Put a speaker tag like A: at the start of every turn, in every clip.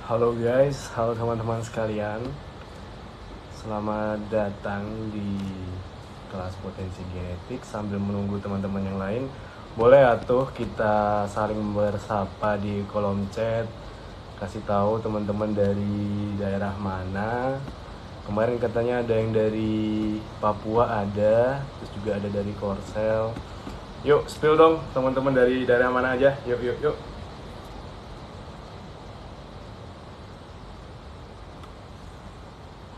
A: Halo guys, halo teman-teman sekalian. Selamat datang di kelas potensi genetik. Sambil menunggu teman-teman yang lain, boleh atuh kita saling bersapa di kolom chat. Kasih tahu teman-teman dari daerah mana. Kemarin katanya ada yang dari Papua ada, terus juga ada dari Korsel. Yuk, spill dong teman-teman dari daerah mana aja. Yuk, yuk, yuk.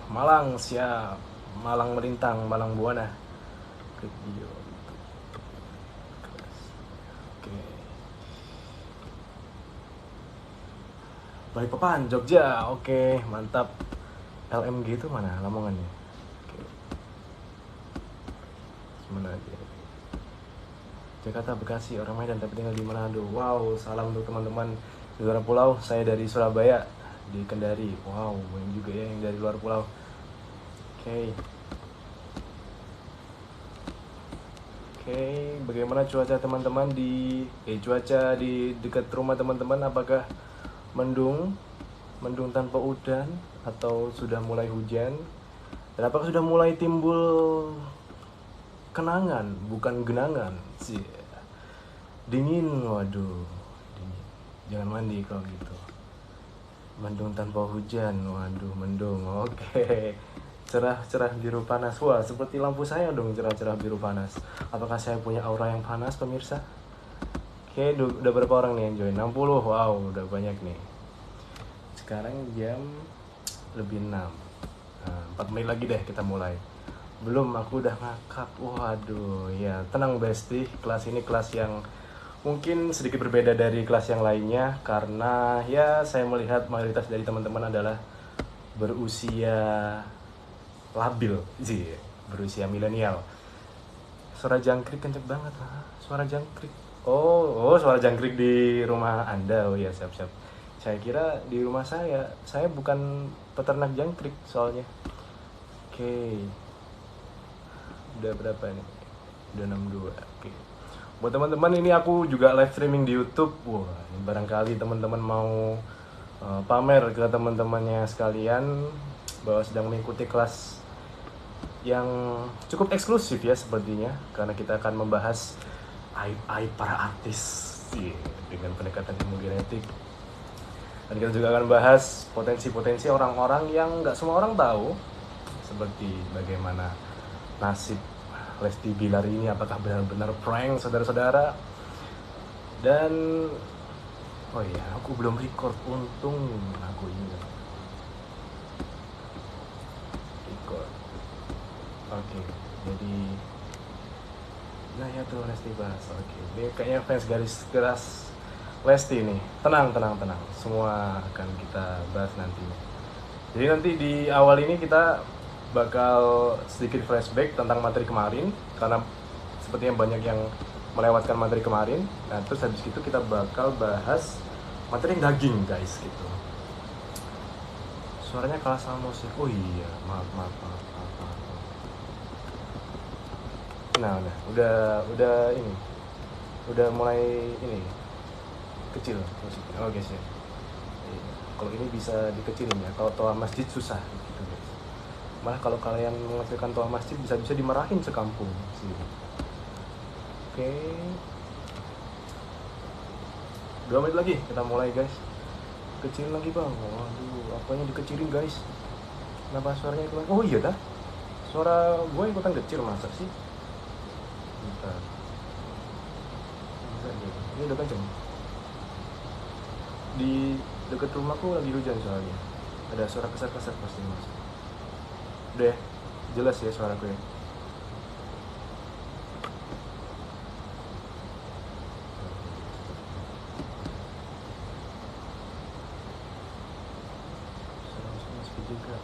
A: Malang siap, Malang Melintang, Malang Buana. Klik video. Oke. Balikpapan, Jogja. Oke, mantap. LMG itu mana? Lamongan ya. Oke. Mana aja? Jakarta, Bekasi, orang Medan tapi tinggal di Manado. Wow, salam untuk teman-teman di luar pulau. Saya dari Surabaya, di Kendari. Wow, banyak juga ya yang dari luar pulau. Oke. Oke, bagaimana cuaca teman-teman cuaca di dekat rumah teman-teman? Apakah mendung, mendung tanpa udan, atau sudah mulai hujan? Dan apakah sudah mulai timbul kenangan, bukan genangan sih? Dingin, waduh, dingin. Jangan mandi kalau gitu. Mendung tanpa hujan, waduh, mendung. Oke. Cerah-cerah biru panas. Wah, seperti lampu saya dong, cerah-cerah biru panas. Apakah saya punya aura yang panas, pemirsa? Oke, udah berapa orang nih yang join? 60. Wow, udah banyak nih. Sekarang jam lebih 6. Nah, 4 menit lagi deh kita mulai. Belum, aku udah ngakak. Waduh, ya tenang Besti. Kelas ini kelas yang mungkin sedikit berbeda dari kelas yang lainnya. Karena ya saya melihat mayoritas dari teman-teman adalah berusia labil sih, berusia milenial. Suara jangkrik kenceng banget. Suara jangkrik. Oh, suara jangkrik di rumah Anda. Oh ya, siap-siap. Saya kira di rumah saya bukan peternak jangkrik soalnya. Oke. Udah berapa nih? Udah 62. Oke. Buat teman-teman, ini aku juga live streaming di YouTube. Wah, ini barangkali teman-teman mau pamer ke teman-temannya sekalian bahwa sedang mengikuti kelas yang cukup eksklusif ya sepertinya, karena kita akan membahas aib-aib para artis dengan pendekatan ilmu genetik. Dan kita juga akan bahas potensi-potensi orang-orang yang nggak semua orang tahu, seperti bagaimana nasib Lesti Bilar ini, apakah benar-benar prank saudara-saudara. Dan oh iya, aku belum record, untung aku ingat record. Oke, jadi nah ya tuh Lesti bahas. Oke, ini kayaknya fans garis keras Lesti nih. Tenang, tenang, tenang. Semua akan kita bahas nantinya. Jadi nanti di awal ini kita bakal sedikit flashback tentang materi kemarin, karena sepertinya banyak yang melewatkan materi kemarin. Nah, terus habis itu kita bakal bahas materi yang daging, guys, gitu. Suaranya kalah sama musik. Oh iya, maaf. Nah, udah ini. Udah mulai ini kecil musiknya. Oh, guys ya. Kalau ini bisa dikecilin ya. Kalau toa masjid susah gitu, guys. Malah kalau kalian menghasilkan toa masjid bisa-bisa dimarahin sekampung sih. Oke. 2 menit lagi kita mulai, guys. Kecilin lagi, Bang. Waduh, apanya dikecilin, guys? Kenapa suaranya ikutan? Oh iya dah. Suara gue ikutan kecil masa sih? Bentar. Ini udah kenceng. Di deket rumahku lagi hujan soalnya. Ada suara kesar-kesar pasti mas. Udah ya? Jelas ya suaraku ya? Suara sepi juga.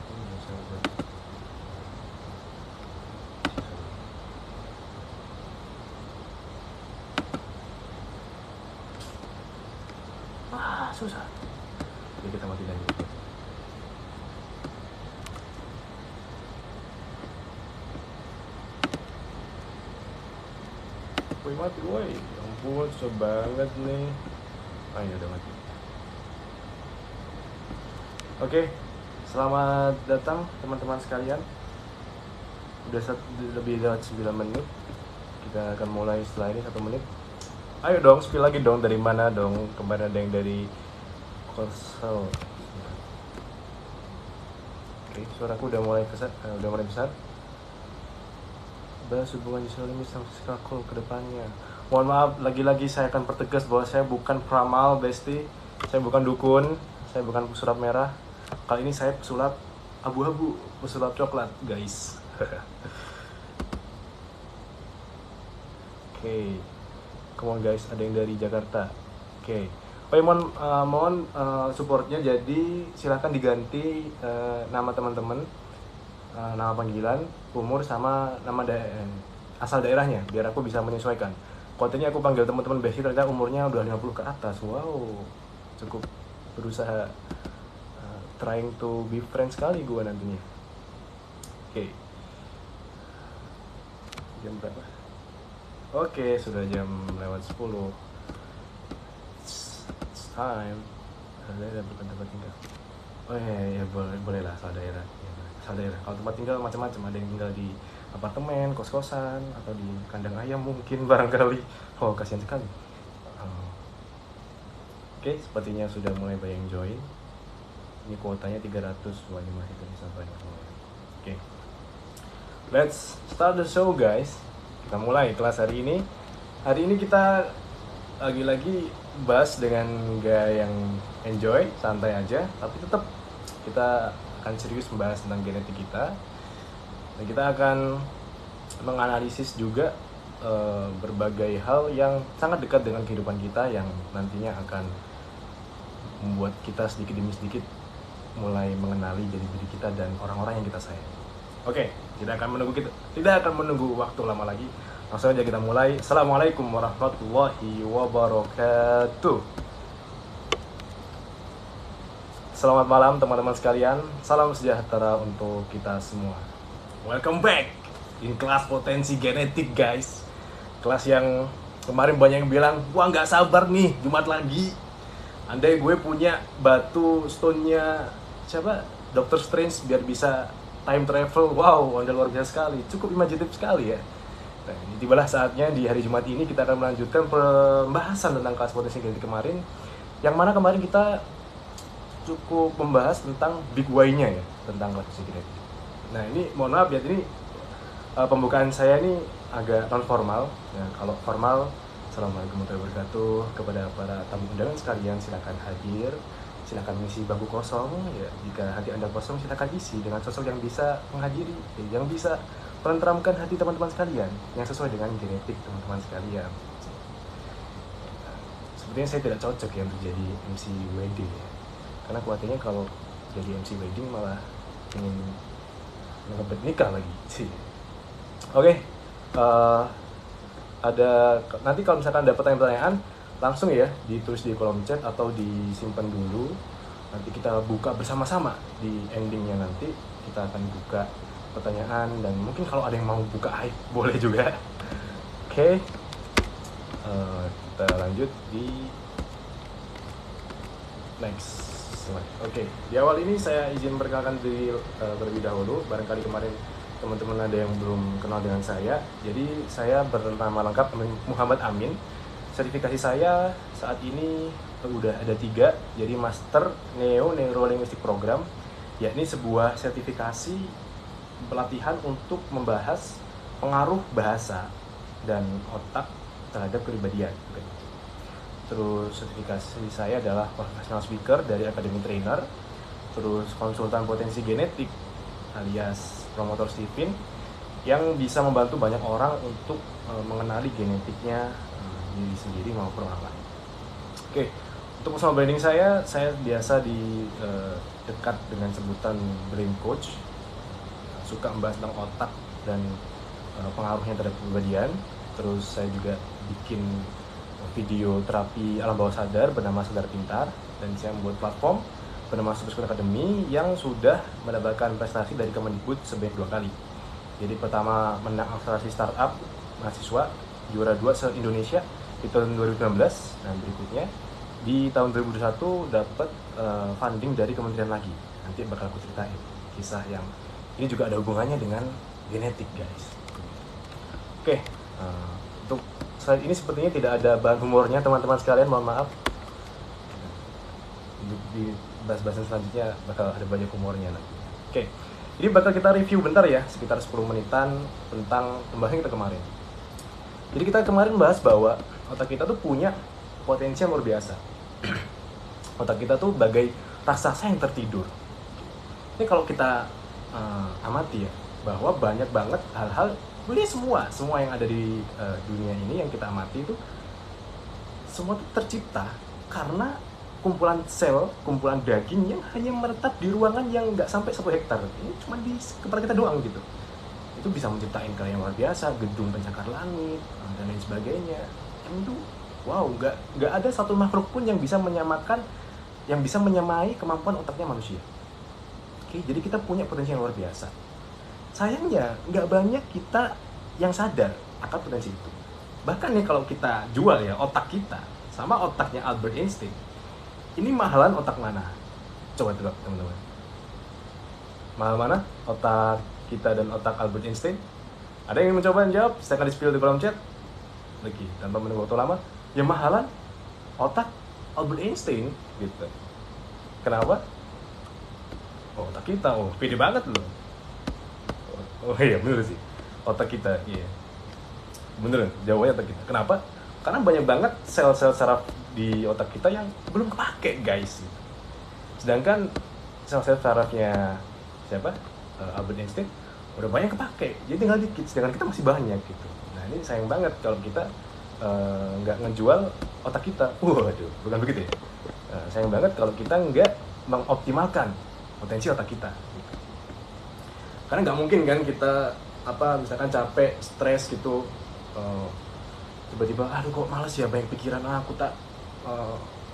A: Susah. Jadi kita mati lagi. Woi mati, woi. Ya ampun, susah banget nih. Ah, ini udah mati. Oke, selamat datang teman-teman sekalian. Udah lebih dari 9 menit. Kita akan mulai setelah ini 1 menit. Ayo dong, spill lagi dong, dari mana dong? Kemarin ada yang dari Korsel. Oke, suaraku udah mulai besar. Bahas hubungan Yusuf ini sama Siskakul ke depannya. Mohon maaf, lagi-lagi saya akan pertegas bahwa saya bukan peramal, Besti. Saya bukan dukun, saya bukan pesulap merah. Kali ini saya pesulap abu-abu, pesulap coklat, guys. Oke, come on guys, ada yang dari Jakarta. Oke. Oh ya, mohon supportnya, jadi silahkan diganti nama teman-teman, nama panggilan, umur, sama nama asal daerahnya, biar aku bisa menyesuaikan. Kontennya aku panggil teman-teman Besti ternyata umurnya udah 50 ke atas. Wow, cukup berusaha trying to be friends sekali gue nantinya. Oke. Jam berapa? Oke, sudah jam lewat 10. It's time. Ada tempat tinggal. Oh ya, boleh lah, asal daerah. Asal daerah. Kalau tempat tinggal macam-macam, ada yang tinggal di apartemen, kos-kosan, atau di kandang ayam mungkin barangkali. Oh, kasihan sekali. Oke, sepertinya sudah mulai banyak yang join. Ini kuotanya 300, wah ini masih bisa banyak mulai. Oke, let's start the show guys. Kita mulai kelas hari ini. Hari ini kita lagi-lagi bahas dengan gaya yang enjoy, santai aja, tapi tetap kita akan serius membahas tentang genetik kita. Dan kita akan menganalisis juga berbagai hal yang sangat dekat dengan kehidupan kita, yang nantinya akan membuat kita sedikit demi sedikit mulai mengenali jadi diri kita dan orang-orang yang kita sayang. Oke, tidak akan menunggu waktu lama lagi. Langsung aja kita mulai. Assalamualaikum warahmatullahi wabarakatuh. Selamat malam teman-teman sekalian. Salam sejahtera untuk kita semua. Welcome back in kelas potensi genetik guys. Kelas yang kemarin banyak yang bilang, wah nggak sabar nih Jumat lagi. Andai gue punya batu stone-nya siapa? Dr. Strange biar bisa time travel. Wow, Anda luar biasa sekali. Cukup imajinatif sekali ya. Nah, ini tibalah saatnya di hari Jumat ini kita akan melanjutkan pembahasan tentang kelas potensi genetik kemarin. Yang mana kemarin kita cukup membahas tentang big why-nya ya, tentang kelas potensi genetik. Nah, ini mohon maaf ya, ini pembukaan saya ini agak non formal. Ya, kalau formal, Assalamualaikum warahmatullahi wabarakatuh. Kepada para tamu undangan sekalian, silakan hadir, silakan mengisi bangku kosong. Ya, jika hati Anda kosong, silakan isi dengan sosok yang bisa menghadiri, yang bisa menenteramkan hati teman-teman sekalian, yang sesuai dengan genetik teman-teman sekalian. Sepertinya saya tidak cocok ya untuk jadi MC wedding ya, karena khawatirnya kalau jadi MC wedding malah ingin ngebet nikah lagi sih. Oke. Ada nanti kalau misalkan ada pertanyaan langsung ya ditulis di kolom chat atau disimpan dulu, nanti kita buka bersama-sama di endingnya. Nanti kita akan buka pertanyaan dan mungkin kalau ada yang mau buka aib boleh juga. Oke. Kita lanjut di next slide. Oke, di awal ini saya izin perkenalkan diri terlebih dahulu. Barangkali kemarin teman-teman ada yang belum kenal dengan saya. Jadi saya bernama lengkap Muhammad Amin. Sertifikasi saya saat ini udah ada 3. Jadi Master Neo Neurolinguistic Program, yakni sebuah sertifikasi pelatihan untuk membahas pengaruh bahasa dan otak terhadap kepribadian. Terus sertifikasi saya adalah professional speaker dari Academy Trainer. Terus konsultan potensi genetik alias promotor Stephen, yang bisa membantu banyak orang untuk mengenali genetiknya diri sendiri maupun orang lain. Oke, untuk personal branding saya biasa dekat dengan sebutan brain coach. Suka membahas tentang otak dan pengaruhnya terhadap kepribadian. Terus saya juga bikin video terapi alam bawah sadar bernama Sadar Pintar, dan saya membuat platform bernama Super School Academy yang sudah mendapatkan prestasi dari Kemendikbud sebanyak 2 kali. Jadi pertama menang akselerasi startup mahasiswa juara 2 se-Indonesia di tahun 2019. Nah, berikutnya di tahun 2021 dapat funding dari kementerian lagi. Nanti bakal aku ceritain kisah yang ini juga ada hubungannya dengan genetik, guys. Oke, untuk saat ini sepertinya tidak ada bahan humornya teman-teman sekalian, mohon maaf. Di bahas-bahasan selanjutnya bakal ada banyak humornya nanti. Oke, jadi bakal kita review bentar ya, sekitar 10 menitan tentang pembahasan kita kemarin. Jadi kita kemarin bahas bahwa otak kita tuh punya potensi yang luar biasa. Otak kita tuh bagai raksasa yang tertidur. Ini kalau kita amati ya, bahwa banyak banget hal-hal, boleh semua yang ada di dunia ini yang kita amati itu semua tercipta karena kumpulan sel, kumpulan daging yang hanya menetap di ruangan yang nggak sampai 1 hektar. Ini cuma di kepala kita doang gitu. Itu bisa menciptakan karya yang luar biasa, gedung pencakar langit dan lain sebagainya. Yang itu, wow, nggak ada satu makhluk pun yang bisa menyamai kemampuan otaknya manusia. Oke, jadi kita punya potensi yang luar biasa. Sayangnya nggak banyak kita yang sadar akan potensi itu. Bahkan nih kalau kita jual ya otak kita sama otaknya Albert Einstein, ini mahalan otak mana? Coba tebak teman-teman. Mahal mana? Otak kita dan otak Albert Einstein? Ada yang ingin mencoba menjawab? Saya akan di-spill di kolom chat. Lagi, tanpa menunggu waktu lama. Yang mahalan otak Albert Einstein gitu. Kenapa? Oh, otak kita. Oh, pede banget loh. Oh iya, bener sih. Otak kita, iya. Beneran, jawabannya otak kita. Kenapa? Karena banyak banget sel-sel saraf di otak kita yang belum kepake, guys. Sedangkan sel-sel sarafnya siapa? Albert Einstein udah banyak kepake, jadi tinggal dikit. Sedangkan kita masih banyak gitu. Nah ini sayang banget kalau kita nggak ngejual otak kita. Waduh, bukan begitu ya? Sayang banget kalau kita nggak mengoptimalkan potensi otak kita. Gitu. Karena nggak mungkin kan kita misalkan capek, stres gitu. Tiba-tiba, aduh kok males ya, banyak pikiran, aku tak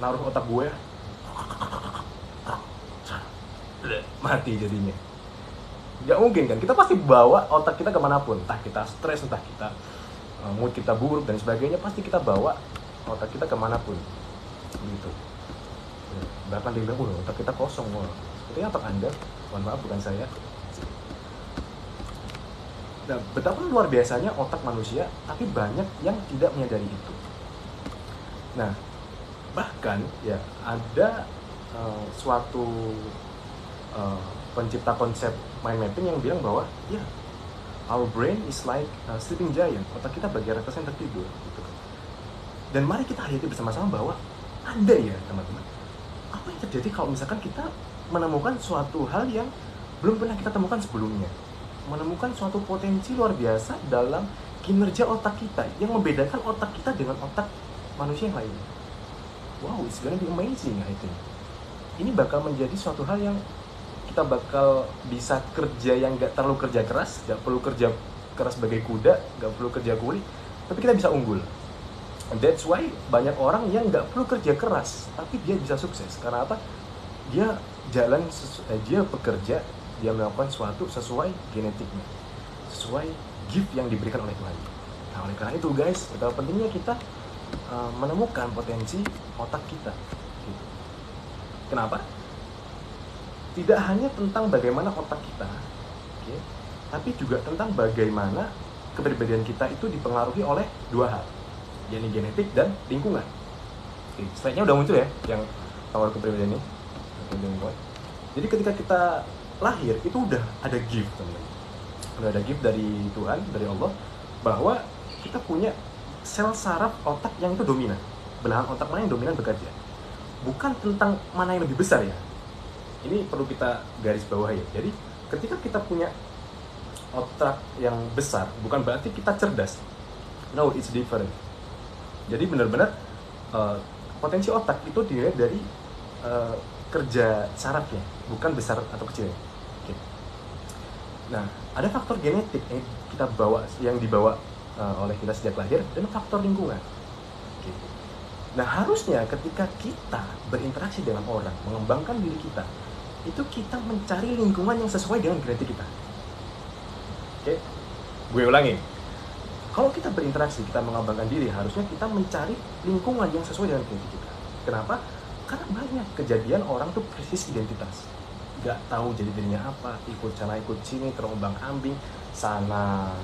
A: naruh otak gue, mati jadinya. Gak mungkin kan, kita pasti bawa otak kita kemanapun, entah kita stres, entah kita mood kita buruk dan sebagainya, pasti kita bawa otak kita kemanapun gitu. Bahkan dia bilang, otak kita kosong, sepertinya otak Anda, mohon maaf bukan saya. Nah, betapa luar biasanya otak manusia, tapi banyak yang tidak menyadari itu. Nah, bahkan ya ada suatu pencipta konsep mind mapping yang bilang bahwa ya, our brain is like a sleeping giant. Otak kita bagai raksasa yang tertidur gitu. Dan mari kita hayati bersama-sama bahwa ada ya teman-teman, apa yang terjadi kalau misalkan kita menemukan suatu hal yang belum pernah kita temukan sebelumnya, menemukan suatu potensi luar biasa dalam kinerja otak kita yang membedakan otak kita dengan otak manusia yang lain. Wow, it's gonna be amazing, I think. Ini bakal menjadi suatu hal yang kita bakal bisa kerja yang gak terlalu kerja keras, gak perlu kerja keras sebagai kuda, gak perlu kerja kuli, tapi kita bisa unggul. And that's why banyak orang yang gak perlu kerja keras, tapi dia bisa sukses. Karena apa? Dia bekerja, dia melakukan sesuatu sesuai genetiknya, sesuai gift yang diberikan oleh Tuhan. Nah, oleh karena itu guys, betapa pentingnya kita menemukan potensi otak kita gitu. Kenapa? Tidak hanya tentang bagaimana otak kita, okay, tapi juga tentang bagaimana kepribadian kita itu dipengaruhi oleh 2 hal, yakni genetik dan lingkungan. Okay, slide-nya udah muncul ya, yang pengaruh kepribadian ini. Jadi ketika kita lahir itu udah ada gift, teman-teman. Udah ada gift dari Tuhan, dari Allah, bahwa kita punya sel saraf otak yang itu dominan. Belahan otak mana yang dominan bekerja. Bukan tentang mana yang lebih besar ya. Ini perlu kita garis bawahi. Jadi ketika kita punya otak yang besar, bukan berarti kita cerdas. No, it's different. Jadi benar-benar potensi otak itu dilihat dari kerja sarafnya, bukan besar atau kecil. Okay. Nah, ada faktor genetik yang dibawa oleh kita sejak lahir, dan faktor lingkungan. Okay. Nah, harusnya ketika kita berinteraksi dengan orang, mengembangkan diri kita, itu kita mencari lingkungan yang sesuai dengan genetik kita. Oke, gue ulangi. Kalau kita berinteraksi, kita mengembangkan diri, harusnya kita mencari lingkungan yang sesuai dengan genetik kita. Kenapa? Karena banyak kejadian orang tuh krisis identitas. nggak tahu jadi dirinya apa, ikut sana ikut sini, terombang ambing, sana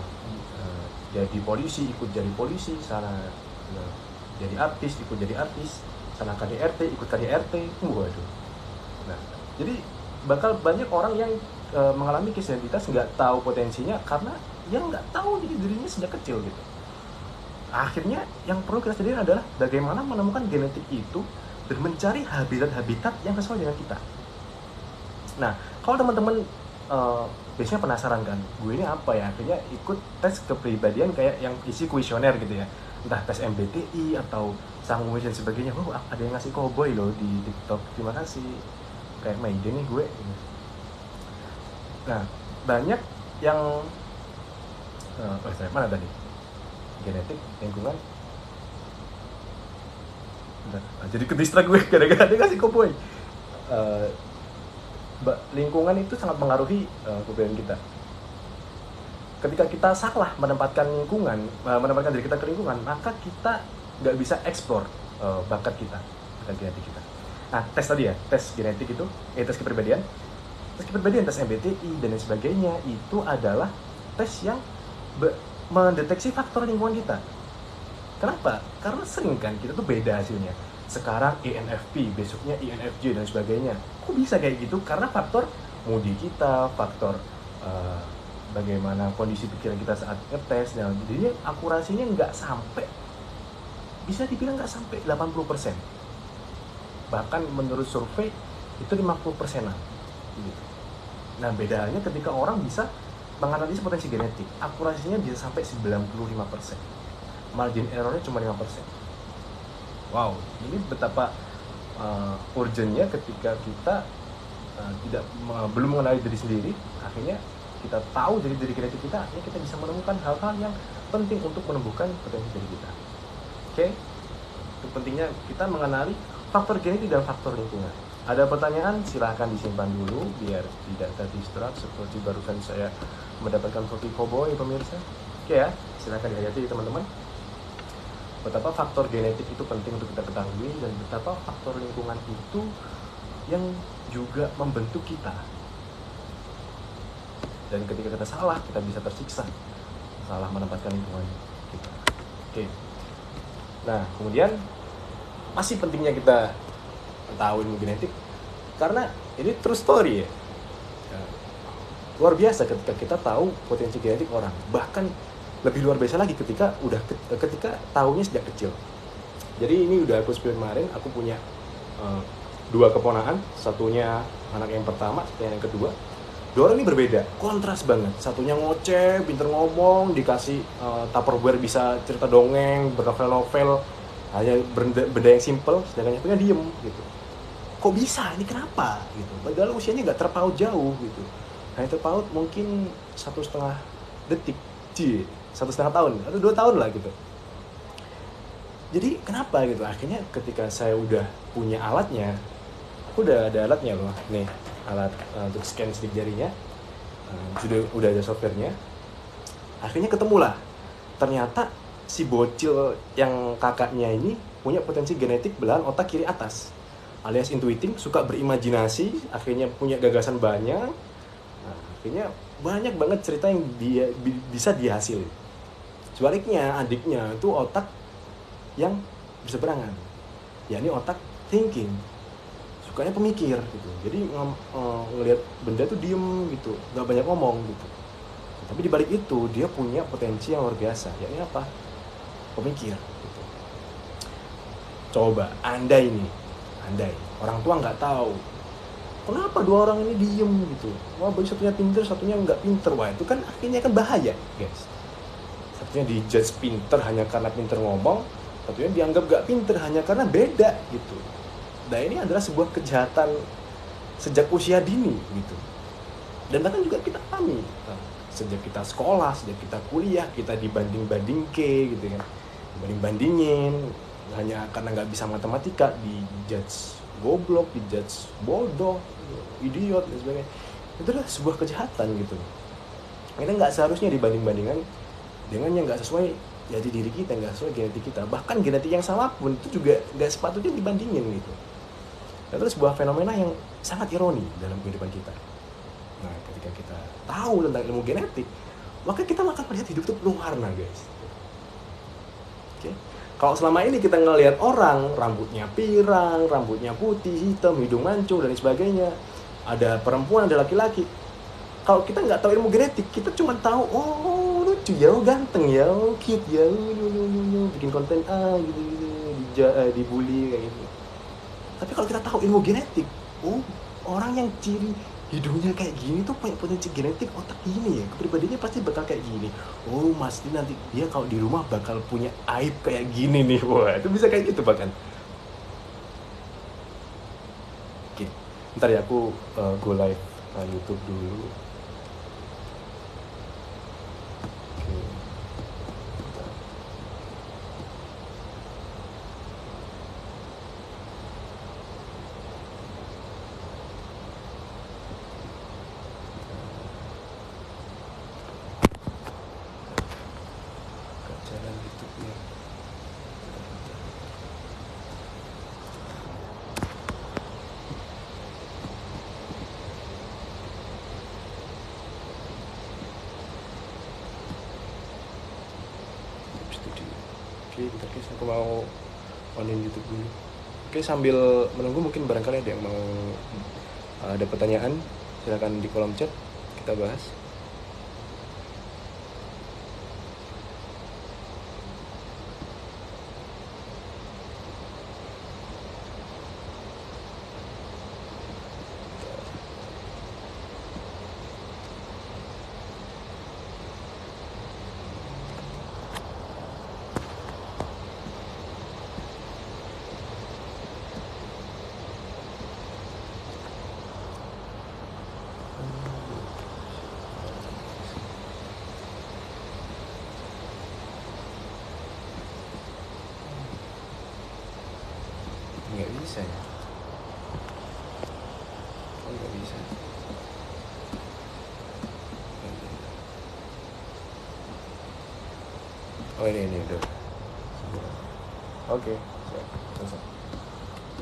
A: jadi polisi ikut jadi polisi, sana jadi artis ikut jadi artis, sana KDRT ikut KDRT. Waduh. Nah, jadi bakal banyak orang yang mengalami krisis identitas, nggak tahu potensinya karena yang nggak tahu jadi dirinya sejak kecil gitu. Akhirnya yang perlu kita sadari adalah bagaimana menemukan genetik itu dan mencari habitat-habitat yang sesuai dengan kita. Nah, kalau teman-teman biasanya penasaran kan, gue ini apa ya, akhirnya ikut tes kepribadian kayak yang isi kuesioner gitu ya, entah tes MBTI atau Sanguis dan sebagainya. Ada yang ngasih cowboy loh di TikTok, terima kasih, kayak Maiden nih gue. Nah, banyak yang mana tadi? Genetik, lingkungan. Jadi kedistrak gue gara-gara dia kasih cowboy. Lingkungan itu sangat mengaruhi kepribadian kita. Ketika kita salah menempatkan diri kita ke lingkungan, maka kita nggak bisa eksplor bakat kita, bakat genetik kita. Nah, tes tadi ya, tes genetik itu, tes kepribadian, tes MBTI dan lain sebagainya, itu adalah tes yang mendeteksi faktor lingkungan kita. Kenapa? Karena sering kan kita tuh beda hasilnya. Sekarang ENFP, besoknya INFJ dan sebagainya. Kok bisa kayak gitu? Karena faktor mood kita, faktor bagaimana kondisi pikiran kita saat ngetes, dan jadinya akurasinya nggak sampai, bisa dibilang nggak sampai 80%. Bahkan menurut survei itu 50%-an gitu. Nah, bedanya ketika orang bisa menganalisis potensi genetik, akurasinya bisa sampai 95%. Margin errornya cuma 5%. Wow, ini betapa urgentnya ketika kita belum mengenali diri sendiri, akhirnya kita tahu dari diri genetik kita, akhirnya kita bisa menemukan hal-hal yang penting untuk menumbuhkan potensi diri kita. Oke? Itu pentingnya kita mengenali faktor genetik dan faktor lingkungan. Ada pertanyaan, silahkan disimpan dulu biar tidak terdistract seperti barusan saya mendapatkan kopi cowboy pemirsa. Oke ya, silahkan dihayati teman-teman. Betapa faktor genetik itu penting untuk kita ketahui, dan betapa faktor lingkungan itu yang juga membentuk kita. Dan ketika kita salah, kita bisa tersiksa salah menempatkan lingkungan kita. Oke. Nah, kemudian masih pentingnya kita tahu ilmu genetik karena ini true story ya. Luar biasa ketika kita tahu potensi genetik orang. Bahkan lebih luar biasa lagi ketika tahunya sejak kecil. Jadi ini udah aku spill kemarin, aku punya 2 keponakan, satunya anak yang pertama, satunya yang kedua. 2 orang ini berbeda, kontras banget. Satunya ngoceh, pinter ngomong, dikasih Tupperware bisa cerita dongeng, bernovel-novel, hanya benda yang simple, sedangkan yang satunya diem gitu. Kok bisa? Ini kenapa? Gitu. Padahal usianya nggak terpaut jauh gitu. Hanya terpaut mungkin 1,5 detik, 1,5 tahun atau 2 tahun lah gitu. Jadi kenapa gitu? Akhirnya ketika saya udah punya alatnya, aku udah ada alatnya loh, nih alat untuk scan sidik jarinya, udah ada softwarenya. Akhirnya ketemulah, ternyata si bocil yang kakaknya ini punya potensi genetik belahan otak kiri atas, alias intuiting, suka berimajinasi, akhirnya punya gagasan banyak. Nah, akhirnya banyak banget cerita yang dia bisa dihasilin. Sebaliknya adiknya itu otak yang berseberangan, yakni otak thinking, sukanya pemikir gitu. Jadi ngelihat benda tuh diem gitu, nggak banyak ngomong gitu. Tapi di balik itu dia punya potensi yang luar biasa, yakni apa? Pemikir gitu. Coba andai orang tua nggak tahu kenapa 2 orang ini diem gitu, wah bagi satunya pinter, satunya nggak pinter, wah itu kan akhirnya kan bahaya guys. Satunya dijudge pinter hanya karena pinter ngomong, satunya dianggap nggak pinter hanya karena beda gitu. Nah, ini adalah sebuah kejahatan sejak usia dini gitu. Dan bahkan juga kita alami sejak kita sekolah, sejak kita kuliah, kita dibanding-bandingke gitu kan, dibanding-bandingin hanya karena nggak bisa matematika, dijudge goblok, dijudge bodoh, idiot dan sebagainya. Itu adalah sebuah kejahatan gitu. Kita nggak seharusnya dibanding-bandingkan dengan yang nggak sesuai jadi diri kita, nggak sesuai genetik kita. Bahkan genetik yang sama pun itu juga nggak sepatutnya dibandingin gitu. Itu sebuah fenomena yang sangat ironi dalam kehidupan kita. Nah, ketika kita tahu tentang ilmu genetik, maka kita akan melihat hidup itu penuh warna, guys. Oke. Kalau selama ini kita ngelihat orang rambutnya pirang, rambutnya putih, hitam, hidung mancung dan sebagainya, ada perempuan, ada laki-laki. Kalau kita nggak tahu ilmu genetik, kita cuma tahu, oh lucu ya, oh ganteng ya, oh cute ya, bikin konten gitu, dibully kayak gitu. Tapi kalau kita tahu ilmu genetik, oh orang yang ciri hidungnya kayak gini tuh punya potensi genetik otak gini ya, kepribadiannya pasti bakal kayak gini. Oh pasti nanti dia kalau di rumah bakal punya aib kayak gini nih. Wah itu bisa kayak gitu bahkan. Oke, ntar ya aku go live YouTube dulu. Oke. Jalan YouTube-nya. Oke, bentar guys, aku mau onin YouTube dulu. Oke, sambil menunggu mungkin barangkali ada yang mau ada pertanyaan, silakan di kolom chat kita bahas. Nggak bisa ya? Oh nggak bisa. Oh ini udah. Oke, siap. Selesai.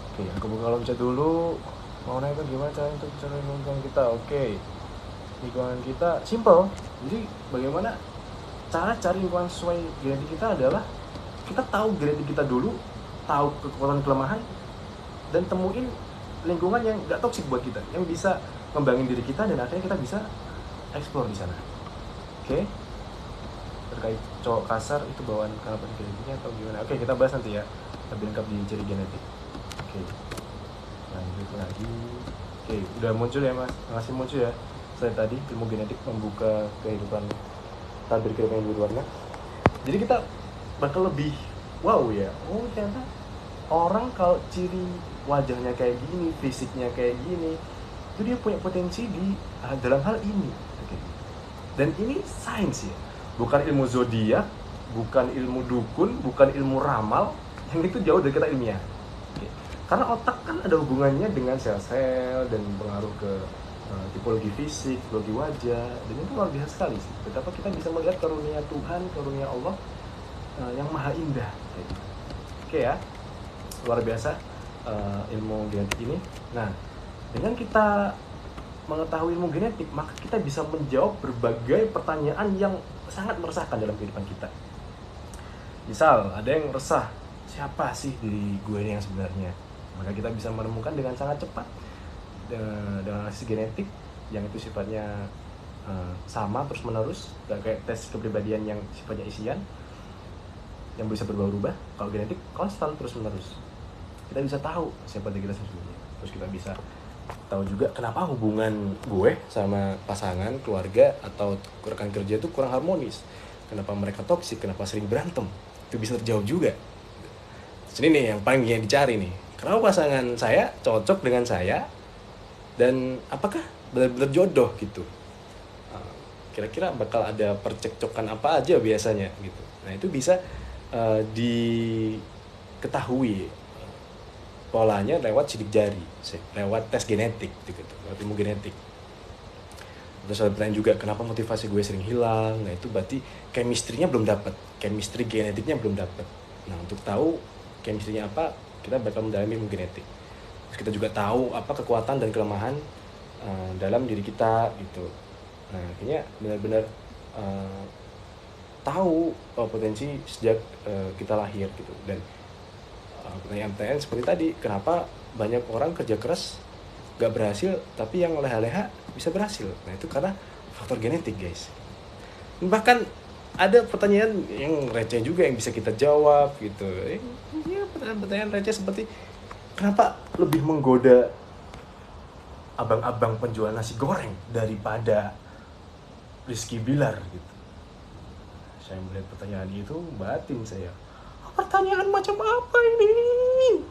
A: Oke, aku buka kolom chat dulu. Mau nanya kan gimana cara untuk cari lingkungan kita? Oke, lingkungan kita simple. Jadi bagaimana cara cari lingkungan sesuai genetik kita adalah kita tahu genetik kita dulu, tahu kekuatan kelemahan, dan temuin lingkungan yang gak toksik buat kita, yang bisa ngembangin diri kita dan akhirnya kita bisa explore di sana. Oke? Terkait cowok kasar itu bawaan karena genetiknya atau gimana? Oke, kita bahas nanti ya, lebih lengkap di ciri genetik. Oke, lanjut lagi. Oke, udah muncul ya mas, masih muncul ya. Saya tadi ilmu genetik membuka kehidupan, tabir kehidupan yang berwarna. Jadi kita bakal lebih wow ya. Oh ternyata orang kalau ciri wajahnya kayak gini, fisiknya kayak gini, itu dia punya potensi di dalam hal ini. Oke. Dan ini sains ya, bukan ilmu zodiak, bukan ilmu dukun, bukan ilmu ramal, yang itu jauh dari kata ilmiah. Oke. Karena otak kan ada hubungannya dengan sel-sel dan pengaruh ke tipologi fisik, tipologi wajah, dan itu luar biasa sekali sih. Betapa kita bisa melihat karunia Tuhan, karunia Allah yang maha indah. Oke ya, luar biasa ilmu genetik ini. Nah, dengan kita mengetahui ilmu genetik, maka kita bisa menjawab berbagai pertanyaan yang sangat meresahkan dalam kehidupan kita. Misal, ada yang resah, siapa sih diri gue ini yang sebenarnya? Maka kita bisa menemukan dengan sangat cepat dengan analisis genetik yang itu sifatnya sama terus menerus, gak kayak tes kepribadian yang sifatnya isian yang bisa berubah-ubah. Kalau genetik konstan terus menerus, kita bisa tahu siapa diri kita sesungguhnya. Terus kita bisa tahu juga kenapa hubungan gue sama pasangan, keluarga atau rekan kerja itu kurang harmonis, kenapa mereka toksik, kenapa sering berantem. Itu bisa terjawab juga. Ini nih yang paling dicari nih, kenapa pasangan saya cocok dengan saya dan apakah benar-benar jodoh gitu. Kira-kira bakal ada percekcokan apa aja biasanya gitu. Nah itu bisa diketahui polanya lewat sidik jari, lewat tes genetik gitu, lewat ilmu genetik. Terus ada pertanyaan juga kenapa motivasi gue sering hilang. Nah itu berarti chemistry-nya belum dapat, chemistry genetiknya belum dapat. Nah untuk tahu chemistry-nya apa, kita bakal mendalami ilmu genetik. Terus kita juga tahu apa kekuatan dan kelemahan dalam diri kita gitu. Nah akhirnya benar-benar tahu potensi sejak kita lahir gitu. Dan pertanyaan seperti tadi, kenapa banyak orang kerja keras gak berhasil, tapi yang leha-leha bisa berhasil? Nah itu karena faktor genetik guys. Bahkan ada pertanyaan yang receh juga yang bisa kita jawab gitu. Ya, pertanyaan receh seperti kenapa lebih menggoda abang-abang penjual nasi goreng daripada Rizky Bilar gitu. Saya melihat pertanyaan itu, batin saya, pertanyaan macam apa ini?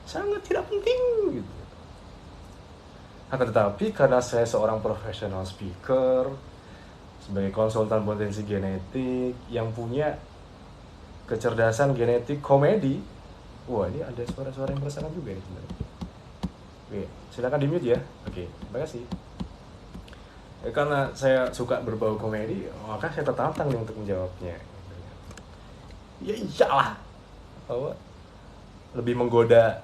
A: Sangat tidak penting gitu. Akan tetapi karena saya seorang profesional speaker, sebagai konsultan potensi genetik yang punya kecerdasan genetik komedi, wah ini ada suara-suara yang merasakan juga nih sebenarnya. Oke, silakan di mute ya. Oke, terima kasih. Karena saya suka berbau komedi, maka saya tertantang nih untuk menjawabnya. Ya iyalah, bahwa lebih menggoda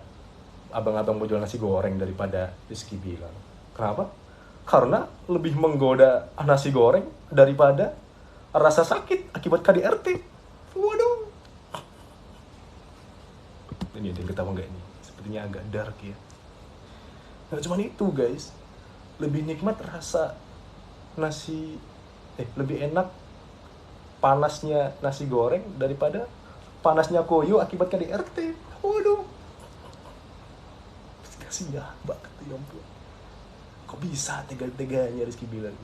A: abang-abang mau jual nasi goreng daripada Rizky Bilar. Kenapa? Karena lebih menggoda nasi goreng daripada rasa sakit akibat KDRT. Waduh. Ini ada yang ketawa nggak ini? Sepertinya agak dark ya. Nggak cuma itu guys, lebih nikmat rasa nasi, lebih enak panasnya nasi goreng daripada panasnya koyo akibat KDRT. Waduh. Kasih ya banget ya ampun. Kok bisa tega-teganya Rizky Bilar?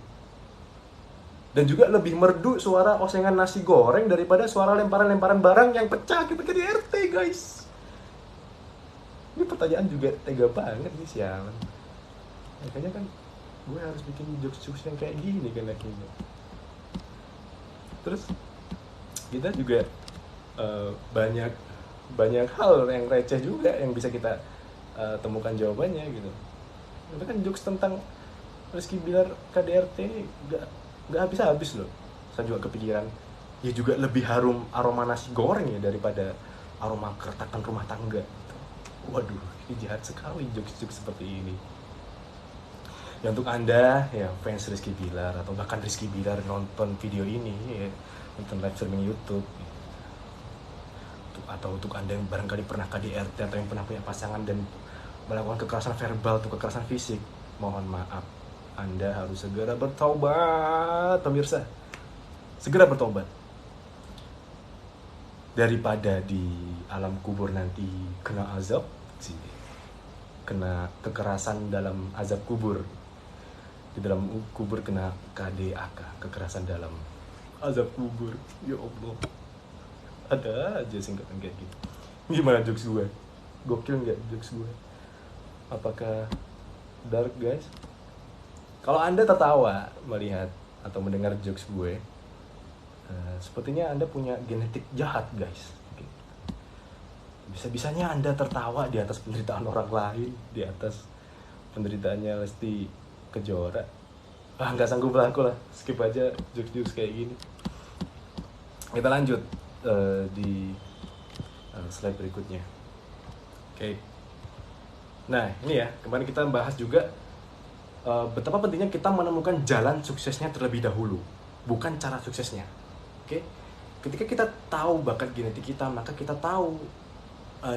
A: Dan juga lebih merdu suara osengan nasi goreng daripada suara lemparan-lemparan barang yang pecah akibat KDRT guys. Ini pertanyaan juga tega banget nih sialan. Makanya kan gue harus bikin jokes-jokes yang kayak gini kan akhirnya. Terus kita juga banyak hal yang receh juga yang bisa kita temukan jawabannya gitu. Itu kan jokes tentang Rizky Bilar KDRT gak habis-habis loh. Saya juga kepikiran, ya juga lebih harum aroma nasi goreng ya daripada aroma keretakan rumah tangga gitu. Waduh, ini jahat sekali jokes-jokes seperti ini. Ya untuk Anda ya fans Rizky Bilar atau bahkan Rizky Bilar nonton video ini ya, nonton live streaming YouTube, atau untuk Anda yang barangkali pernah KDRT atau yang pernah punya pasangan dan melakukan kekerasan verbal atau kekerasan fisik, mohon maaf, Anda harus segera bertobat pemirsa. Segera bertobat. Daripada di alam kubur nanti kena azab, kena kekerasan dalam azab kubur, di dalam kubur kena KDAK, kekerasan dalam azab kubur. Ya Allah, ada aja singkatan kayak gitu. Gimana jokes gue? Gokil nggak jokes gue? Apakah dark guys? Kalau Anda tertawa melihat atau mendengar jokes gue, sepertinya Anda punya genetik jahat guys. Bisa-bisanya Anda tertawa di atas penderitaan orang lain, di atas penderitaannya Lesti Kejora. Nggak sanggup lah aku lah, skip aja jokes-jokes kayak gini. Kita lanjut di slide berikutnya. Oke. Nah ini ya, kemarin kita bahas juga betapa pentingnya kita menemukan jalan suksesnya terlebih dahulu, bukan cara suksesnya. Oke? Ketika kita tahu bakat genetik kita, maka kita tahu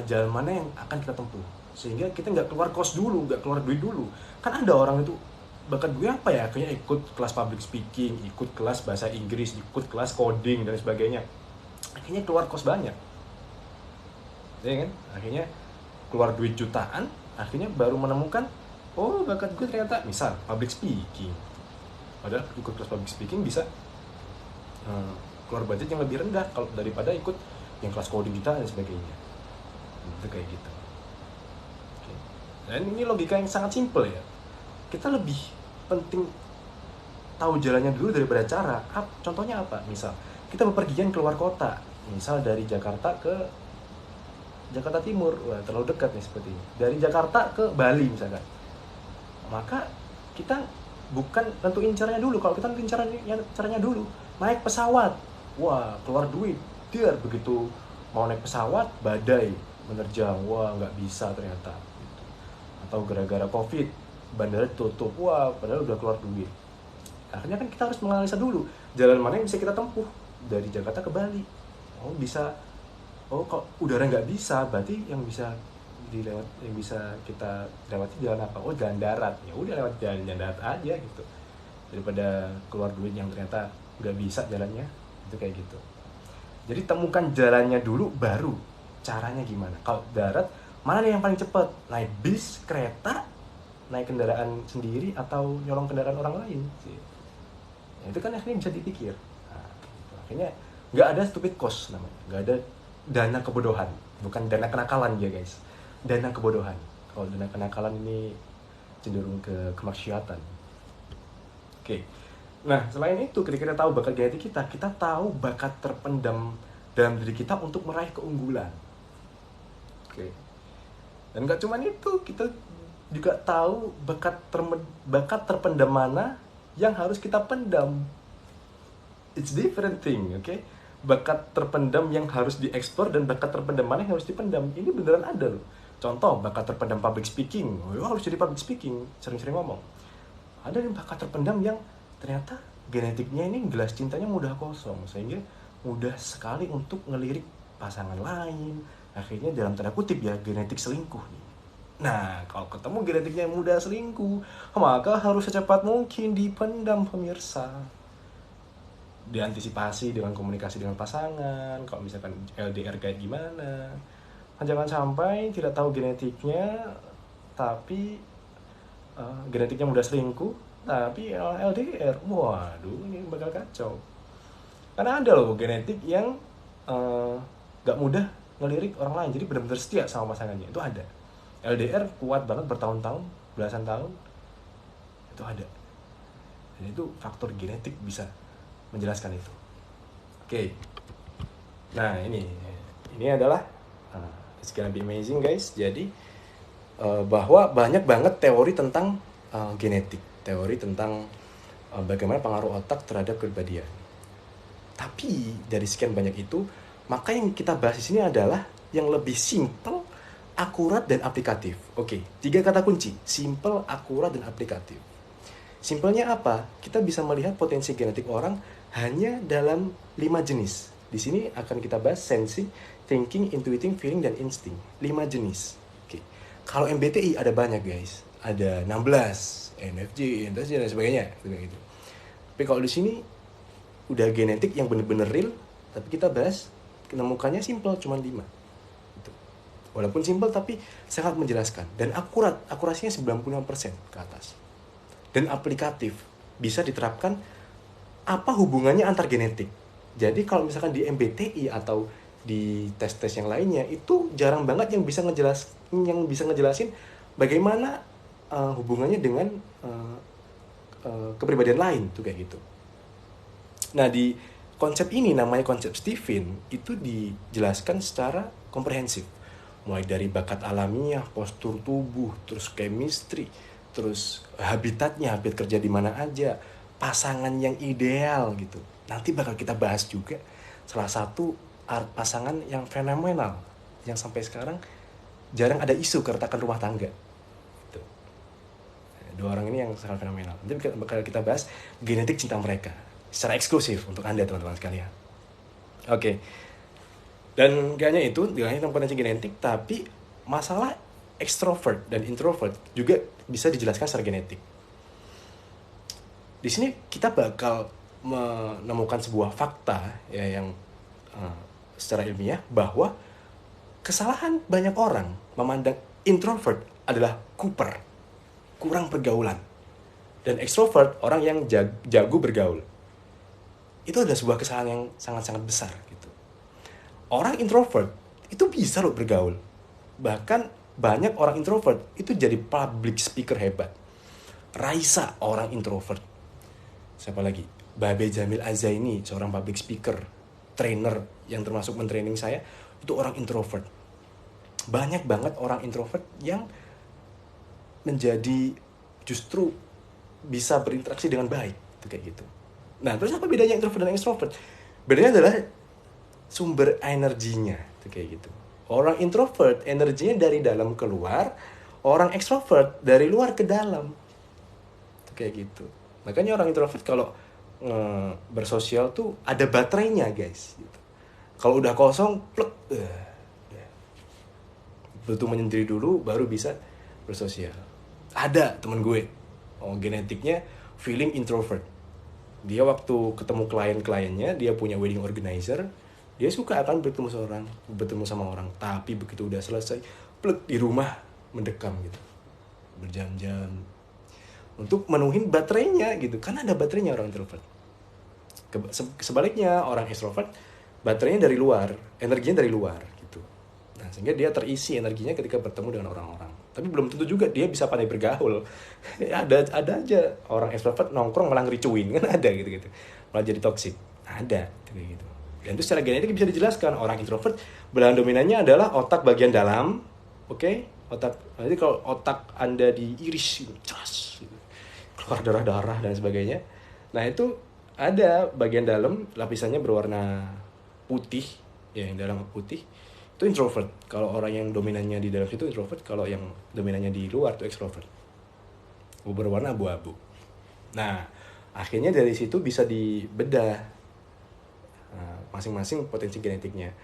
A: jalan mana yang akan kita tempuh, sehingga kita nggak keluar kos dulu, nggak keluar duit dulu. Kan ada orang itu bakat gue apa ya, akhirnya ikut kelas public speaking, ikut kelas bahasa Inggris, ikut kelas coding dan sebagainya, akhirnya keluar kos banyak, ya kan? Akhirnya keluar duit jutaan, akhirnya baru menemukan, oh bakat gue ternyata misal public speaking. Padahal ikut kelas public speaking bisa keluar budget yang lebih rendah kalau daripada ikut yang kelas coding kita dan sebagainya. Itu kayak gitu. Oke. Dan ini logika yang sangat simpel ya. Kita lebih penting tahu jalannya dulu daripada cara. Contohnya apa? Misal kita bepergian keluar kota, misal dari Jakarta ke Jakarta Timur, wah terlalu dekat nih seperti ini. Dari Jakarta ke Bali misalkan, maka kita bukan tentuin caranya dulu. Kalau kita tentuin caranya dulu, naik pesawat, wah keluar duit, dia begitu mau naik pesawat badai menerjang, wah nggak bisa ternyata. atau gara-gara covid bandara tutup, wah padahal udah keluar duit. Akhirnya kan kita harus menganalisa dulu jalan mana yang bisa kita tempuh dari Jakarta ke Bali. Oh bisa, oh kalau udara nggak bisa, berarti yang bisa yang bisa kita lewati jalan apa? Oh jalan darat. Ya udah lewat jalan darat aja gitu, daripada keluar duit yang ternyata nggak bisa jalannya. Itu kayak gitu. Jadi temukan jalannya dulu, baru caranya gimana. Kalau darat, mana nih yang paling cepat? Naik bis, kereta, naik kendaraan sendiri, atau nyolong kendaraan orang lain sih. Ya, itu kan akhirnya bisa dipikir. Nah, gitu. Akhirnya nggak ada stupid cost namanya, nggak ada dana kebodohan, bukan dana kenakalan ya guys, dana kebodohan. Kalau dana kenakalan ini cenderung ke kemaksiatan. Oke. Nah, selain itu, ketika kita tahu bakat genetik kita, kita tahu bakat terpendam dalam diri kita untuk meraih keunggulan. Oke. Dan nggak cuma itu, kita juga tahu bakat terpendam mana yang harus kita pendam. It's different thing, oke? Bakat terpendam yang harus dieksplor dan bakat terpendam mana yang harus dipendam. Ini beneran ada loh. Contoh, bakat terpendam public speaking. Oh, harus jadi public speaking, sering-sering ngomong. Ada nih bakat terpendam yang ternyata genetiknya ini gelas cintanya mudah kosong, sehingga mudah sekali untuk ngelirik pasangan lain. Akhirnya dalam tanda kutip ya, genetik selingkuh nih. Nah, kalau ketemu genetiknya yang mudah selingkuh, maka harus secepat mungkin dipendam pemirsa. Diantisipasi dengan komunikasi dengan pasangan, kalau misalkan LDR kayak gimana. Jangan sampai tidak tahu genetiknya, tapi genetiknya mudah selingkuh, tapi LDR, waduh ini bakal kacau. Karena ada loh genetik yang gak mudah ngelirik orang lain, jadi benar-benar setia sama pasangannya, itu ada. LDR kuat banget bertahun-tahun, belasan tahun, itu ada. Dan itu faktor genetik bisa menjelaskan itu. Oke. Nah ini adalah it's gonna be amazing guys. Jadi bahwa banyak banget teori tentang genetik, teori tentang bagaimana pengaruh otak terhadap kepribadian. Tapi dari sekian banyak itu, maka yang kita bahas di sini adalah yang lebih simple, akurat, dan aplikatif. Oke, 3 kata kunci: simple, akurat, dan aplikatif. Simpelnya apa? Kita bisa melihat potensi genetik orang hanya dalam 5 jenis. Di sini akan kita bahas sensing, thinking, intuiting, feeling, dan insting. 5 jenis. Oke. Kalau MBTI ada banyak guys. Ada 16, NFJ, dan sebagainya. Gitu. Tapi kalau di sini udah genetik yang bener-bener real, tapi kita bahas menemukannya simple, cuma 5. Gitu. Walaupun simple tapi sangat menjelaskan. Dan akurat, akurasinya 96% ke atas. Dan aplikatif, bisa diterapkan apa hubungannya antar genetik. Jadi kalau misalkan di MBTI atau di tes-tes yang lainnya, itu jarang banget yang bisa ngejelasin bagaimana hubungannya dengan kepribadian lain tuh kayak gitu. Nah, di konsep ini namanya konsep Stephen, itu dijelaskan secara komprehensif. Mulai dari bakat alamiah, postur tubuh, terus chemistry, terus habitat kerja di mana aja, pasangan yang ideal gitu. Nanti bakal kita bahas juga salah satu pasangan yang fenomenal, yang sampai sekarang jarang ada isu keretakan rumah tangga. Gitu. 2 orang ini yang sangat fenomenal. Nanti bakal kita bahas genetik cinta mereka secara eksklusif untuk Anda teman-teman sekalian. Oke. Dan gak hanya itu, gak hanya tentang potensi genetik, tapi masalah extrovert dan introvert juga bisa dijelaskan secara genetik. Di sini kita bakal menemukan sebuah fakta ya, yang secara ilmiah, bahwa kesalahan banyak orang memandang introvert adalah kuper, kurang pergaulan, dan extrovert orang yang jago bergaul. Itu adalah sebuah kesalahan yang sangat-sangat besar gitu. Orang introvert itu bisa loh bergaul. Bahkan banyak orang introvert itu jadi public speaker hebat. Raisa orang introvert. Siapa lagi? Babe Jamil Azaini, seorang public speaker, trainer yang termasuk mentraining saya, itu orang introvert. Banyak banget orang introvert yang menjadi justru bisa berinteraksi dengan baik, itu kayak gitu. Nah, terus apa bedanya introvert dan extrovert? Bedanya adalah sumber energinya, itu kayak gitu. Orang introvert energinya dari dalam keluar, Orang ekstrovert dari luar ke dalam. Kayak gitu. Makanya orang introvert kalau bersosial tuh ada baterainya, guys. Gitu. Kalau udah kosong, plek, butuh menyendiri dulu baru bisa bersosial. Ada temen gue, genetiknya feeling introvert. Dia waktu ketemu klien-kliennya, dia punya wedding organizer, dia suka akan bertemu sama orang. Tapi begitu udah selesai, plek, di rumah mendekam gitu, berjam-jam untuk menuhin baterainya gitu. Karena ada baterainya orang introvert. Sebaliknya orang extrovert, baterainya dari luar, energinya dari luar gitu. Nah, sehingga dia terisi energinya ketika bertemu dengan orang-orang. Tapi belum tentu juga dia bisa pandai bergaul. ada aja orang extrovert nongkrong malah ngericuin, kan ada gitu. Malah jadi toksik. Ada gitu. Dan itu secara genetik bisa dijelaskan. Orang introvert belahan dominannya adalah otak bagian dalam, oke? Otak. Jadi kalau otak Anda diiris gitu, ceras, gitu, keluar darah-darah dan sebagainya. Nah, itu ada bagian dalam lapisannya berwarna putih, ya, yang dalam putih itu introvert. Kalau orang yang dominannya di dalam situ introvert, kalau yang dominannya di luar itu extrovert. Berwarna abu-abu. Nah, akhirnya dari situ bisa dibedah masing-masing potensi genetiknya.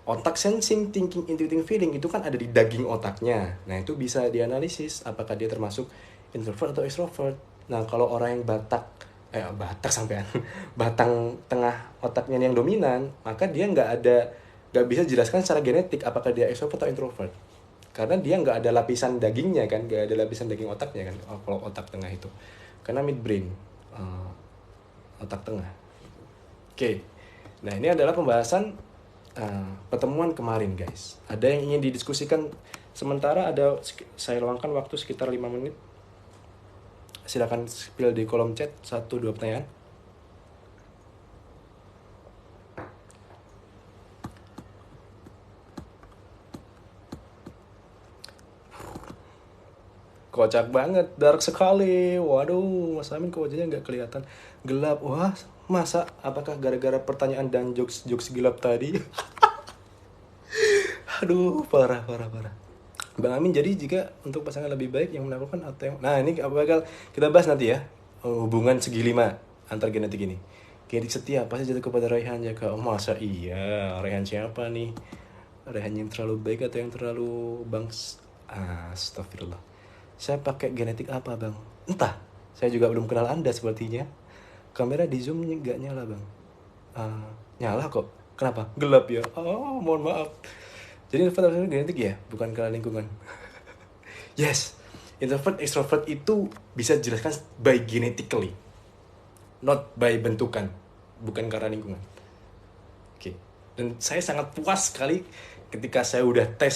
A: Otak sensing, thinking, intuiting, feeling itu kan ada di daging otaknya. Nah, itu bisa dianalisis apakah dia termasuk introvert atau extrovert. Nah, kalau orang yang Batak sampean batang tengah otaknya yang dominan, maka dia nggak bisa jelaskan secara genetik apakah dia extrovert atau introvert, karena dia nggak ada lapisan dagingnya kan, nggak ada lapisan daging otaknya kan, kalau otak tengah itu, karena midbrain, otak tengah. Oke. Nah, ini adalah pembahasan pertemuan kemarin, guys. Ada yang ingin didiskusikan sementara? Saya luangkan waktu sekitar 5 menit. Silakan spill di kolom chat 1-2 pertanyaan. Kocak banget, dark sekali. Waduh, Mas Amin kok wajahnya nggak kelihatan, gelap. Wah, masa? Apakah gara-gara pertanyaan dan jokes gelap tadi? Aduh, parah. Bang Amin, jadi jika untuk pasangan lebih baik yang melakukan atau yang... Nah, ini bakal kita bahas nanti ya. Hubungan segi 5 antar genetik ini. Genetik setia pasti jatuh kepada Raihan ya, Kak. Masa iya? Raihan siapa nih? Raihan yang terlalu baik atau yang terlalu astagfirullah. Saya pakai genetik apa, Bang? Entah. Saya juga belum kenal Anda sepertinya. Kamera di zoom nggak nyala, Bang. Nyala kok. Kenapa? Gelap ya? Oh, mohon maaf. Jadi introvert genetik ya, bukan karena lingkungan. Yes, introvert extrovert itu bisa dijelaskan by genetically, not by bentukan, bukan karena lingkungan. Oke. Dan saya sangat puas sekali ketika saya udah tes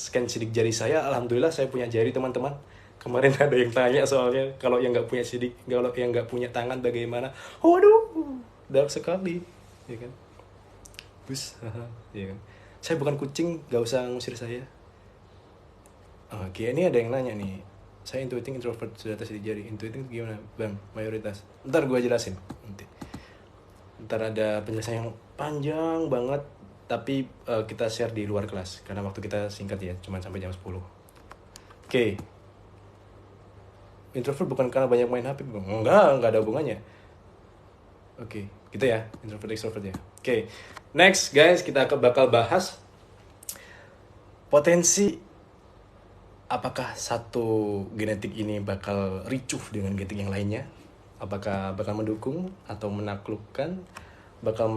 A: scan sidik jari saya. Alhamdulillah saya punya jari, teman-teman. Kemarin ada yang tanya soalnya kalau yang nggak punya sidik, kalau yang nggak punya tangan bagaimana? Waduh, dark sekali, ya kan? Bus, ya kan? Saya bukan kucing, gak usah ngusir saya. Oke, ini ada yang nanya nih. Saya intuiting introvert, sudah tes sidik jari. Intuiting gimana, Bang? Mayoritas. Ntar gue jelasin nanti. Ntar ada penjelasan yang panjang banget, tapi kita share di luar kelas karena waktu kita singkat ya, cuma sampai jam 10. Oke. Introvert bukan karena banyak main HP, Bang. Enggak ada hubungannya. Oke, gitu ya, introvert extrovert ya. Oke. Next, guys, kita bakal bahas potensi apakah satu genetik ini bakal ricuh dengan genetik yang lainnya, apakah bakal mendukung atau menaklukkan, bakal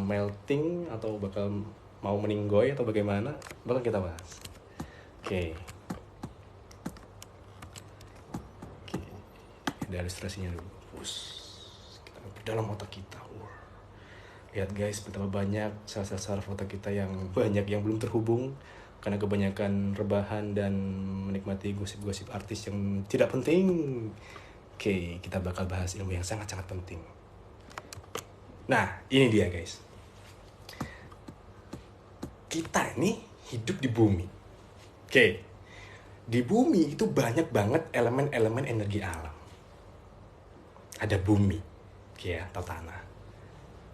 A: melting atau bakal mau meninggoy atau bagaimana, bakal kita bahas. Oke. Ada ilustrasinya dulu. Kita dalam otak kita. Lihat guys, betapa banyak sel-sel saraf otak kita yang banyak yang belum terhubung karena kebanyakan rebahan dan menikmati gosip-gosip artis yang tidak penting. Oke, kita bakal bahas ilmu yang sangat-sangat penting. Nah, ini dia guys. Kita ini hidup di bumi. Oke, di bumi itu banyak banget elemen-elemen energi alam. Ada bumi, ya, atau tanah.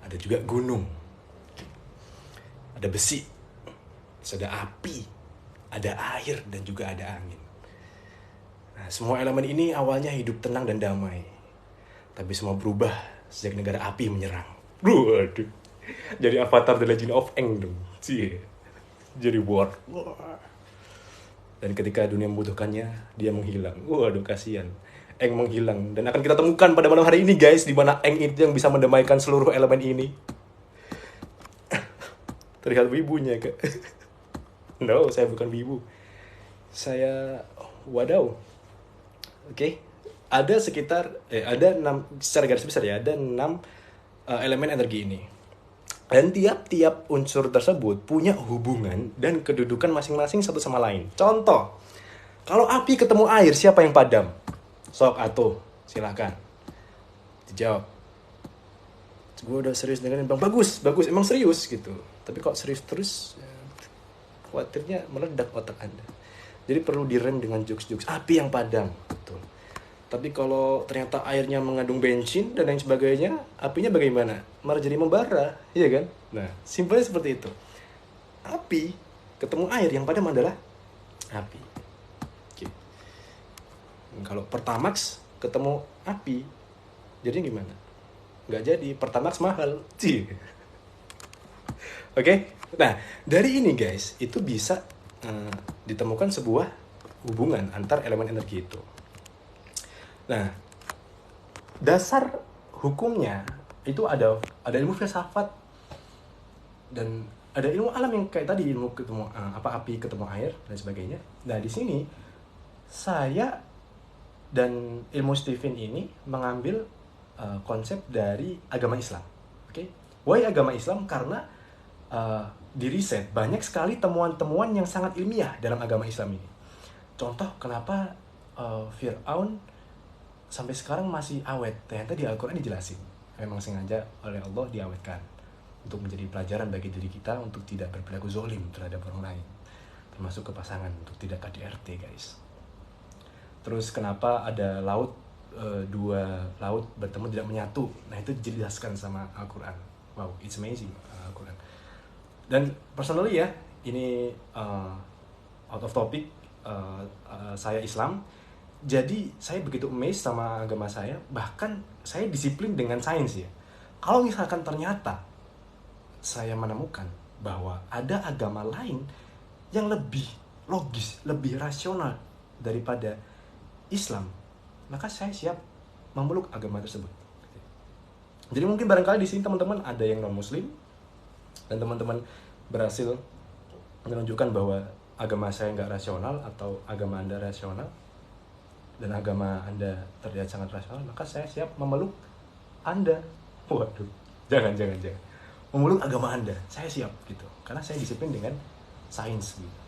A: Ada juga gunung, ada besi, terus ada api, ada air, dan juga ada angin. Nah, semua elemen ini awalnya hidup tenang dan damai. Tapi semua berubah sejak negara api menyerang. Waduh. Jadi Avatar The Legend of Aang dong. Cie. Jadi war. Dan ketika dunia membutuhkannya, dia menghilang. Waduh, kasihan. Aang menghilang. Dan akan kita temukan pada malam hari ini, guys, di mana Aang itu yang bisa mendamaikan seluruh elemen ini. Terlihat wibunya, Kak. No, saya bukan wibu. Saya wadaw. Oke. Ada sekitar ada 6 secara garis besar ya, ada 6 elemen energi ini. Dan tiap-tiap unsur tersebut punya hubungan dan kedudukan masing-masing satu sama lain. Contoh, kalau api ketemu air, siapa yang padam? Sok atuh, silakan dijawab. Gue udah serius dengan bang, bagus, emang serius gitu. Tapi kok serius terus, khawatirnya meledak otak Anda. Jadi perlu direm dengan jokes-jokes api yang padam, betul. Tapi kalau ternyata airnya mengandung bensin dan lain sebagainya, apinya bagaimana? Malah jadi membara, iya kan? Nah, simpelnya seperti itu. Api ketemu air, yang padam adalah api. Oke. Kalau Pertamax ketemu api, jadi gimana? Nggak jadi, Pertamax mahal. Oke? Nah, dari ini guys, itu bisa ditemukan sebuah hubungan antar elemen energi itu. Nah, dasar hukumnya itu ada ilmu filsafat dan ada ilmu alam yang kayak tadi, ilmu ketemu api ketemu air dan sebagainya. Nah, di sini saya dan ilmu Stephen ini mengambil konsep dari agama Islam. Oke? Why agama Islam? Karena di riset banyak sekali temuan-temuan yang sangat ilmiah dalam agama Islam ini. Contoh kenapa Fir'aun sampai sekarang masih awet, ternyata di Al-Quran dijelasin. Memang sengaja oleh Allah diawetkan untuk menjadi pelajaran bagi diri kita untuk tidak berperilaku zolim terhadap orang lain, termasuk ke pasangan, untuk tidak KDRT guys. Terus kenapa ada laut, 2 laut bertemu tidak menyatu, nah itu dijelaskan sama Al-Quran. Wow, it's amazing Al-Quran. Dan personally ya, ini out of topic, saya Islam. Jadi saya begitu amazed sama agama saya, bahkan saya disiplin dengan sains ya. Kalau misalkan ternyata saya menemukan bahwa ada agama lain yang lebih logis, lebih rasional daripada Islam, maka saya siap memeluk agama tersebut. Jadi mungkin barangkali di sini teman-teman ada yang non-muslim dan teman-teman berhasil menunjukkan bahwa agama saya nggak rasional atau agama Anda rasional, dan agama Anda terlihat sangat rasional, maka saya siap memeluk Anda. Waduh, jangan. Memeluk agama Anda, saya siap gitu. Karena saya disiplin dengan sains gitu.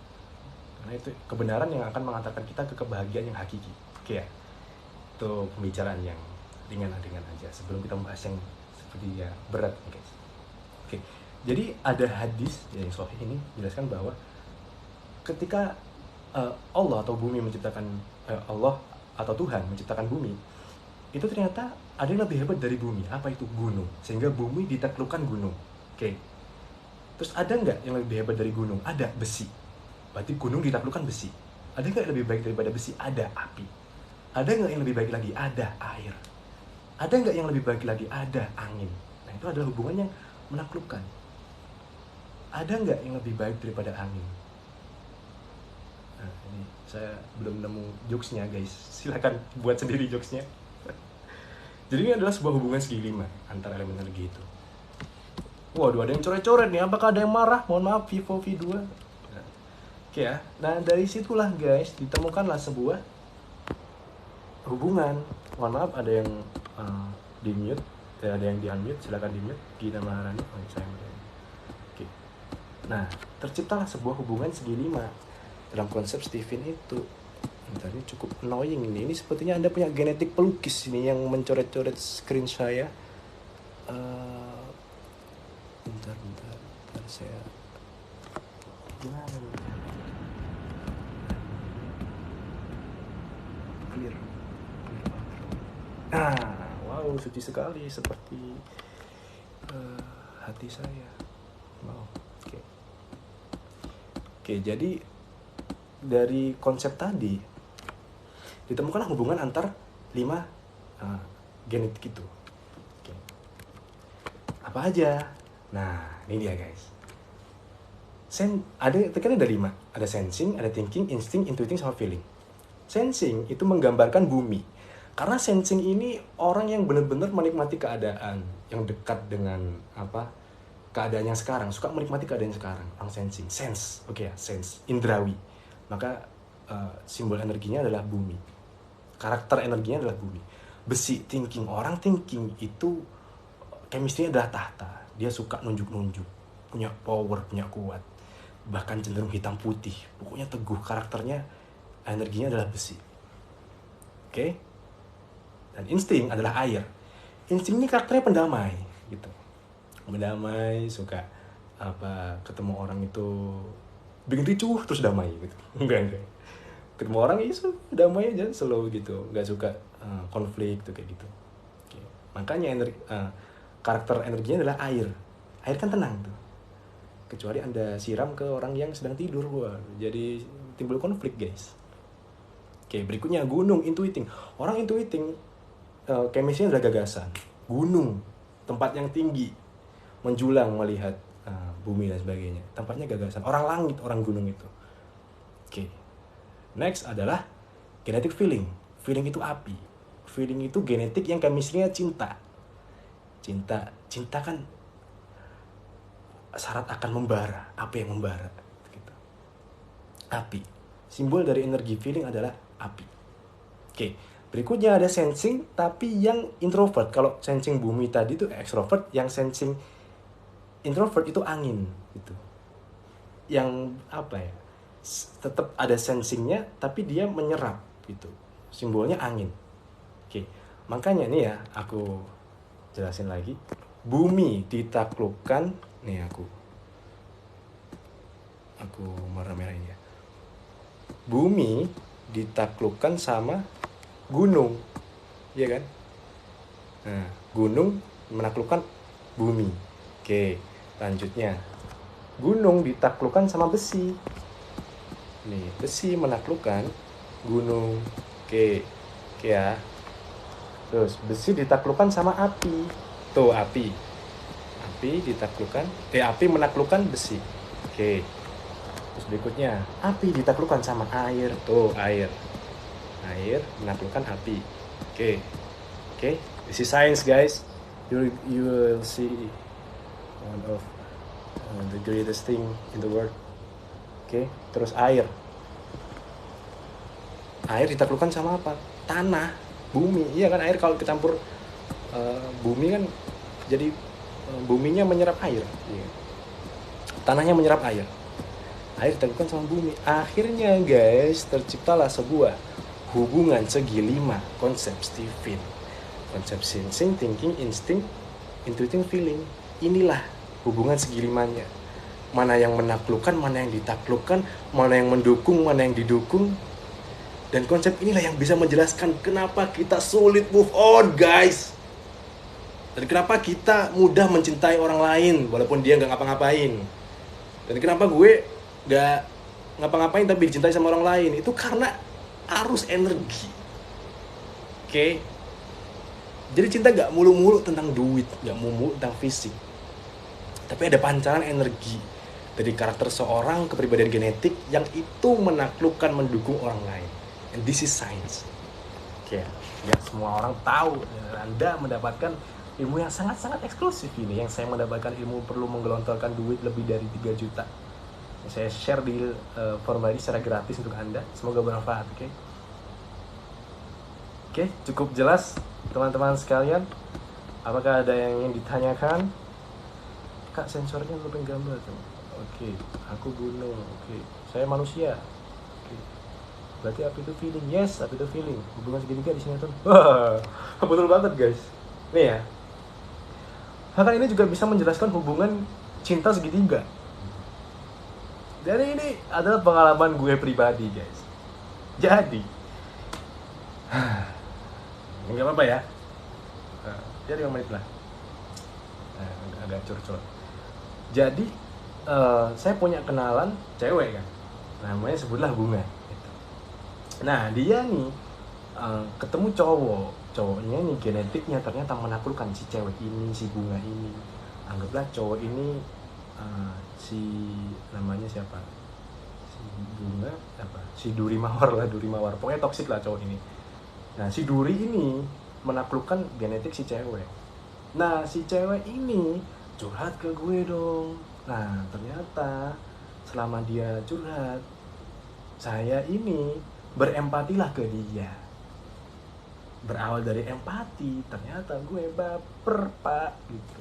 A: Karena itu kebenaran yang akan mengantarkan kita ke kebahagiaan yang hakiki. Oke ya, itu pembicaraan yang ringan aja sebelum kita membahas yang seperti ya berat nih guys. Oke, jadi ada hadis yang sahih ini menjelaskan bahwa ketika Allah atau bumi menciptakan Allah atau Tuhan menciptakan bumi, itu ternyata ada yang lebih hebat dari bumi. Apa itu? Gunung. Sehingga bumi ditaklukkan gunung. Oke. Terus ada nggak yang lebih hebat dari gunung? Ada, besi. Berarti gunung ditaklukkan besi. Ada nggak yang lebih baik daripada besi? Ada, api. Ada nggak yang lebih baik lagi? Ada, air. Ada nggak yang lebih baik lagi? Ada, angin. Nah, itu adalah hubungan yang menaklukkan. Ada nggak yang lebih baik daripada angin? Nah, ini saya belum nemu jokesnya guys, silakan buat sendiri jokesnya. Jadi ini adalah sebuah hubungan segi 5 antara elemen energi itu. Waduh, ada yang coret-coret nih, apakah ada yang marah? Mohon maaf, Vivo V2. Nah, oke ya, nah dari situlah guys ditemukanlah sebuah hubungan. Mohon maaf, ada yang di mute, ada yang di unmute, silakan di mute. Gina Maharani, saya oke. Nah, terciptalah sebuah hubungan segi 5 dalam konsep Stephen itu. Bentar, ini cukup annoying ini. Ini sepertinya Anda punya genetik pelukis ini yang mencoret-coret screen saya. Bentar, saya gimana? Clear. Wow, suci sekali seperti hati saya. Wow, oke, jadi dari konsep tadi ditemukanlah hubungan antar 5 genetik itu. Oke. Apa aja? Nah, ini dia guys. Kan ada 5. Ada sensing, ada thinking, instinct, intuiting, sama feeling. Sensing itu menggambarkan bumi. Karena sensing ini orang yang benar-benar menikmati keadaan yang dekat dengan keadaan yang sekarang, suka menikmati keadaan yang sekarang. Orang sensing, sense, sense, indrawi. Maka simbol energinya adalah bumi. Karakter energinya adalah bumi. Besi, thinking. Orang thinking itu chemistry-nya adalah tahta. Dia suka nunjuk-nunjuk, punya power, punya kuat. Bahkan cenderung hitam putih. Pokoknya teguh, karakternya, energinya adalah besi. Oke? Dan insting adalah air. Insting ini karakternya pendamai gitu. Mendamai, suka ketemu orang itu bikin ricuh terus damai gitu. Enggak. Ketemu orang itu damai aja, slow gitu, nggak suka konflik tuh kayak gitu. Oke. Makanya karakter energinya adalah air. Air kan tenang tuh. Kecuali Anda siram ke orang yang sedang tidur, jadi timbul konflik guys. Oke, berikutnya gunung, intuiting. Orang intuiting chemistry adalah gagasan. Gunung, tempat yang tinggi, menjulang melihat bumi dan sebagainya. Tempatnya gagasan. Orang langit, orang gunung itu. Oke. Next adalah genetic feeling. Feeling itu api. Feeling itu genetik yang chemistry-nya cinta. Cinta kan syarat akan membara. Apa yang membara? Gitu. Api. Simbol dari energi feeling adalah api. Oke. Berikutnya ada sensing, tapi yang introvert. Kalau sensing bumi tadi itu extrovert, yang sensing introvert itu angin gitu. Yang tetap ada sensingnya, tapi dia menyerap gitu. Simbolnya angin. Oke. Makanya nih ya, aku jelasin lagi. Bumi ditaklukkan, nih aku merah-merahin ya. Bumi ditaklukkan sama gunung, iya kan? Nah, gunung menaklukkan bumi. Oke, lanjutnya. Gunung ditaklukkan sama besi. Nih, besi menaklukkan gunung. Oke ya. Terus besi ditaklukkan sama api. Tuh, api ditaklukkan, api menaklukkan besi. Oke. Terus berikutnya, api ditaklukkan sama air. Tuh, air menaklukkan api. Oke. This is science, guys. You will see one of the greatest thing in the world. Oke. Terus air ditaklukkan sama apa? Tanah, bumi. Iya kan, air kalau kecampur bumi kan jadi buminya menyerap air. Iya. Tanahnya menyerap air. Air ditaklukkan sama bumi. Akhirnya guys, terciptalah sebuah hubungan segi 5 konsep Stephen. Konsep sensing, thinking, instinct, intuiting, feeling. Inilah hubungan segi 5-nya. Mana yang menaklukkan, mana yang ditaklukkan, mana yang mendukung, mana yang didukung. Dan konsep inilah yang bisa menjelaskan kenapa kita sulit move on, guys. Dan kenapa kita mudah mencintai orang lain walaupun dia nggak ngapa-ngapain. Dan kenapa gue nggak ngapa-ngapain tapi dicintai sama orang lain. Itu karena arus energi. Oke. Jadi cinta nggak mulu-mulu tentang duit, nggak mulu tentang fisik. Tapi ada pancaran energi dari karakter seorang, kepribadian genetik yang itu menaklukkan, mendukung orang lain. And this is science. Oke, ya semua orang tahu. Anda mendapatkan ilmu yang sangat-sangat eksklusif ini. Yang saya mendapatkan ilmu perlu menggelontorkan duit lebih dari 3 juta. Saya share di forum ini secara gratis untuk Anda. Semoga bermanfaat, oke? Oke, cukup jelas teman-teman sekalian. Apakah ada yang ingin ditanyakan? Kak, sensornya lu pengen gambar tuh. Oke, aku gunung. Oke, saya manusia. Oke. Berarti apa itu feeling? Yes, apa itu feeling? Hubungan segitiga di sini tuh. Wah, betul banget guys. Nih ya. Hal ini juga bisa menjelaskan hubungan cinta segitiga. Dan ini adalah pengalaman gue pribadi guys. Jadi ini gak apa-apa ya. Jadi 5 menit lah. Agak curcol. Jadi saya punya kenalan cewek kan. Namanya sebutlah Bunga. Nah dia nih ketemu cowoknya nih genetiknya ternyata menaklukkan si cewek ini, si bunga ini. Anggaplah cowok ini si namanya siapa, si bunga apa, si Duri Mawar, pokoknya toksik lah cowok ini. Nah si Duri ini menaklukkan genetik si cewek. Nah si cewek ini curhat ke gue dong. Nah ternyata selama dia curhat, saya ini berempatilah ke dia. Berawal dari empati, ternyata gue baper pak gitu.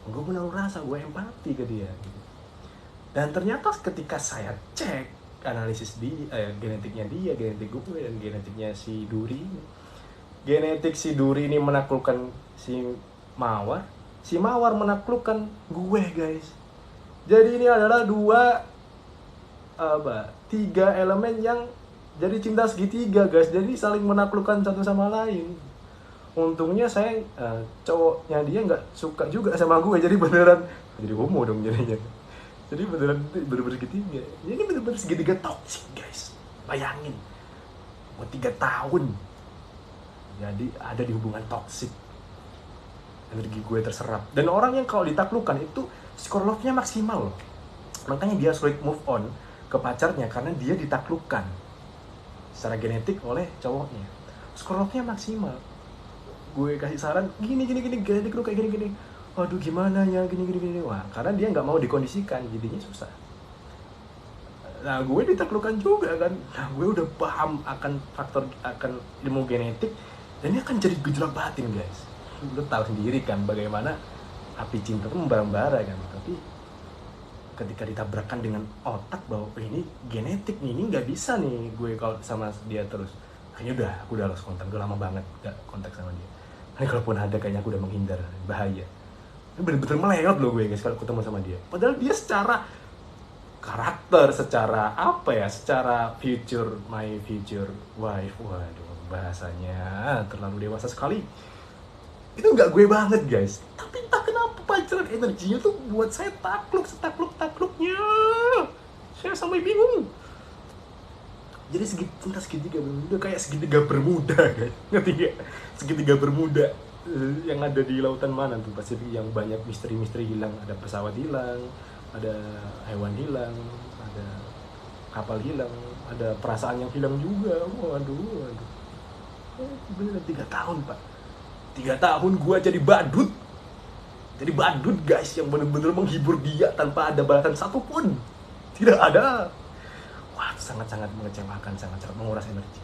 A: Gue menaruh rasa, gue empati ke dia gitu. Dan ternyata ketika saya cek analisis genetiknya dia, genetik gue dan genetiknya si Duri ini, genetik si Duri ini menaklukkan si Mawar, si Mawar menaklukkan gue guys. Jadi ini adalah tiga elemen yang jadi cinta segitiga guys, jadi saling menaklukkan satu sama lain. Untungnya saya cowoknya dia nggak suka juga sama gue, jadi beneran jadi homo dong jadinya. Jadi beneran segitiga. Ini bener-bener segitiga toxic guys. Bayangin, mau 3 tahun jadi ada di hubungan toxic. Energi gue terserap. Dan orang yang kalau ditaklukkan itu skor love-nya maksimal loh. Makanya dia sulit move on ke pacarnya karena dia ditaklukkan secara genetik oleh cowoknya. Skor love-nya maksimal. Gue kasih saran gini genetik lu kayak gini. Waduh gimana ya gini. Wah, karena dia nggak mau dikondisikan, jadinya susah. Nah gue ditaklukkan juga kan. Nah gue udah paham akan ilmu genetik, dan ini akan jadi gejolak batin guys. Lu tahu sendiri kan bagaimana api cinta itu membara-bara kan. Tapi ketika ditabrakkan dengan otak bahwa ini genetik nih, ini nggak bisa nih gue kalau sama dia terus. Akhirnya aku udah lost kontak, udah lama banget gak kontak sama dia. Ini kalaupun ada kayaknya aku udah menghindar, bahaya. Ini bener-bener melewat loh gue guys kalau ketemu sama dia. Padahal dia secara karakter, secara secara my future wife, waduh bahasanya terlalu dewasa sekali. Itu nggak gue banget guys. Tapi entah kenapa pacaran energinya tuh buat saya takluknya. Saya sampai bingung. Jadi cinta segitiga bermuda kayak segitiga bermuda guys. Ngerti gak? Segitiga bermuda yang ada di lautan mana tuh Pasifik, yang banyak misteri hilang. Ada pesawat hilang, ada hewan hilang, ada kapal hilang, ada perasaan yang hilang juga. Waduh. Bener 3 tahun pak. 3 tahun gue jadi badut. Jadi badut guys yang bener-bener menghibur dia tanpa ada balasan satupun. Tidak ada. Wah, sangat-sangat mengecewakan, sangat-sangat menguras energi.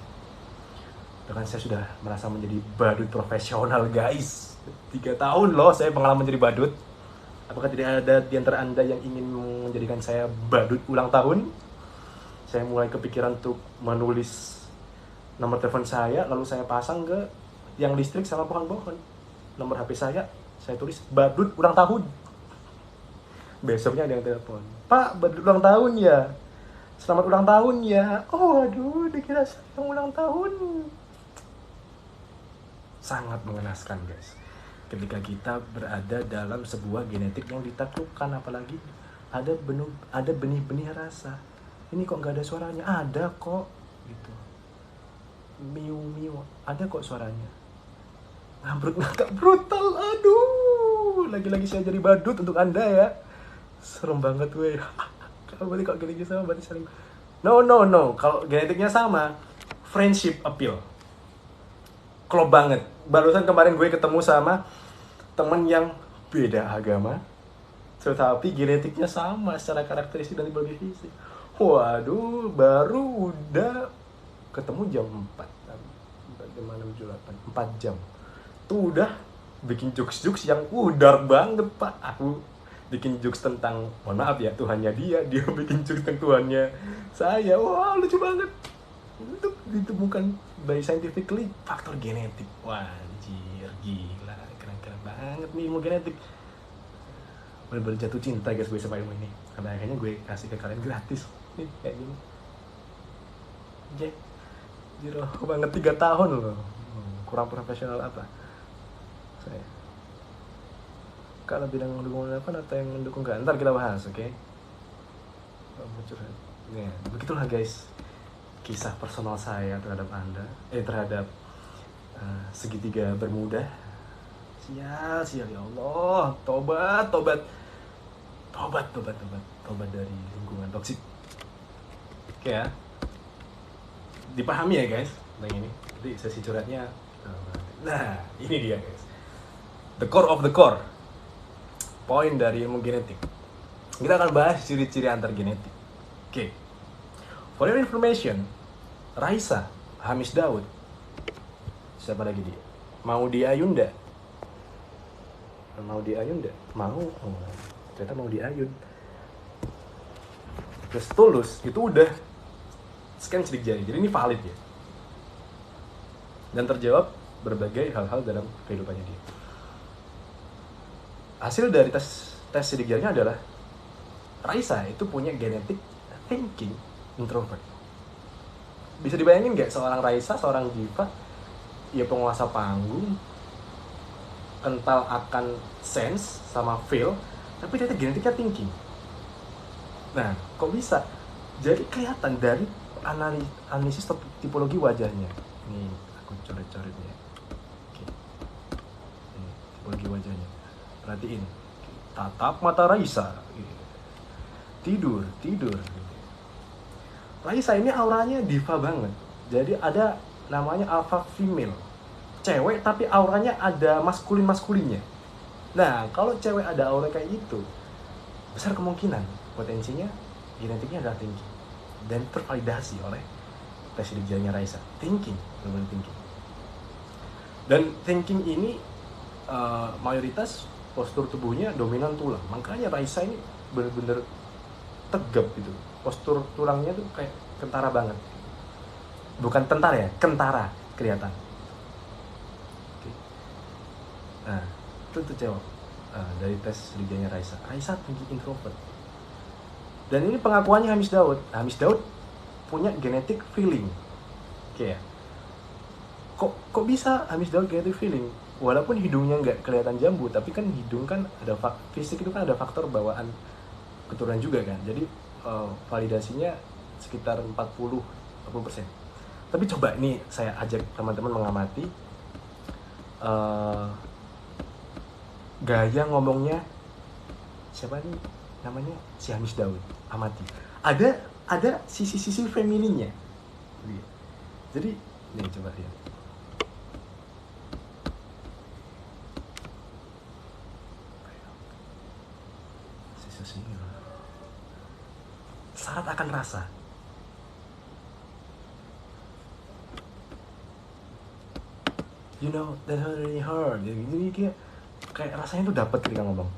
A: Bahkan saya sudah merasa menjadi badut profesional guys. 3 tahun loh saya pengalaman menjadi badut. Apakah tidak ada di antara Anda yang ingin menjadikan saya badut ulang tahun? Saya mulai kepikiran untuk menulis nomor telepon saya, lalu saya pasang ke yang listrik sama pohon-pohon. Nomor HP saya tulis badut ulang tahun. Besoknya ada yang telepon, Pak, badut ulang tahun ya? Selamat ulang tahun ya. Oh aduh, dikira saya ulang tahun. Sangat mengenaskan guys. Ketika kita berada dalam sebuah genetik yang ditaklukkan, apalagi ada benih-benih rasa. Ini kok nggak ada suaranya? Ada kok, gitu. Miu, ada kok suaranya. Ngagak brutal, aduh. Lagi-lagi saya jadi badut untuk Anda ya. Serem banget gue. Kalau genetiknya sama berarti saling. No. Kalau genetiknya sama, friendship appeal. Klop banget. Barusan kemarin gue ketemu sama temen yang beda agama, tetapi genetiknya sama secara karakteristik dan berbagai fisik. Waduh, baru udah ketemu jam 4 jam. Tuh udah bikin jokes yang dark banget pak. Aku bikin jokes tentang, mohon maaf ya, Tuhannya dia bikin jokes tentang Tuhannya saya. Wah, lucu banget. Itu ditemukan by scientifically faktor genetik. Wah, anjir, gila, keren banget nih ilmu genetik. Bener-bener jatuh cinta guys gue sama ilmu ini. Karena akhirnya gue kasih ke kalian gratis nih kayak gini. Jiro banget 3 tahun loh. Kurang profesional apa saya? Kalau bilang mendukung apa atau yang mendukung gak? Ntar kita bahas, oke? Ya, begitulah guys. kisah personal saya terhadap Anda, terhadap segitiga Bermuda. Sial ya Allah, tobat dari lingkungan toksik. Oke ya, dipahami ya guys tentang ini. Jadi sesi curhatnya, nah ini dia guys, the core of the core, poin dari ilmu genetik. Kita akan bahas ciri-ciri antar genetik. Oke, for your information, Raisa Hamis Daud, siapa lagi dia? Maudy Ayunda. Mau, ternyata mau diayun. Terus Tulus itu udah scan sidik jari, jadi ini valid ya. Dan terjawab berbagai hal-hal dalam kehidupannya dia. Hasil dari tes sidik jarinya adalah Raisa itu punya genetik thinking introvert. Bisa dibayangin nggak seorang Raisa, seorang diva, ya penguasa panggung, kental akan sense sama feel, tapi ternyata genetiknya thinking. Nah, kok bisa? Jadi kelihatan dari analisis tipologi wajahnya. Ini aku coret-coretnya. Oke. Ini tipologi wajahnya. Perhatiin. Tatap mata Raisa. Tidur. Raisa ini auranya diva banget. Jadi ada namanya alpha female. Cewek tapi auranya ada maskulinnya. Nah, kalau cewek ada aura kayak itu, besar kemungkinan potensinya genetiknya adalah thinking dan tervalidasi oleh tes sidik jarinya Raisa. Thinking. Dan thinking ini mayoritas postur tubuhnya dominan tulang. Makanya Raisa ini benar-benar tegap gitu. Postur tulangnya tuh kayak kentara banget. Bukan tentara ya, kentara kelihatan. Nah, itu jawab dari tes sidik jarinya Raisa. Raisa thinking introvert. Dan ini pengakuannya Hamis Daud. Hamis Daud punya genetik feeling. Oke ya. Kok bisa Hamis Daud genetik feeling? Walaupun hidungnya nggak kelihatan jambu, tapi kan hidung kan ada fisik itu kan ada faktor bawaan keturunan juga kan. Jadi validasinya sekitar 40%. Tapi coba ini saya ajak teman-teman mengamati gaya ngomongnya siapa nih namanya, si Hamis Daud. Amati, ada sisi femininnya. Jadi nih coba lihat. Sisi syarat akan rasa. You know that really hurt. Jadi kayak rasanya tuh dapat ketika ngomong.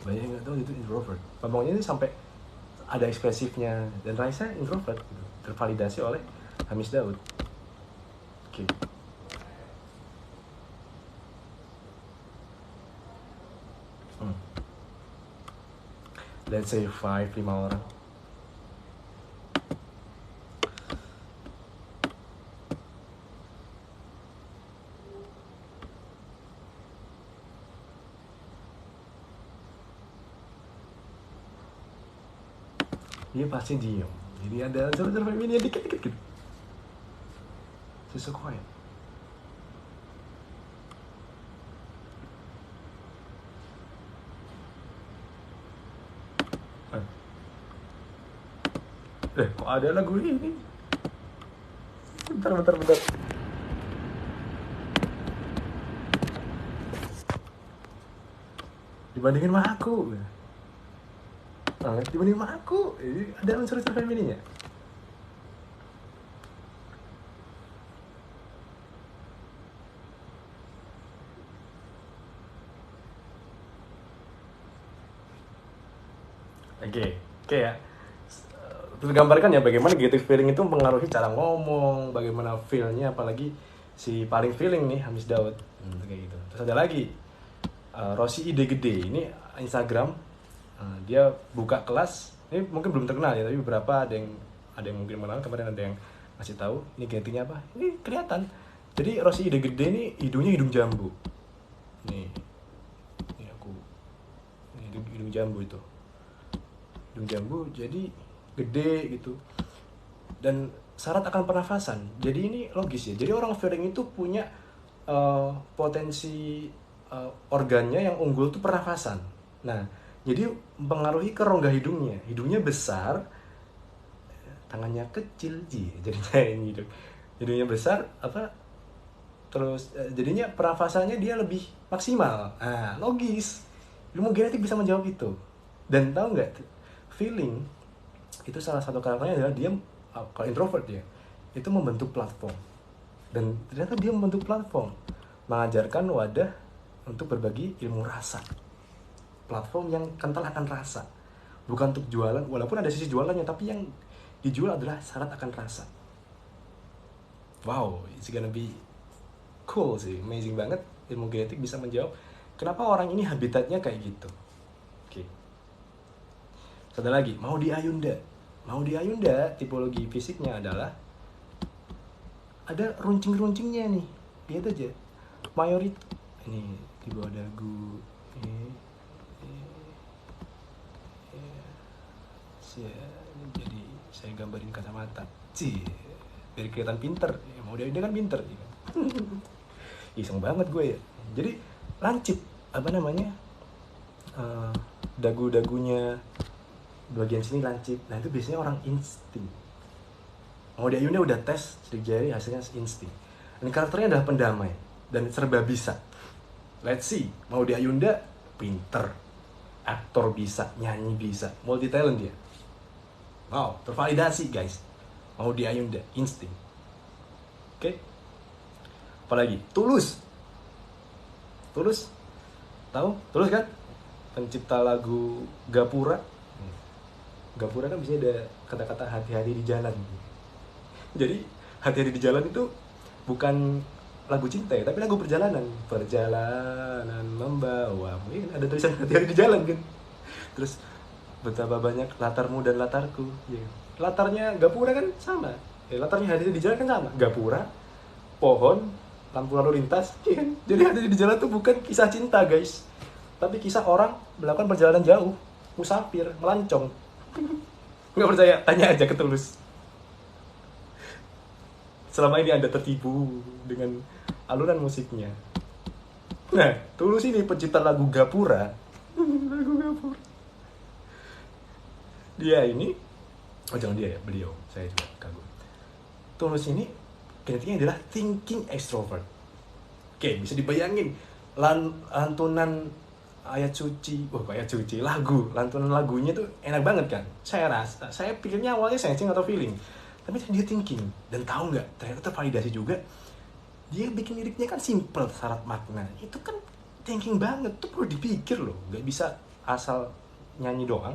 A: Banyak yang nggak tahu itu introvert. Ngomongnya itu sampai ada ekspresifnya. Dan Raisa introvert gitu. Tervalidasi oleh Hamis Daud. Oke. Let's say 5 orang. Dia pasti diem. Jadi ada unsur feminin dikit. So quiet. Kok ada lagu ini? Bentar. Dibandingin sama aku. Dibandingin sama aku, ada unsur-unsur femininnya. Oke ya. Tergambarkan ya bagaimana genetic feeling itu mempengaruhi cara ngomong, bagaimana feel-nya, apalagi si paling feeling nih Hamis Daud. Kayak gitu. Terus ada lagi Rosi Ide Gede, ini Instagram, dia buka kelas. Ini mungkin belum terkenal ya, tapi beberapa ada yang mungkin mengenal. Kemarin ada yang ngasih tahu ini genetiknya apa. Ini kelihatan. Jadi Rosi Ide Gede ini hidungnya hidung jambu. Nih hidung jambu itu. hidung jambu jadi gede gitu, dan syarat akan pernafasan. Jadi ini logis ya. Jadi orang feeling itu punya potensi organnya yang unggul tuh pernafasan. Nah, jadi mempengaruhi ke rongga hidungnya. Hidungnya besar, tangannya kecil sih. Jadinya ini hidungnya besar apa? Terus jadinya pernafasannya dia lebih maksimal. Nah, logis. Ilmu genetik bisa menjawab itu. Dan tahu nggak? Feeling itu salah satu karakternya adalah dia kalau introvert ya, itu membentuk platform. Dan ternyata dia membentuk platform, mengajarkan wadah untuk berbagi ilmu rasa. Platform yang kental akan rasa, bukan untuk jualan, walaupun ada sisi jualannya, tapi yang dijual adalah syarat akan rasa. Wow, it's gonna be cool sih, amazing banget. Ilmu genetik bisa menjawab kenapa orang ini habitatnya kayak gitu. Oke. Satu lagi, mau di Ayunda. Mau di Ayunda, tipologi fisiknya adalah ada runcing-runcingnya nih. Lihat aja. Mayoritas ini di bawah dagu. Ini jadi saya gambarin kacamata. Biar kelihatan pinter. Ya, mau dia kan pinter. Iseng banget gue ya. Jadi lancip apa namanya? Dagu-dagunya bagian sini lancip. Nah itu biasanya orang insting. Mau di Ayunda udah tes sidik jari, hasilnya insting. Dan karakternya adalah pendamai dan serba bisa. Let's see, mau di Ayunda pinter, aktor bisa, nyanyi bisa, multi talent dia. Wow, tervalidasi guys. Mau di Ayunda, insting. Oke. Apalagi Tulus. Tulus, tahu? Tulus kan? Pencipta lagu Gapura. Gapura kan biasanya ada kata-kata hati-hati di jalan. Jadi hati-hati di jalan itu bukan lagu cinta ya, tapi lagu perjalanan. Perjalanan membawamu. Ini kan ada tulisan hati-hati di jalan kan. Terus betapa banyak latarmu dan latarku. Ya. Latarnya Gapura kan sama. Latarnya hati-hati di jalan kan sama. Gapura, pohon, lampu lalu lintas. Ya kan? Jadi hati-hati di jalan itu bukan kisah cinta guys, tapi kisah orang melakukan perjalanan jauh, musafir, melancong. Nggak percaya? Tanya aja ke Tulus. Selama ini Anda tertipu dengan alunan musiknya. Nah, Tulus ini pencipta lagu Gapura. Lagu Gapura. Dia ini, oh jangan dia ya, beliau. Saya juga kagum. Tulus ini genetiknya adalah thinking extrovert. Oke, bisa dibayangin lantunan ayat suci, lantunan lagunya tuh enak banget kan. Saya pikirnya awalnya sensing atau feeling, tapi dia thinking. Dan tahu nggak, ternyata tervalidasi juga. Dia bikin liriknya kan simple, syarat makna. Itu kan thinking banget, tuh perlu dipikir loh, nggak bisa asal nyanyi doang.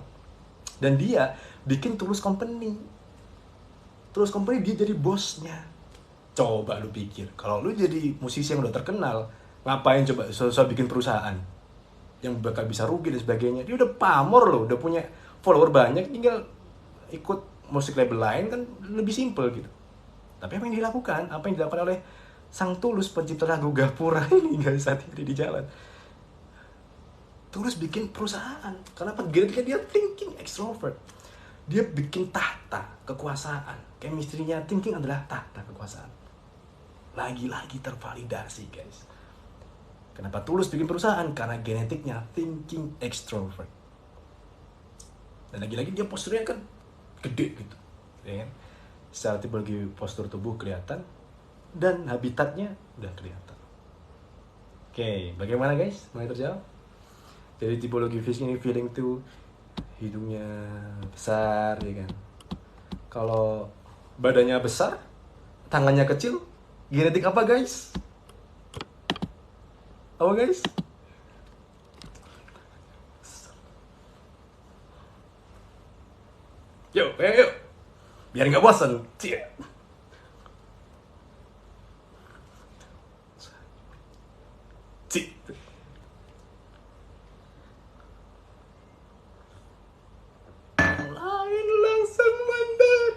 A: Dan dia bikin Tulus Company. Tulus Company dia jadi bosnya. Coba lu pikir, kalau lu jadi musisi yang udah terkenal, ngapain coba susah bikin perusahaan yang bakal bisa rugi dan sebagainya. Dia udah pamor loh, udah punya follower banyak, tinggal ikut musik label lain kan lebih simple gitu. Tapi apa yang dilakukan? Apa yang dilakukan oleh sang Tulus pencipta lagu Gapura ini guys, hati-hati di jalan. Tulus bikin perusahaan. Kenapa? Genetiknya dia thinking extrovert. Dia bikin tahta kekuasaan. Chemistry-nya thinking adalah tahta kekuasaan. Lagi-lagi tervalidasi guys. Kenapa Tulus bikin perusahaan? Karena genetiknya thinking extrovert. Dan lagi-lagi dia posturnya kan gede gitu, ya kan? Secara tipologi postur tubuh kelihatan dan habitatnya udah kelihatan. Oke, bagaimana guys? Mulai terjawab? Jadi tipologi fisik ini feeling tuh hidungnya besar, ya kan? Kalau badannya besar, tangannya kecil, genetik apa guys? Apa guys? Yuk. Biar nggak bosan. Cie. Lain langsung mandek.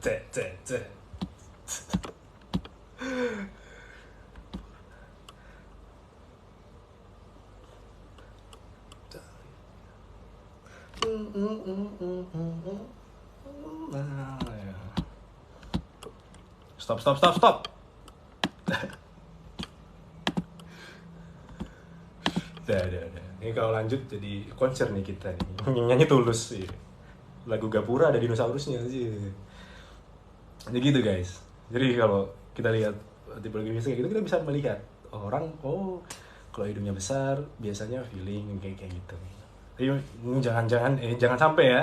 A: Cek. Nah, ya. Stop. Udah. Ini kalau lanjut jadi konser nih kita nih. Nyanyi Tulus sih. Lagu Gapura ada dinosaurusnya sih. Jadi gitu guys. Jadi kalau kita lihat tipologi fisik kayak gitu, kita bisa melihat orang, oh kalau hidungnya besar biasanya feeling kayak gitu. Tapi jangan sampai ya.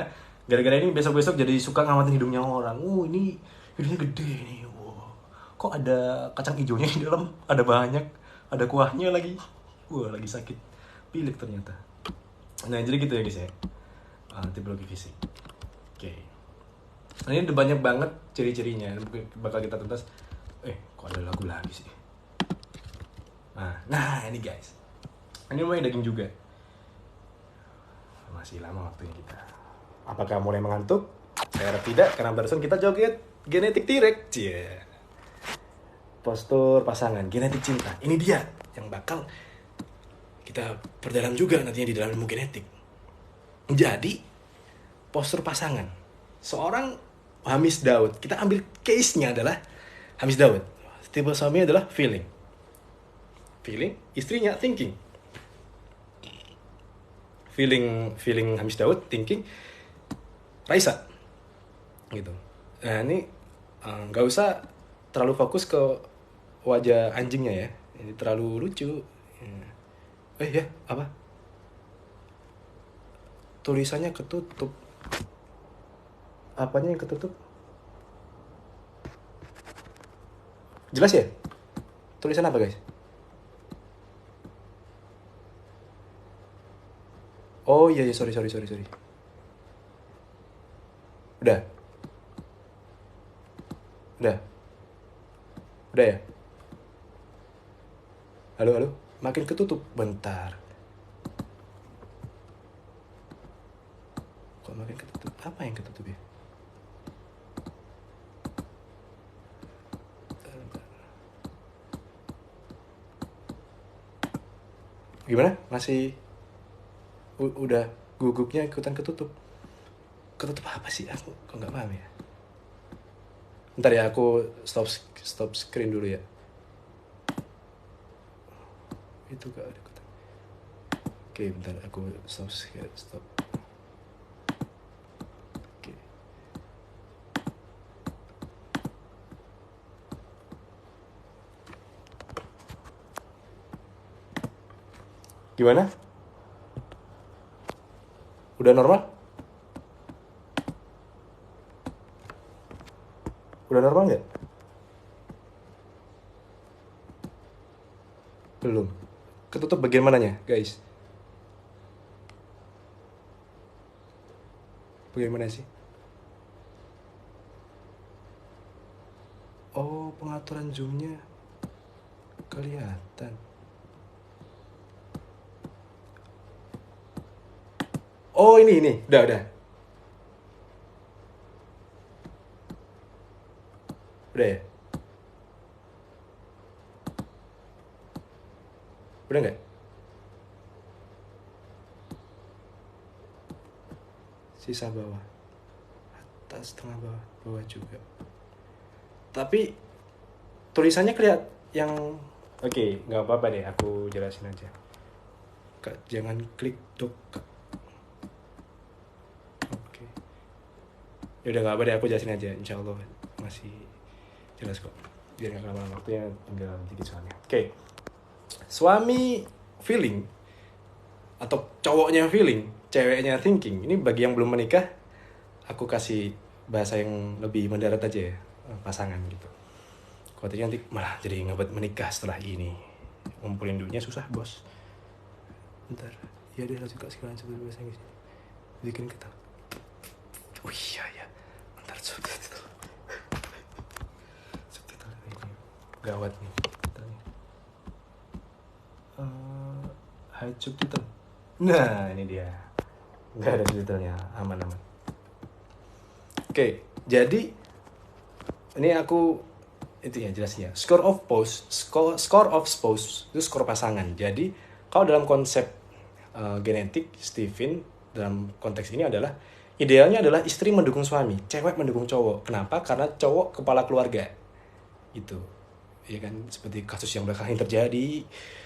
A: Gara-gara ini besok-besok jadi suka ngamatin hidungnya orang. Ini hidungnya gede nih. Kok ada kacang hijaunya di dalam? Ada banyak. Ada kuahnya lagi. Lagi sakit pilek ternyata. Nah jadi gitu ya guys ya. Tipologi fisik. Oke. Nah, ini udah banyak banget ciri-cirinya. Bakal kita tuntas. Kok ada lagu lagi sih? Nah ini guys. Ini mulai daging juga. Masih lama waktunya kita. Apakah mulai mengantuk? Saya harap tidak, karena barusan kita joget genetik T-Rex. Postur pasangan, genetik cinta. Ini dia yang bakal kita perdalam juga nantinya di dalam ilmu genetik. Jadi, postur pasangan. Seorang Hamis Daud. Kita ambil case-nya adalah Hamis Daud. Tipe suami adalah feeling. Feeling, istrinya thinking. Feeling Hamis Daud, thinking Raisa. Gitu. Nah, ini nggak usah terlalu fokus ke wajah anjingnya ya. Ini terlalu lucu. Ya, apa? Tulisannya ketutup. Apanya yang ketutup? Jelas ya? Tulisan apa guys? Oh iya, sorry. Udah ya? Halo? Makin ketutup. Bentar. Kok makin ketutup? Apa yang ketutup ya? Gimana? Masih udah gugupnya ikutan ketutup. Ketutup apa sih? Aku kok nggak paham ya. Bentar ya, aku stop screen dulu ya. Itu gak ada ketutup. Oke, bentar aku stop. Oke. Gimana? Udah normal? Udah normal nggak? Belum. Ketutup bagian mananya, guys? Bagaimana sih? Oh, pengaturan zoomnya kelihatan. Oh, ini. Udah. Udah ya? Udah nggak? Sisa bawah. Atas, tengah, bawah juga. Tapi tulisannya kelihatan yang... Oke, nggak apa-apa deh, aku jelasin aja. Kak, jangan klik dok, Kak. Oke. Ya udah nggak apa deh, aku jelasin aja. Insya Allah masih jelas kok. Biar nggak lama waktunya, tinggal dikit soalnya. Oke. Suami feeling atau cowoknya feeling, ceweknya thinking. Ini bagi yang belum menikah, aku kasih bahasa yang lebih mendarat aja ya, pasangan gitu. Khawatirnya nanti malah jadi ngebet menikah setelah ini. Ngumpulin duitnya susah, bos. Bentar. Iya deh, juga sekarang coba bahasa Inggris. Bikin ketawa. Oh iya ya. Bentar, subtitle ini gawat nih. Hide subtitle. Nah, ini dia. Nggak ada subtitlenya, aman. Oke, jadi ini aku itu ya jelasnya. Score of spouse itu skor pasangan. Jadi kalau dalam konsep genetik Stephen dalam konteks ini adalah idealnya adalah istri mendukung suami, cewek mendukung cowok. Kenapa? Karena cowok kepala keluarga. Gitu. Ya kan, seperti kasus yang belakangan terjadi,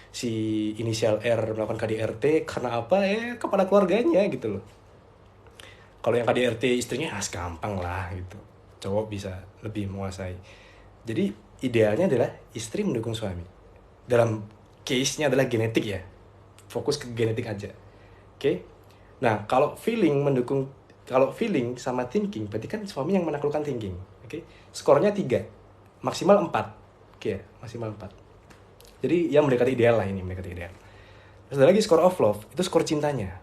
A: si inisial R melakukan KDRT karena apa? Kepala keluarganya gitu loh. Kalau yang KDRT istrinya gampang lah gitu. Cowok bisa lebih menguasai. Jadi idealnya adalah istri mendukung suami. Dalam case-nya adalah genetik ya. Fokus ke genetik aja. Oke? Nah, kalau feeling sama thinking, berarti kan suami yang menaklukkan thinking. Oke? Skornya 3, maksimal 4. Oke, maksimal 4. Jadi ya mendekati ideal lah ini, mendekati ideal. Terus ada lagi score of love, itu skor cintanya.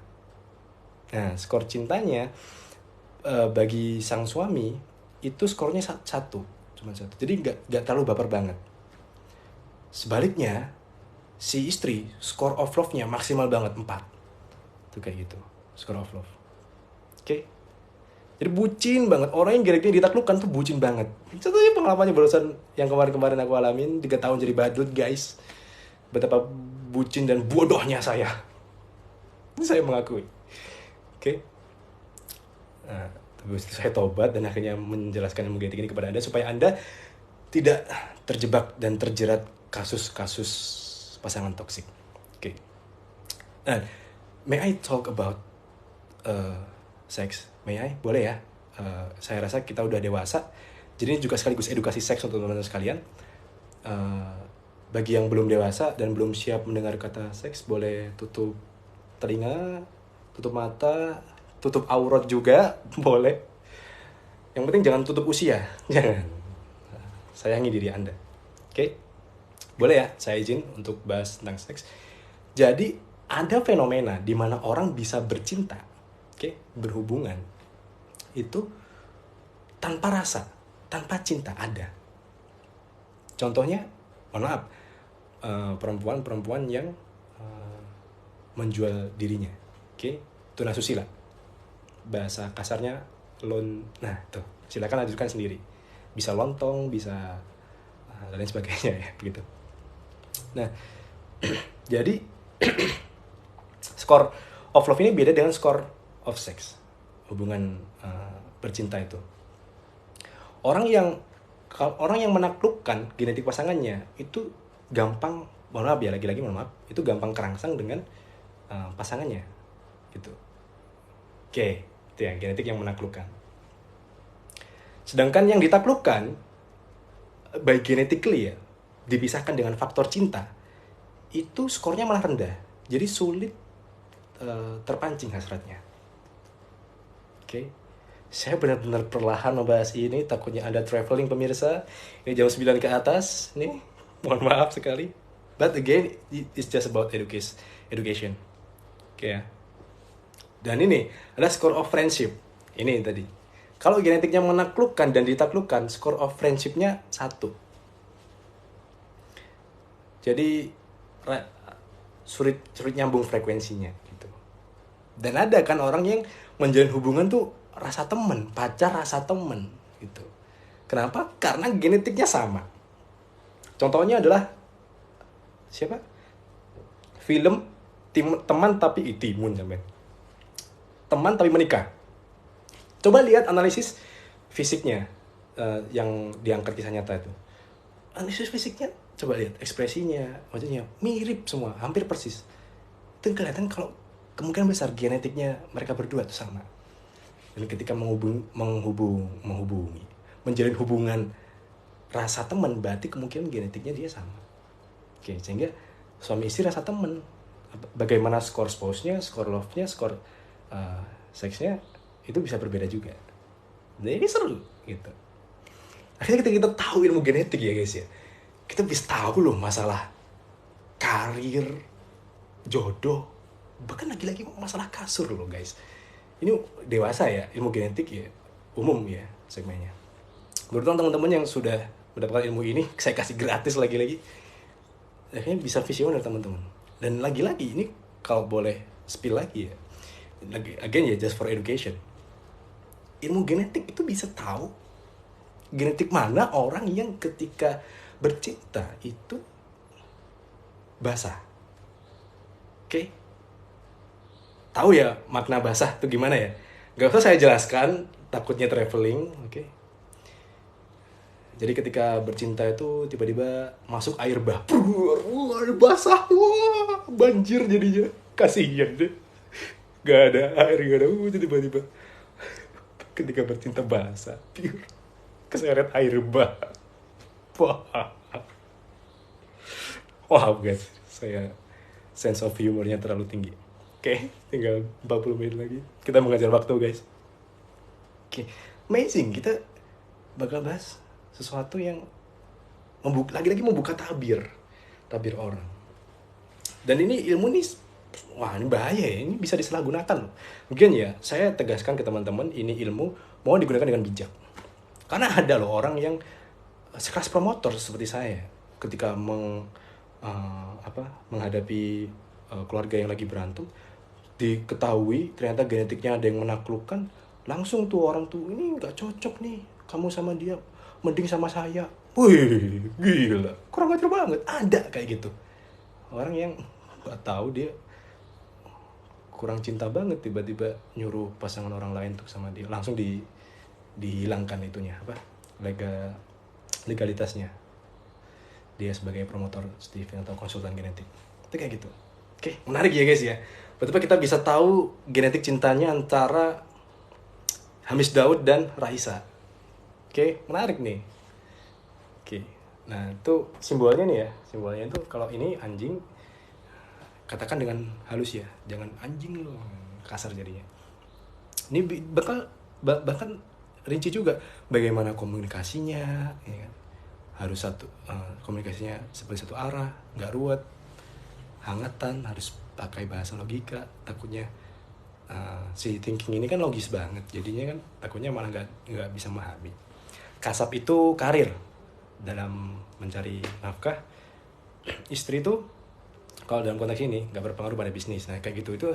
A: Nah, skor cintanya bagi sang suami itu skornya 1, cuma 1. Jadi nggak terlalu baper banget. Sebaliknya, si istri score of love-nya maksimal banget 4. Itu kayak gitu, score of love. Oke? Jadi bucin banget. Orang yang genetiknya ditaklukkan tuh bucin banget. Contohnya pengalamannya barusan yang kemarin-kemarin aku alamin, 3 tahun jadi badut, guys. Betapa bucin dan bodohnya saya. Ini saya mengakui. Oke? Nah, terus saya tobat dan akhirnya menjelaskan ilmu genetik ini kepada Anda supaya Anda tidak terjebak dan terjerat kasus-kasus pasangan toksik. Oke. Nah, may I talk about sex? May I? Boleh ya? Saya rasa kita udah dewasa. Jadi ini juga sekaligus edukasi seks untuk teman-teman sekalian. Bagi yang belum dewasa dan belum siap mendengar kata seks, boleh tutup telinga, tutup mata, tutup aurat juga, boleh. Yang penting jangan tutup usia, jangan. Sayangi diri Anda. Oke? Boleh ya, saya izin untuk bahas tentang seks. Jadi, ada fenomena di mana orang bisa bercinta, berhubungan, itu tanpa rasa, tanpa cinta ada. Contohnya, mohon maaf, perempuan-perempuan yang menjual dirinya, tunasusila. Bahasa kasarnya nah tuh, silakan lanjutkan sendiri. Bisa lontong, bisa dan lain sebagainya ya, begitu. Nah, jadi skor of love ini beda dengan skor of sex, hubungan bercinta itu. Orang yang menaklukkan genetik pasangannya itu gampang, mohon maaf ya, lagi-lagi mohon maaf, itu gampang kerangsang dengan pasangannya, gitu. Oke, itu ya, genetik yang menaklukkan. Sedangkan yang ditaklukkan by genetically ya, dipisahkan dengan faktor cinta, itu skornya malah rendah. Jadi sulit terpancing hasratnya. Oke. Saya benar-benar perlahan membahas ini, takutnya Anda traveling pemirsa. Ini jam 9 ke atas, nih. Mohon maaf sekali. But again, it's just about education. Oke ya. Dan ini ada score of friendship. Ini tadi. Kalau genetiknya menaklukkan dan ditaklukkan, score of friendship-nya 1. Jadi sulit nyambung frekuensinya gitu. Dan ada kan orang yang menjalin hubungan tuh rasa temen, pacar rasa temen gitu. Kenapa? Karena genetiknya sama. Contohnya adalah siapa? Film teman tapi timun sampai. Teman tapi menikah. Coba lihat analisis fisiknya yang diangkat kisah nyata itu. Analisis fisiknya, coba lihat ekspresinya, wajahnya mirip semua, hampir persis. Itu kelihatan kalau kemungkinan besar genetiknya mereka berdua itu sama. Dan ketika menghubungi, menjalin hubungan rasa teman, berarti kemungkinan genetiknya dia sama. Oke, sehingga suami istri rasa teman. Bagaimana skor spouse-nya, skor love-nya, skor seksnya itu bisa berbeda juga. Nah, ini seru gitu. Akhirnya kita tahu ilmu genetik ya guys ya, kita bisa tahu loh masalah karir, jodoh, bahkan lagi-lagi masalah kasur loh guys. Ini dewasa ya, ilmu genetik ya, umum ya segmennya. Menurut teman-teman yang sudah mendapatkan ilmu ini, saya kasih gratis lagi-lagi. Akhirnya bisa visioner teman-teman. Dan lagi-lagi ini kalau boleh spill lagi ya, again ya, just for education. Ilmu genetik itu bisa tahu genetik mana orang yang ketika bercinta itu basah. Oke? tahu ya makna basah itu gimana ya. Gak usah saya jelaskan, takutnya traveling, oke. Jadi ketika bercinta itu tiba-tiba masuk air bah, air basah, wah, banjir jadinya, kasihan deh. Gak ada air, gak ada hujan tiba-tiba. Ketika bercinta basah, keseret air bah. Wah, wah guys, saya sense of humornya terlalu tinggi. Oke, tinggal 40 menit lagi. Kita mengajar waktu guys. Oke, amazing. Kita bakal bahas sesuatu yang lagi-lagi membuka tabir orang. Dan ini ilmu nih, wah ini bahaya ya, ini bisa disalahgunakan. Mungkin ya, saya tegaskan ke teman-teman, ini ilmu mau digunakan dengan bijak. Karena ada loh orang yang sekelas promotor seperti saya, ketika menghadapi keluarga yang lagi berantem, diketahui ternyata genetiknya ada yang menaklukkan, langsung tuh orang tuh, ini nggak cocok nih kamu sama dia, mending sama saya. Wih, gila, kurang ajar banget. Ada kayak gitu orang yang nggak tahu dia kurang cinta banget, tiba-tiba nyuruh pasangan orang lain untuk sama dia, langsung dihilangkan itunya apa, legalitasnya dia sebagai promotor Steven atau konsultan genetik. Itu kayak gitu. Oke, menarik ya guys ya. Betapa kita bisa tahu genetik cintanya antara Hamis Daud dan Raisa. Oke, menarik nih. Oke, nah itu simbolnya nih ya. Simbolnya itu kalau ini anjing, katakan dengan halus ya, jangan anjing loh, kasar jadinya. Ini bahkan rinci juga bagaimana komunikasinya, ya kan? Harus komunikasinya seperti satu arah, nggak ruwet, hangatan, harus pakai bahasa logika. Takutnya si thinking ini kan logis banget, jadinya kan takutnya malah nggak bisa memahami. Kasab itu karir dalam mencari nafkah. Istri itu kalau dalam konteks ini nggak berpengaruh pada bisnis. Nah kayak gitu, itu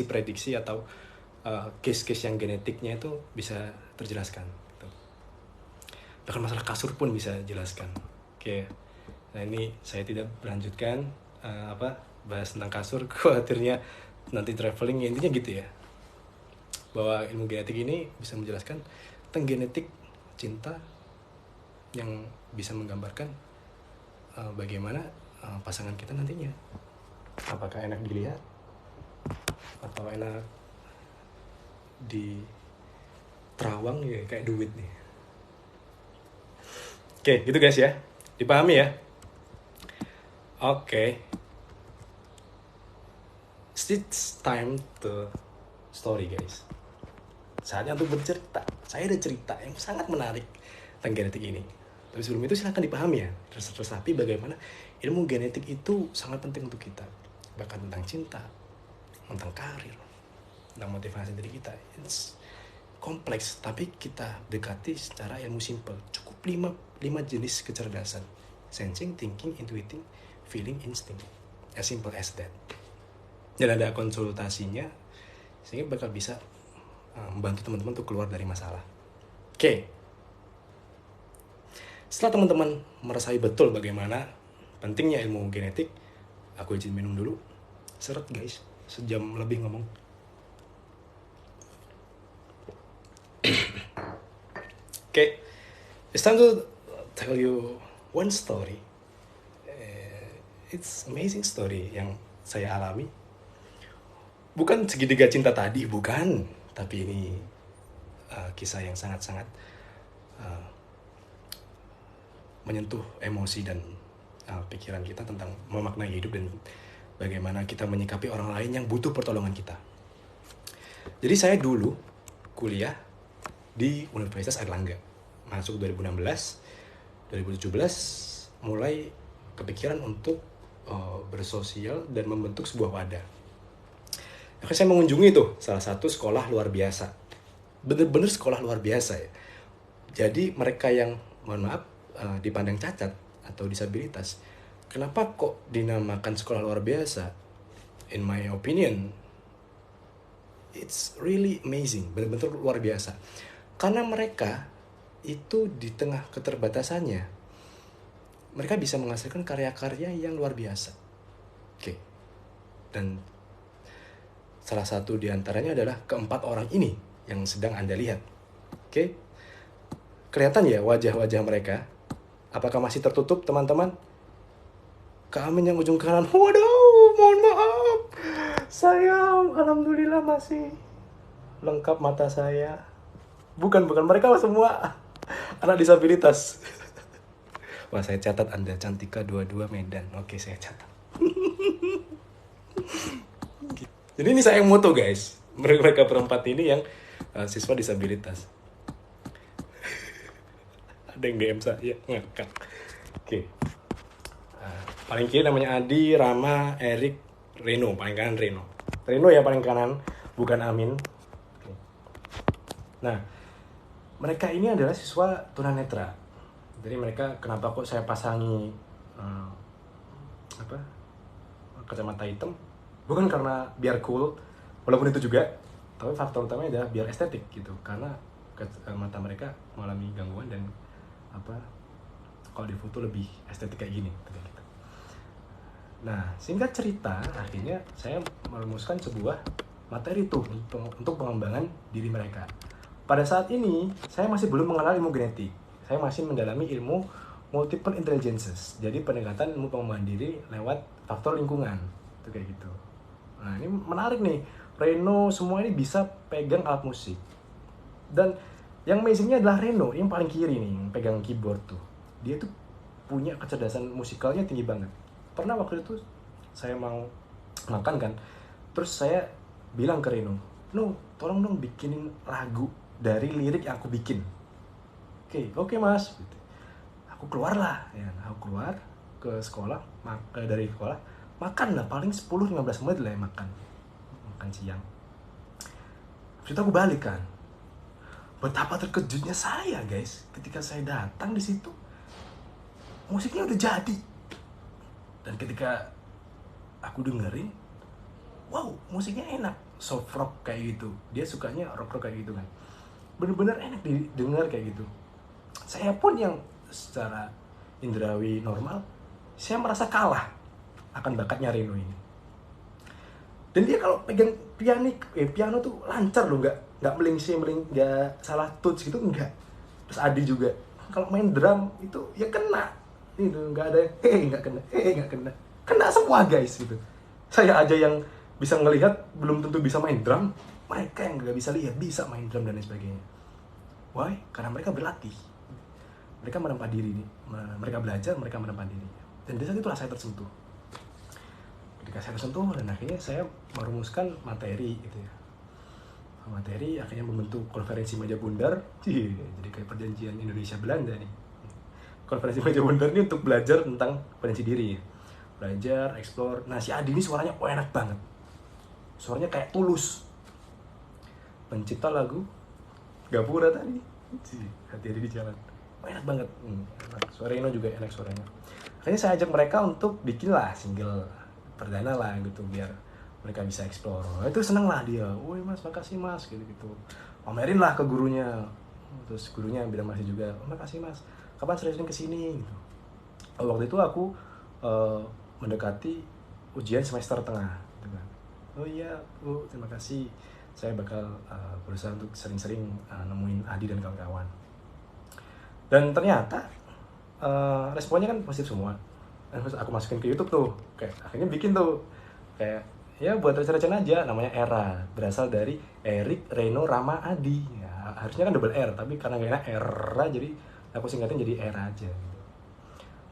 A: prediksi atau case-case yang genetiknya itu bisa terjelaskan gitu. Bahkan masalah kasur pun bisa jelaskan. Oke, nah ini saya tidak berlanjutkan bahas tentang kasur, khawatirnya nanti traveling. Intinya gitu ya, bahwa ilmu genetik ini bisa menjelaskan tentang genetik cinta yang bisa menggambarkan bagaimana pasangan kita nantinya. Apakah enak dilihat atau enak di terawang ya, kayak duit nih. Oke, gitu guys ya, dipahami ya. Oke, it's time to story guys. Saatnya untuk bercerita. Saya ada cerita yang sangat menarik tentang genetik ini. Tapi sebelum itu silahkan dipahami ya, resapi bagaimana ilmu genetik itu sangat penting untuk kita. Bahkan tentang cinta, tentang karir, tentang motivasi diri kita. It's kompleks, tapi kita dekati secara ilmu simple. Cukup 5 jenis kecerdasan: sensing, thinking, intuiting, feeling, instinct. As simple as that. Dan ada konsultasinya, sehingga bakal bisa membantu teman-teman untuk keluar dari masalah. Oke. Setelah teman-teman merasakan betul bagaimana pentingnya ilmu genetik, aku izin minum dulu. Seret guys, sejam lebih ngomong. Okay, it's time to tell you one story. It's amazing story yang saya alami. Bukan segitiga cinta tadi, bukan. Tapi ini kisah yang sangat-sangat menyentuh emosi dan pikiran kita tentang memaknai hidup dan bagaimana kita menyikapi orang lain yang butuh pertolongan kita. Jadi saya dulu kuliah di Universitas Airlangga, masuk 2016, 2017 mulai kepikiran untuk bersosial dan membentuk sebuah wadah. Akhirnya saya mengunjungi tuh salah satu sekolah luar biasa, bener-bener sekolah luar biasa ya. Jadi mereka yang mohon maaf dipandang cacat atau disabilitas, kenapa kok dinamakan sekolah luar biasa? In my opinion, it's really amazing, benar-benar luar biasa. Karena mereka itu di tengah keterbatasannya, mereka bisa menghasilkan karya-karya yang luar biasa. Oke. Dan salah satu diantaranya adalah keempat orang ini yang sedang Anda lihat. Oke? Kelihatan ya wajah-wajah mereka? Apakah masih tertutup, teman-teman? Kak Amin yang ujung kanan. Waduh, mohon maaf. Saya alhamdulillah masih lengkap mata saya. Bukan, mereka semua anak disabilitas. Wah, saya catat Anda, Cantika 22 Medan. Oke, saya catat. Jadi ini saya yang moto, guys. Mereka berempat ini yang siswa disabilitas. Ada yang DM saya, ngakak. Oke. Paling kiri namanya Adi, Rama, Erik, Reno. Paling kanan Reno. Reno ya paling kanan, bukan Amin. Oke. Nah, mereka ini adalah siswa tunanetra. Jadi mereka, kenapa kok saya pasangi kacamata hitam? Bukan karena biar cool, walaupun itu juga, tapi faktor utamanya adalah biar estetik gitu. Karena mata mereka mengalami gangguan dan kalau di foto lebih estetik kayak gini gitu. Nah, singkat cerita, akhirnya saya merumuskan sebuah materi tuh untuk pengembangan diri mereka. Pada saat ini, saya masih belum mengenal ilmu genetik. Saya masih mendalami ilmu multiple intelligences. Jadi pendekatan ilmu pengembangan diri lewat faktor lingkungan. Itu kayak gitu. Nah, ini menarik nih. Reno semua ini bisa pegang alat musik. Dan yang amazingnya adalah Reno, yang paling kiri nih, yang pegang keyboard tuh. Dia tuh punya kecerdasan musikalnya tinggi banget. Pernah waktu itu saya mau makan kan, terus saya bilang ke Reno, tolong dong bikinin lagu dari lirik yang aku bikin. Oke mas. Gitu. Aku keluar ke sekolah, dari sekolah, makan lah, paling 10-15 menit lah ya makan siang. Terus aku balik kan, betapa terkejutnya saya guys, ketika saya datang di situ, musiknya udah jadi. Dan ketika aku dengerin, wow, musiknya enak, soft rock kayak gitu. Dia sukanya rock kayak gitu kan. Bener-bener enak didengar kayak gitu. Saya pun yang secara indrawi normal, saya merasa kalah akan bakatnya Reno ini. Dan dia kalau pegang piano tuh lancar loh, nggak nggak salah touch gitu, nggak. Terus Adi juga, kalau main drum itu ya kena. Itu nggak ada nggak kena semua guys gitu. Saya aja yang bisa ngelihat belum tentu bisa main drum, mereka yang nggak bisa lihat bisa main drum dan lain sebagainya. Why? Karena mereka berlatih, mereka menempa diri, mereka belajar, mereka menempa diri. Dan di saat itulah saya tersentuh. Ketika saya tersentuh, dan akhirnya saya merumuskan materi gitu ya. Materi akhirnya membentuk konferensi meja bundar. Jadi kayak perjanjian Indonesia Belanda nih. Konferensi meja bundar ini untuk belajar tentang potensi diri, belajar, explore. Nah, si Adi ini suaranya enak banget, suaranya kayak Tulus, pencipta lagu Gapura tadi, hati-hati di jalan, enak banget. Suara Ino juga enak suaranya. Akhirnya saya ajak mereka untuk bikin lah single perdana lah gitu, biar mereka bisa explore. Itu seneng lah dia, woi mas makasih mas gitu, pamerin lah ke gurunya. Terus gurunya bilang masih juga, makasih mas, kapan sering kesini gitu. Waktu itu aku mendekati ujian semester tengah gitu kan. Oh iya Bu, terima kasih, saya bakal berusaha untuk sering-sering nemuin Adi dan kawan-kawan. Dan ternyata responnya kan positif semua. Dan terus aku masukin ke YouTube tuh, kayak akhirnya bikin tuh kayak ya buat receh-receh aja, namanya Era, berasal dari Erik, Reno, Rama, Adi ya, harusnya kan double R, tapi karena gak enak Era, jadi aku singkatin jadi Era aja.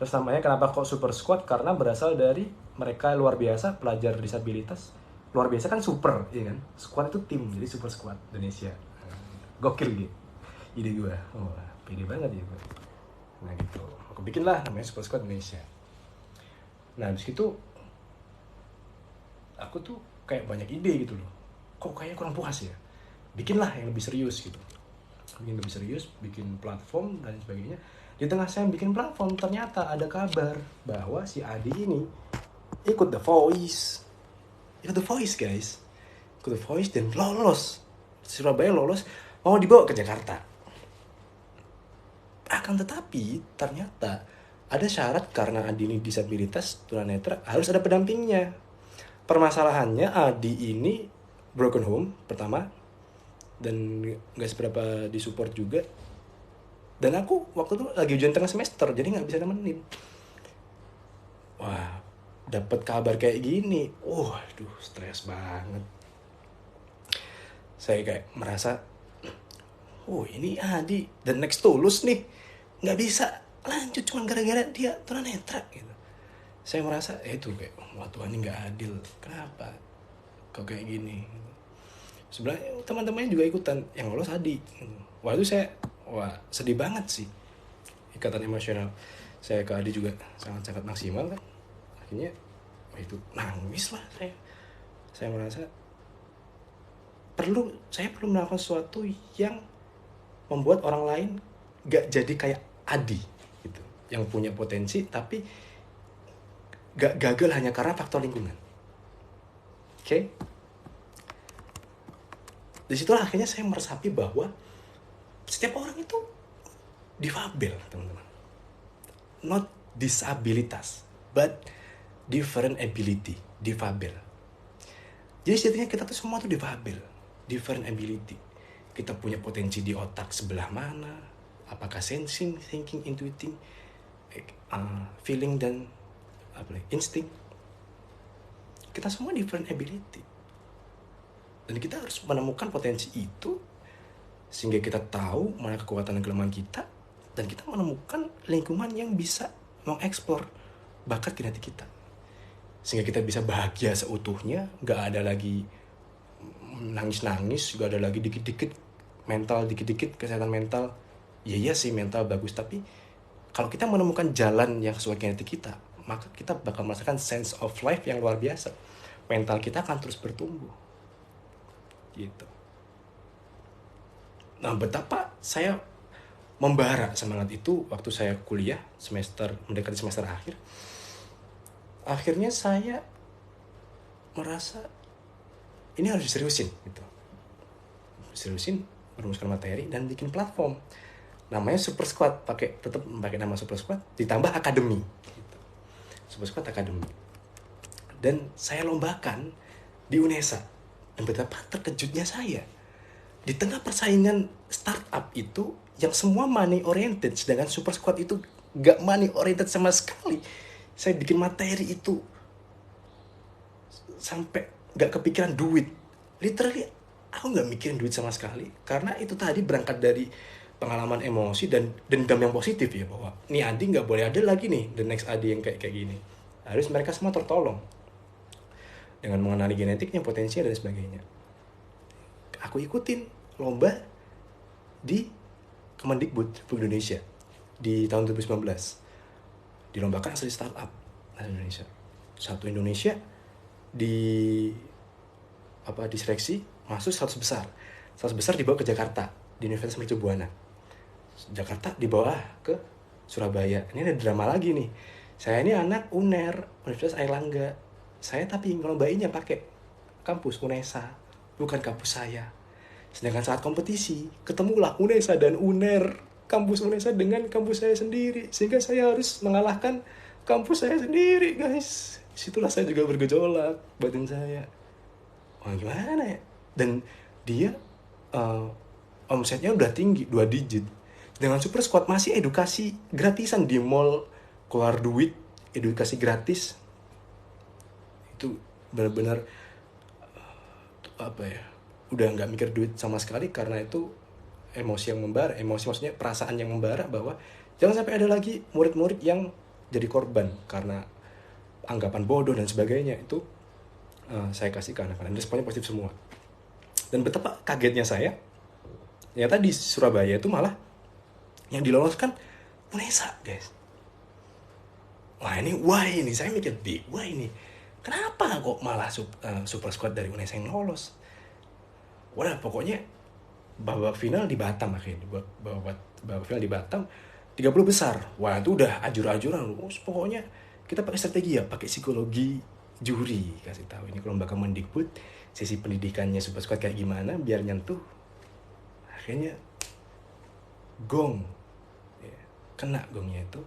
A: Terus namanya kenapa kok Super Squad, karena berasal dari mereka luar biasa, pelajar disabilitas. Luar biasa kan super, ya kan? Squad itu tim, jadi Super Squad Indonesia. Gokil gitu ide gue. Oh, pede banget ya gue. Nah gitu, aku bikin lah namanya Super Squad Indonesia. Nah habis itu aku tuh kayak banyak ide gitu loh, kok kayaknya kurang puas ya, bikinlah yang lebih serius gitu, bikin platform dan sebagainya. Di tengah saya bikin platform, ternyata ada kabar bahwa si Adi ini ikut The Voice guys, ikut The Voice dan lolos, Surabaya lolos, mau dibawa ke Jakarta. Akan tetapi ternyata ada syarat, karena Adi ini disabilitas tunanetra, harus ada pendampingnya. Permasalahannya Adi ini broken home pertama, dan nggak seberapa disupport juga. Dan aku waktu itu lagi ujian tengah semester, jadi nggak bisa nemenin. Wah, dapat kabar kayak gini, aduh stres banget. Saya kayak merasa, ini Adi dan next Tulus nih, nggak bisa lanjut cuma gara-gara dia tunanetra gitu. Saya merasa itu kayak, wah Tuhan ini nggak adil, kenapa kok kayak gini. Sebenarnya teman-temannya juga ikutan, yang lolos Adi. Wah itu saya, sedih banget sih. Ikatan emosional saya ke Adi juga sangat-sangat maksimal kan. Akhirnya itu nangis lah saya. Saya merasa saya perlu melakukan sesuatu yang membuat orang lain gak jadi kayak Adi gitu, yang punya potensi tapi gak gagal hanya karena faktor lingkungan. Oke? Disitulah akhirnya saya meresapi bahwa setiap orang itu difabel, teman-teman. Not disabilitas, but different ability, difabel. Jadi setidaknya kita tuh semua tuh difabel, different ability. Kita punya potensi di otak sebelah mana, apakah sensing, thinking, intuiting, feeling, dan insting. Kita semua different ability. Dan kita harus menemukan potensi itu sehingga kita tahu mana kekuatan dan kelemahan kita, dan kita menemukan lingkungan yang bisa mengeksplor bakat genetik kita. Sehingga kita bisa bahagia seutuhnya, gak ada lagi nangis-nangis, gak ada lagi dikit-dikit mental, dikit-dikit kesehatan mental. Iya sih mental bagus, tapi kalau kita menemukan jalan yang sesuai genetik kita, maka kita bakal merasakan sense of life yang luar biasa. Mental kita akan terus bertumbuh gitu. Nah, betapa saya membara semangat itu waktu saya kuliah mendekati semester akhir. Akhirnya saya merasa ini harus diseriusin gitu. Seriusin, merumuskan materi dan bikin platform. Namanya Super Squad, tetap pakai nama Super Squad ditambah akademi gitu. Super Squad Academy. Dan saya lombakan di UNESA. Dan betapa terkejutnya saya. Di tengah persaingan startup itu yang semua money oriented, sedangkan Super Squad itu gak money oriented sama sekali. Saya bikin materi itu sampai gak kepikiran duit. Literally aku gak mikirin duit sama sekali. Karena itu tadi berangkat dari pengalaman emosi dan dendam yang positif ya, bahwa nih Adi gak boleh ada lagi nih the next Adi yang kayak gini. Harus mereka semua tertolong dengan mengenali genetiknya, potensinya, dan sebagainya. Aku ikutin lomba di Kemendikbud Republik Indonesia di tahun 2019. Dilombakan asli startup Indonesia. Satu Indonesia diseleksi masuk 100 besar. 100 besar dibawa ke Jakarta di Universitas Mercu Buana. Jakarta dibawa ke Surabaya. Ini ada drama lagi nih. Saya ini anak UNER, Universitas Airlangga. Saya tapi ngelombainnya pakai kampus UNESA, bukan kampus saya. Sedangkan saat kompetisi, ketemulah UNESA dan UNER, kampus UNESA dengan kampus saya sendiri, sehingga saya harus mengalahkan kampus saya sendiri, guys. Situlah saya juga bergejolak batin saya. Wah, gimana ya? Dan dia omsetnya udah tinggi, 2 digit. Dengan Super Squad masih edukasi gratisan di mall, keluar duit, edukasi gratis. Itu benar-benar udah nggak mikir duit sama sekali, karena itu emosi yang membara. Emosi maksudnya perasaan yang membara bahwa jangan sampai ada lagi murid-murid yang jadi korban karena anggapan bodoh dan sebagainya. Itu saya kasih ke anak-anak, dan responnya positif semua. Dan betapa kagetnya saya, ternyata di Surabaya itu malah yang diloloskan UNESA, guys. Wah ini saya mikir, wah ini kenapa kok malah Super Squad dari UNESA yang lolos. Wah, pokoknya babak final di Batam akhirnya. Babak final di Batam 30 besar. Wah, itu udah ajur-ajuran. Pokoknya kita pakai strategi ya, pakai psikologi juri, kasih tahu ini kalau bakal Mendikbud, sisi pendidikannya Super Squad kayak gimana biar nyentuh. Akhirnya gong. Ya, kena gongnya itu.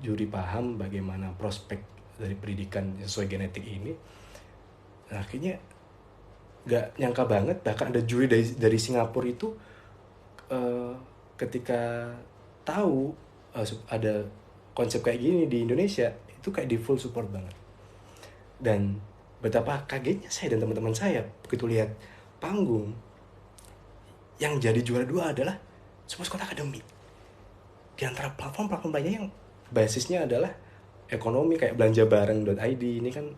A: Juri paham bagaimana prospek dari pendidikan sesuai genetik ini. Nah, akhirnya nggak nyangka banget, bahkan ada juri dari Singapura itu ketika tahu ada konsep kayak gini di Indonesia, itu kayak di full support banget. Dan betapa kagetnya saya dan teman-teman saya begitu lihat panggung yang jadi juara 2 adalah Super Squad Academy. Di antara platform-platform lainnya yang basisnya adalah ekonomi kayak belanjabareng.id, ini kan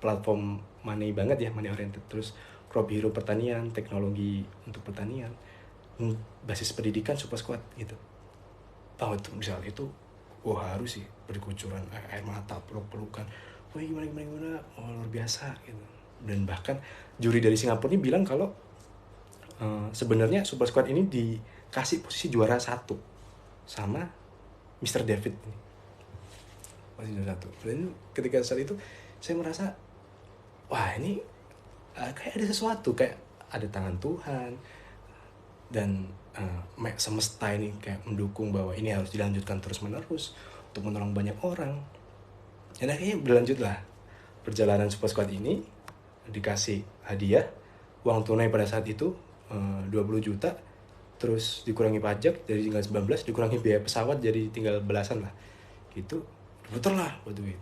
A: platform money banget ya, money oriented. Terus Crop Hero pertanian, teknologi untuk pertanian, basis pendidikan Super Squad gitu. Tahu itu misalnya itu, wah harus sih berkucuran air mata, peluk-pelukan, wah gimana, oh luar biasa gitu. Dan bahkan juri dari Singapura ini bilang kalau sebenarnya Super Squad ini dikasih posisi juara 1 sama Mr. David ini, posisi juara 1. Dan ketika saat itu saya merasa, wah ini kayak ada sesuatu, kayak ada tangan Tuhan dan semesta ini kayak mendukung bahwa ini harus dilanjutkan terus menerus untuk menolong banyak orang. Dan akhirnya berlanjutlah perjalanan Super Squad ini, dikasih hadiah uang tunai pada saat itu 20 juta, terus dikurangi pajak jadi tinggal 19, dikurangi biaya pesawat jadi tinggal belasan lah gitu, puter lah buat duit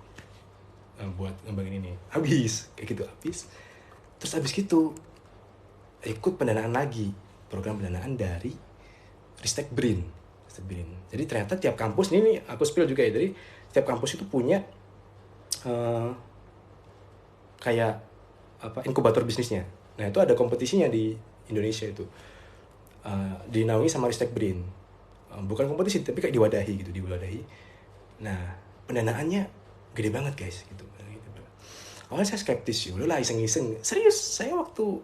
A: buat ngembangin ini, habis kayak gitu habis. Terus habis gitu ikut pendanaan lagi, program pendanaan dari Ristek Brin. Jadi ternyata tiap kampus ini aku spill juga ya, jadi tiap kampus itu punya kayak inkubator bisnisnya. Nah itu ada kompetisinya di Indonesia itu, dinaungi sama Ristek Brin. Bukan kompetisi tapi kayak diwadahi. Nah pendanaannya gede banget guys gitu. Awalnya saya skeptis, lah iseng-iseng. Serius, saya waktu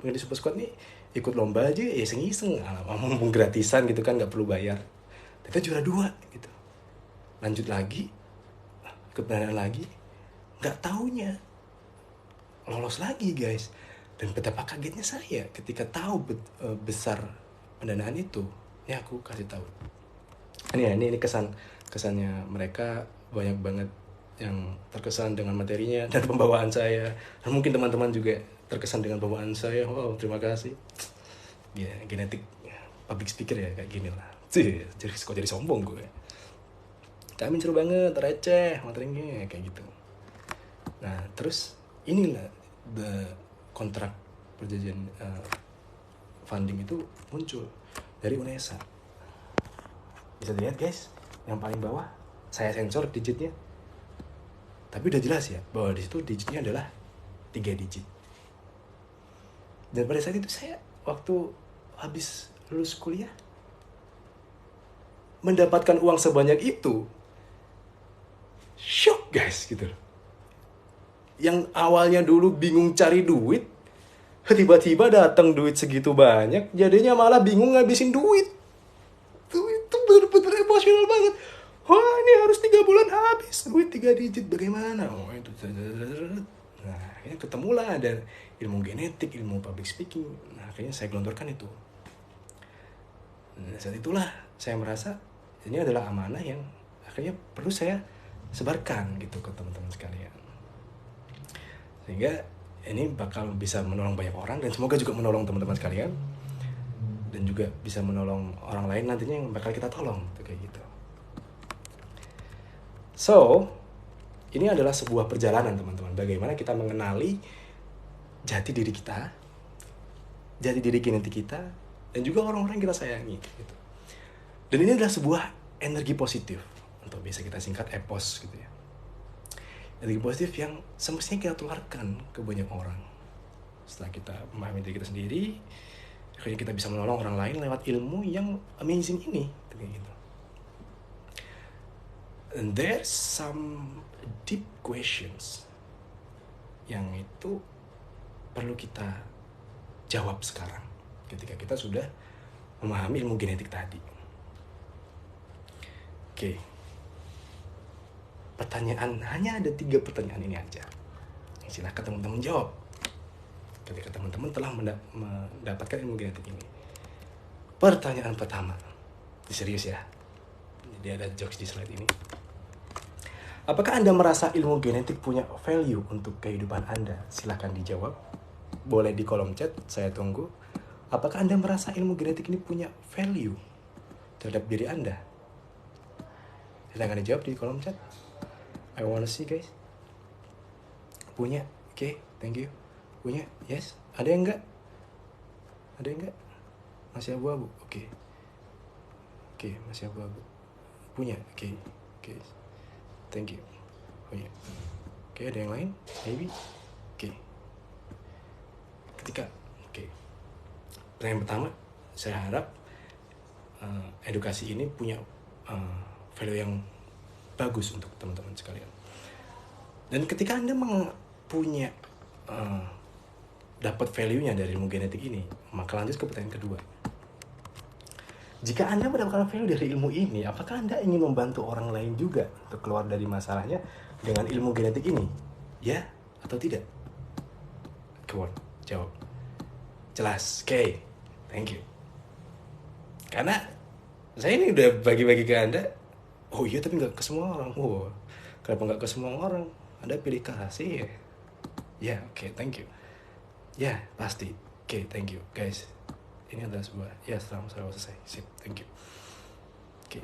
A: menjadi Super Squad nih ikut lomba aja ya iseng-iseng, mumpung gratisan gitu kan, nggak perlu bayar. Tapi juara 2 gitu. Lanjut lagi, ikut pendanaan lagi, nggak taunya lolos lagi guys. Dan betapa kagetnya saya ketika tahu besar pendanaan itu. Ini aku kasih tahu. Ini kesannya mereka banyak banget yang terkesan dengan materinya dan pembawaan saya, dan mungkin teman-teman juga terkesan dengan bawaan saya. Wow, terima kasih ya, genetik public speaker ya kayak gini lah. Jadi sombong gue. Kami seru banget, receh materinya kayak gitu. Nah terus inilah kontrak perjanjian funding itu muncul dari UNESA. Bisa dilihat guys, yang paling bawah saya sensor digitnya, tapi udah jelas ya bahwa di situ digitnya adalah 3 digit. Dan pada saat itu saya waktu habis lulus kuliah mendapatkan uang sebanyak itu, shock guys gitu. Yang awalnya dulu bingung cari duit, tiba-tiba datang duit segitu banyak, jadinya malah bingung ngabisin duit. Itu bener-bener emosional banget. Wah ini harus 3 bulan habis duit 3 digit, bagaimana? Oh itu. Nah akhirnya ketemulah ada ilmu genetik, ilmu public speaking. Nah akhirnya saya gelontorkan itu. Nah saat itulah saya merasa ini adalah amanah yang akhirnya perlu saya sebarkan gitu ke teman-teman sekalian. Sehingga ini bakal bisa menolong banyak orang, dan semoga juga menolong teman-teman sekalian, dan juga bisa menolong orang lain nantinya yang bakal kita tolong gitu, kayak gitu. So, ini adalah sebuah perjalanan teman-teman, bagaimana kita mengenali jati diri kita, jati diri genetik kita, dan juga orang-orang yang kita sayangi gitu. Dan ini adalah sebuah energi positif, atau biasa kita singkat EPOS gitu ya. Energi positif yang semestinya kita tularkan ke banyak orang. Setelah kita memahami diri kita sendiri, akhirnya kita bisa menolong orang lain lewat ilmu yang amazing ini gitu. And there's some deep questions yang itu perlu kita jawab sekarang ketika kita sudah memahami ilmu genetik tadi. Oke. Pertanyaan, hanya ada 3 pertanyaan ini aja. Silahkan teman-teman jawab ketika teman-teman telah mendapatkan ilmu genetik ini. Pertanyaan pertama, serius ya, jadi ada jokes di slide ini. Apakah Anda merasa ilmu genetik punya value untuk kehidupan Anda? Silahkan dijawab. boleh di kolom chat, saya tunggu. Apakah Anda merasa ilmu genetik ini punya value terhadap diri Anda? Silahkan dijawab di kolom chat. I wanna see guys. Punya? Oke, thank you. Punya? Yes? Ada yang enggak? Ada yang enggak? Masih abu-abu? Oke, masih abu-abu. Punya? Oke. Thank you. Punya. Oke, ada yang lain? Maybe? Oke. Pertanyaan pertama, saya harap edukasi ini punya value yang bagus untuk teman-teman sekalian. Dan ketika Anda punya dapat value-nya dari ilmu genetik ini, maka lanjut ke pertanyaan kedua. Jika Anda mendapatkan value dari ilmu ini, apakah Anda ingin membantu orang lain juga untuk keluar dari masalahnya dengan ilmu genetik ini? Ya atau tidak? Come on, jawab. Jelas, oke. Thank you. Karena saya ini udah bagi-bagi ke Anda. Oh iya, tapi nggak ke semua orang. Oh, kenapa nggak ke semua orang? Anda pilih kasih ya? Ya, oke, thank you. Ya, pasti. Oke, thank you, guys. Ini adalah sebuah, ya setelah selesai. Sip, thank you. Oke.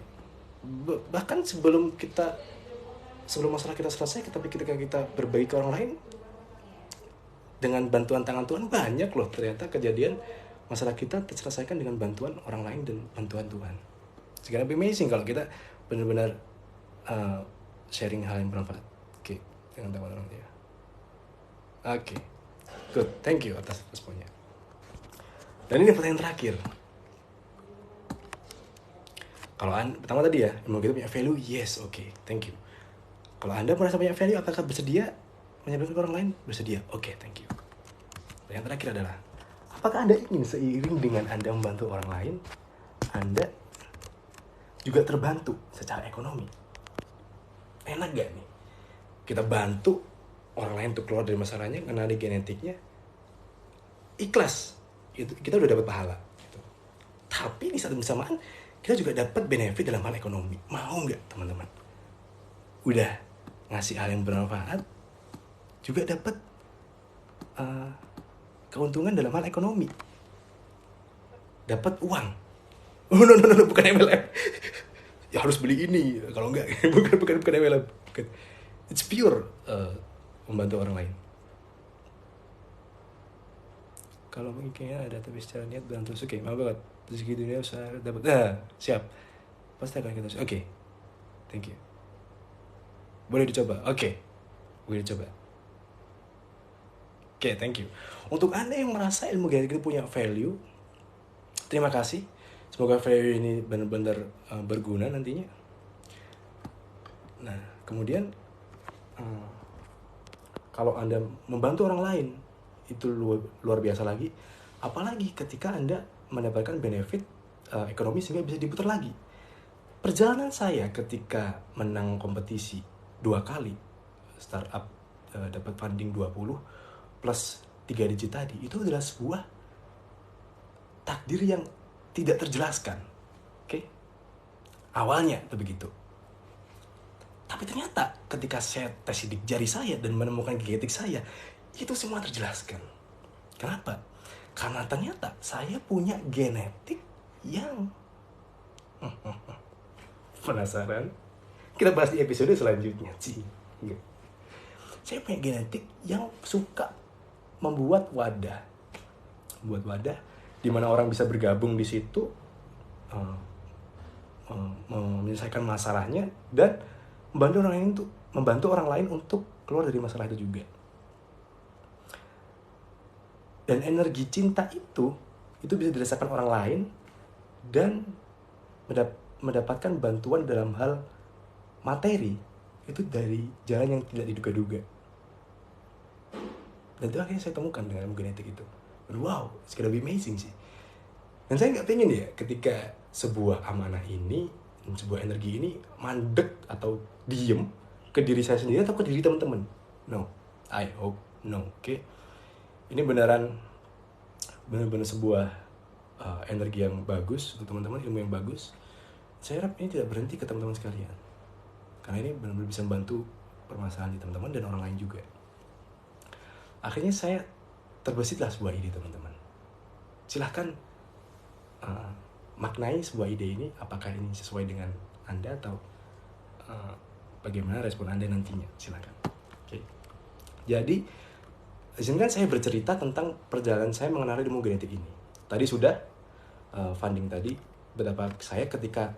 A: Bahkan sebelum masalah kita selesai, tapi ketika kita berbagi ke orang lain, dengan bantuan tangan Tuhan, banyak loh ternyata kejadian masalah kita terselesaikan dengan bantuan orang lain dan bantuan Tuhan. It's gonna be amazing kalau kita benar-benar sharing hal yang bermanfaat. Oke, dengan teman-teman dia. Oke, good, thank you atas responnya. Dan ini pertanyaan terakhir. Kalau pertama tadi ya, ilmu kita punya value, yes, oke, thank you. Kalau Anda merasa punya value, apakah bersedia menyebabkan orang lain? Bersedia, oke, thank you. Yang terakhir adalah, apakah Anda ingin seiring dengan Anda membantu orang lain, Anda juga terbantu secara ekonomi? Enak gak nih? Kita bantu orang lain untuk keluar dari masalahnya, karena ada genetiknya, ikhlas, itu kita udah dapat pahala. Gitu. Tapi di saat bersamaan, kita juga dapat benefit dalam hal ekonomi. Mau nggak teman-teman? Udah ngasih hal yang bermanfaat, juga dapat keuntungan dalam hal ekonomi, dapat uang. Oh no, bukan MLM. Ya harus beli ini, kalau enggak bukan MLM. Bukan. It's pure membantu orang lain. Kalau mungkin ada tapi secara niat bantu, oke, maaf banget. Rezeki dunia usaha dapat. Siap. Pasti akan kita. Oke. Thank you. Boleh dicoba. Oke. Boleh dicoba. Oke, thank you. Untuk Anda yang merasa ilmu genetik itu punya value, terima kasih. Semoga value ini benar-benar berguna nantinya. Nah, kemudian kalau Anda membantu orang lain, itu luar biasa lagi. Apalagi ketika Anda mendapatkan benefit ekonomi sehingga bisa diputar lagi. Perjalanan saya ketika menang kompetisi 2 kali, startup dapat funding 20 plus 3 digit tadi, itu adalah sebuah takdir yang tidak terjelaskan. Oke? Awalnya itu begitu. Tapi ternyata ketika saya tes sidik jari saya dan menemukan genetik saya, itu semua terjelaskan. Kenapa? Karena ternyata saya punya genetik yang penasaran? Kita bahas di episode selanjutnya sih. Saya punya genetik yang suka membuat wadah di mana orang bisa bergabung di situ, menyelesaikan masalahnya dan membantu orang lain untuk keluar dari masalah itu juga. Dan energi cinta itu bisa dirasakan orang lain dan mendapatkan bantuan dalam hal materi itu dari jalan yang tidak diduga-duga. Dan itu akhirnya saya temukan dengan ilmu genetik itu. Wow, it's gonna be amazing sih. Dan saya nggak pengen ya ketika sebuah amanah ini, sebuah energi ini mandek atau diem ke diri saya sendiri atau ke diri teman-teman. No, I hope no. Oke. Ini benar-benar sebuah energi yang bagus untuk teman-teman, ilmu yang bagus. Saya harap ini tidak berhenti ke teman-teman sekalian. Karena ini benar-benar bisa membantu permasalahan di teman-teman dan orang lain juga. Akhirnya saya terbesitlah sebuah ide teman-teman. Silahkan maknai sebuah ide ini, apakah ini sesuai dengan Anda atau bagaimana respon Anda nantinya, silakan. Oke. Jadi, izinkan saya bercerita tentang perjalanan saya mengenali ilmu genetik ini. Tadi sudah funding tadi, betapa saya ketika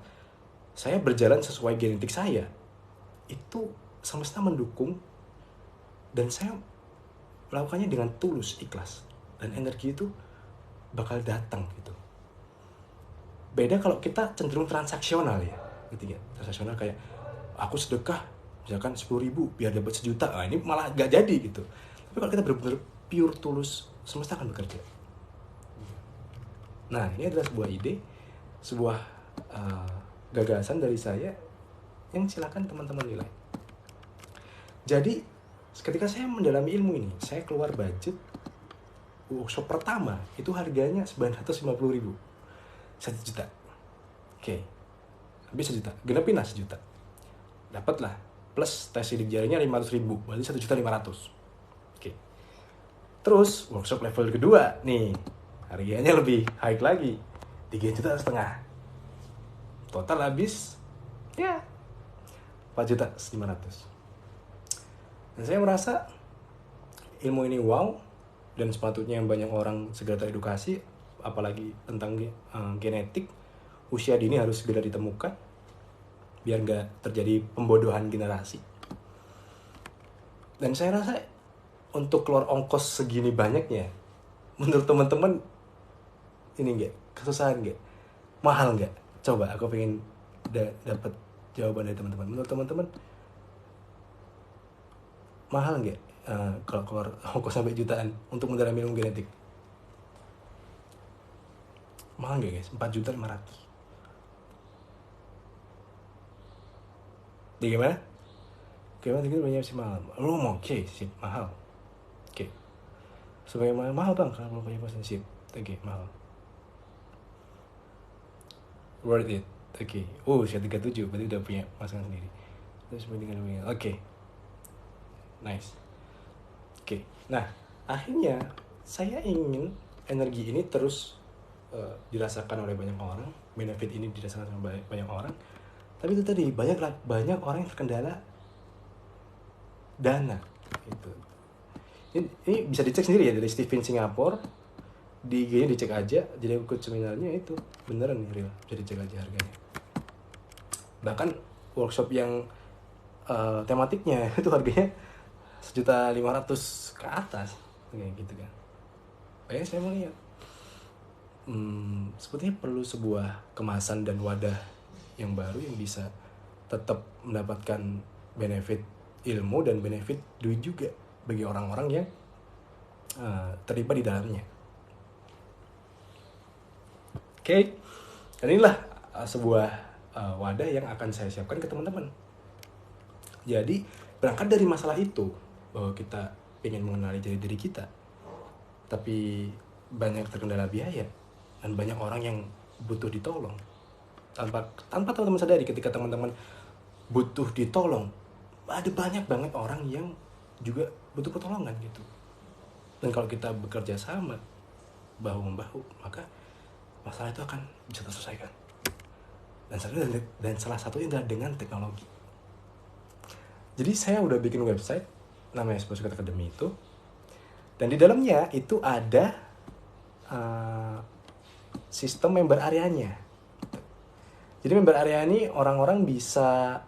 A: saya berjalan sesuai genetik saya, itu semesta mendukung dan saya melakukannya dengan tulus, ikhlas, dan energi itu bakal datang gitu. Beda kalau kita cenderung transaksional ya, gitu ya. Transaksional kayak aku sedekah misalkan 10.000 biar dapat 1 juta, nah ini malah gak jadi gitu. Tapi kalau kita benar-benar pure tulus, semesta akan bekerja. Nah, ini adalah sebuah ide, sebuah gagasan dari saya yang silakan teman-teman nilai. Jadi ketika saya mendalami ilmu ini, saya keluar budget workshop pertama itu harganya 950.000, 1 juta. Oke, habis 1 juta, genepin lah 1 juta, dapatlah plus tes sidik jarinya 500.000, berarti 1.500.000. Oke, terus workshop level kedua nih, harganya lebih high lagi, 3,5 juta. Total habis ya 4.500.000. Dan saya merasa ilmu ini wow, dan sepatutnya banyak orang segera teredukasi, apalagi tentang genetik. Usia dini harus segera ditemukan biar nggak terjadi pembodohan generasi. Dan saya rasa untuk keluar ongkos segini banyaknya, menurut teman-teman ini nggak kesusahan nggak, mahal nggak? Coba aku pengen dapat jawaban dari teman-teman. Menurut teman-teman mahal nggak kalau keluar ongkos sampai jutaan untuk mendalami ilmu genetik? Mahal nggak guys? 4.500.000. Jadi gimana? Gimana tadi banyak sih mahal? Lu mau oke sip mahal. Oke. Sebagai mahal bang kalau punya pasien sip. Oke mahal. Worth it. Oke. Usia 37 berarti udah punya pasangan sendiri. Terus dengan oke. Nice. Oke. Nah, akhirnya saya ingin energi ini terus dirasakan oleh banyak orang, benefit ini dirasakan oleh banyak orang. Tapi itu tadi banyak orang yang terkendala dana gitu. Ini bisa dicek sendiri ya dari Steven Singapore, di IG-nya dicek aja. Jadi ikut seminarnya itu beneran nih real, bisa dicek aja harganya. Bahkan workshop yang tematiknya itu harganya 1.500.000 ke atas kayak gitu kan. Makanya saya melihat sepertinya perlu sebuah kemasan dan wadah yang baru yang bisa tetap mendapatkan benefit ilmu dan benefit duit juga bagi orang-orang yang terlibat di dalamnya. Oke, dan inilah sebuah wadah yang akan saya siapkan ke teman-teman. Jadi berangkat dari masalah itu, bahwa kita ingin mengenali diri kita, tapi banyak terkendala biaya dan banyak orang yang butuh ditolong. Tanpa teman-teman sadari, ketika teman-teman butuh ditolong, ada banyak banget orang yang juga butuh pertolongan gitu. Dan kalau kita bekerja sama bahu-membahu, maka masalah itu akan bisa terselesaikan. Dan salah satunya adalah dengan teknologi. Jadi saya udah bikin website namanya Exposure Academy itu, dan di dalamnya itu ada sistem member areanya. Jadi member area ini orang-orang bisa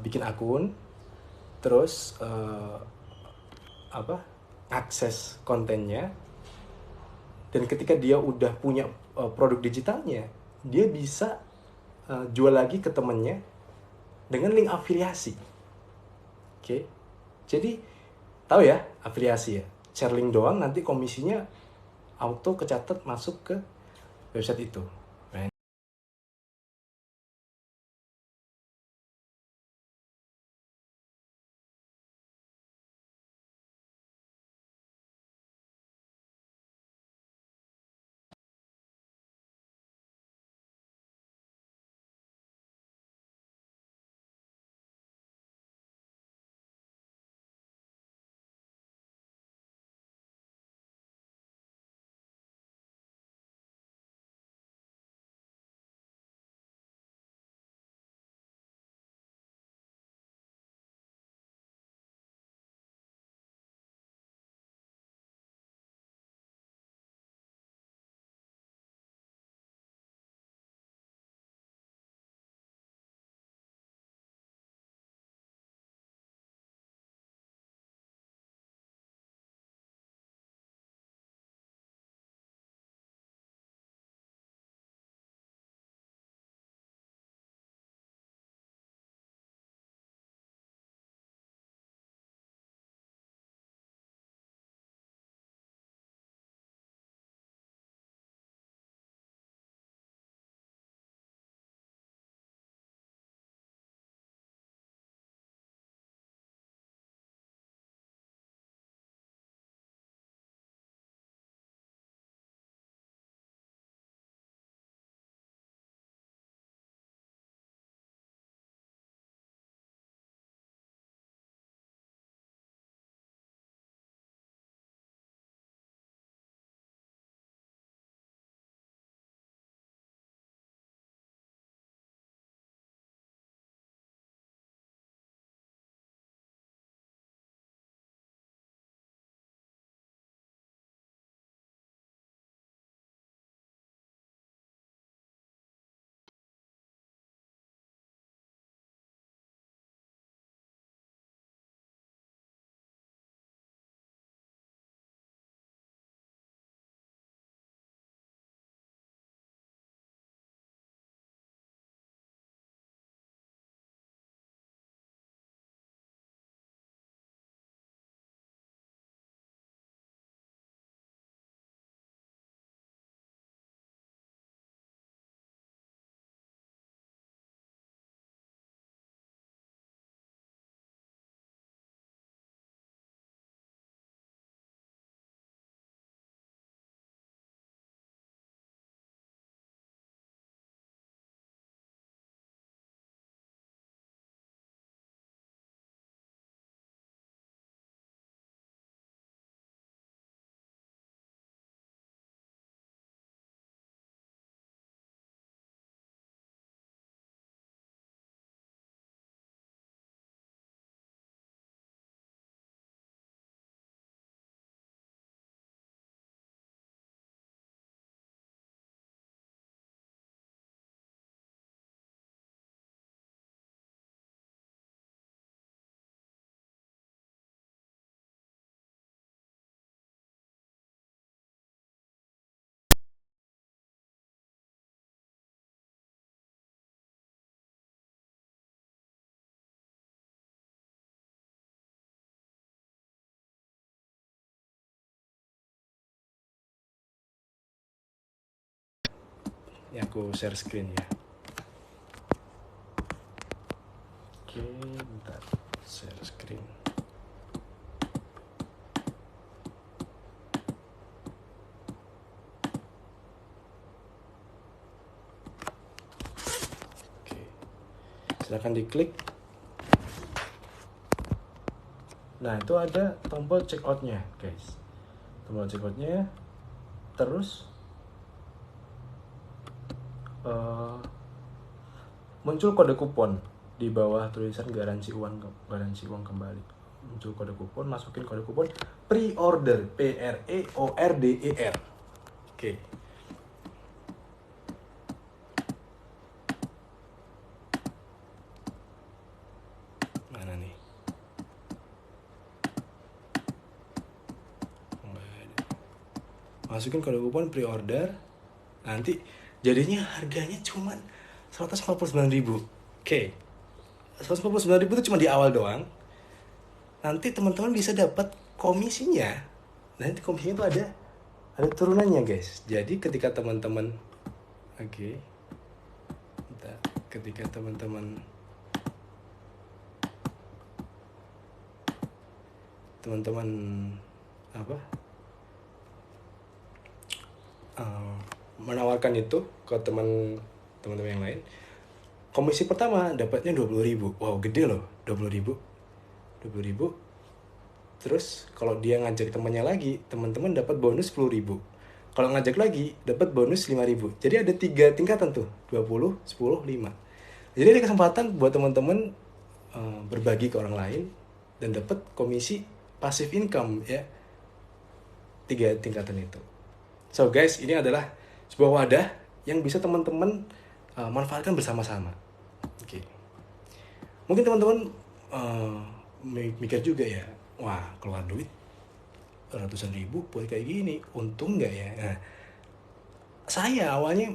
A: bikin akun, terus akses kontennya, dan ketika dia udah punya produk digitalnya, dia bisa jual lagi ke temennya dengan link afiliasi. Oke. Jadi tahu ya afiliasi ya, share link doang, nanti komisinya auto kecatat masuk ke website itu. Ini aku share screen ya. Oke, bentar. Share screen. Oke. Silakan diklik. Nah, itu ada tombol checkout-nya, guys. Tombol checkout-nya. Terus muncul kode kupon di bawah tulisan garansi uang kembali. Muncul kode kupon, masukin kode kupon pre-order, PREORDER. Oke. Mana nih? Masukin kode kupon pre-order. Nanti jadinya harganya cuman 149.000. Oke. 149.000 itu cuma di awal doang. Nanti teman-teman bisa dapat komisinya. Nanti komisinya itu ada turunannya, guys. Jadi ketika teman-teman ketika teman-teman menawarkan itu ke teman-teman yang lain, komisi pertama dapatnya 20.000. Wow, gede loh, 20.000. Terus kalau dia ngajak temannya lagi, teman-teman dapat bonus 10.000. Kalau ngajak lagi dapat bonus 5.000. Jadi ada 3 tingkatan tuh, 20, 10, 5. Jadi ada kesempatan buat teman-teman berbagi ke orang lain dan dapat komisi passive income ya. 3 tingkatan itu. So guys, ini adalah sebuah wadah yang bisa teman-teman manfaatkan bersama-sama. Oke. Mungkin teman-teman mikir juga ya, wah keluar duit ratusan ribu buat kayak gini, untung nggak ya? Nah, saya awalnya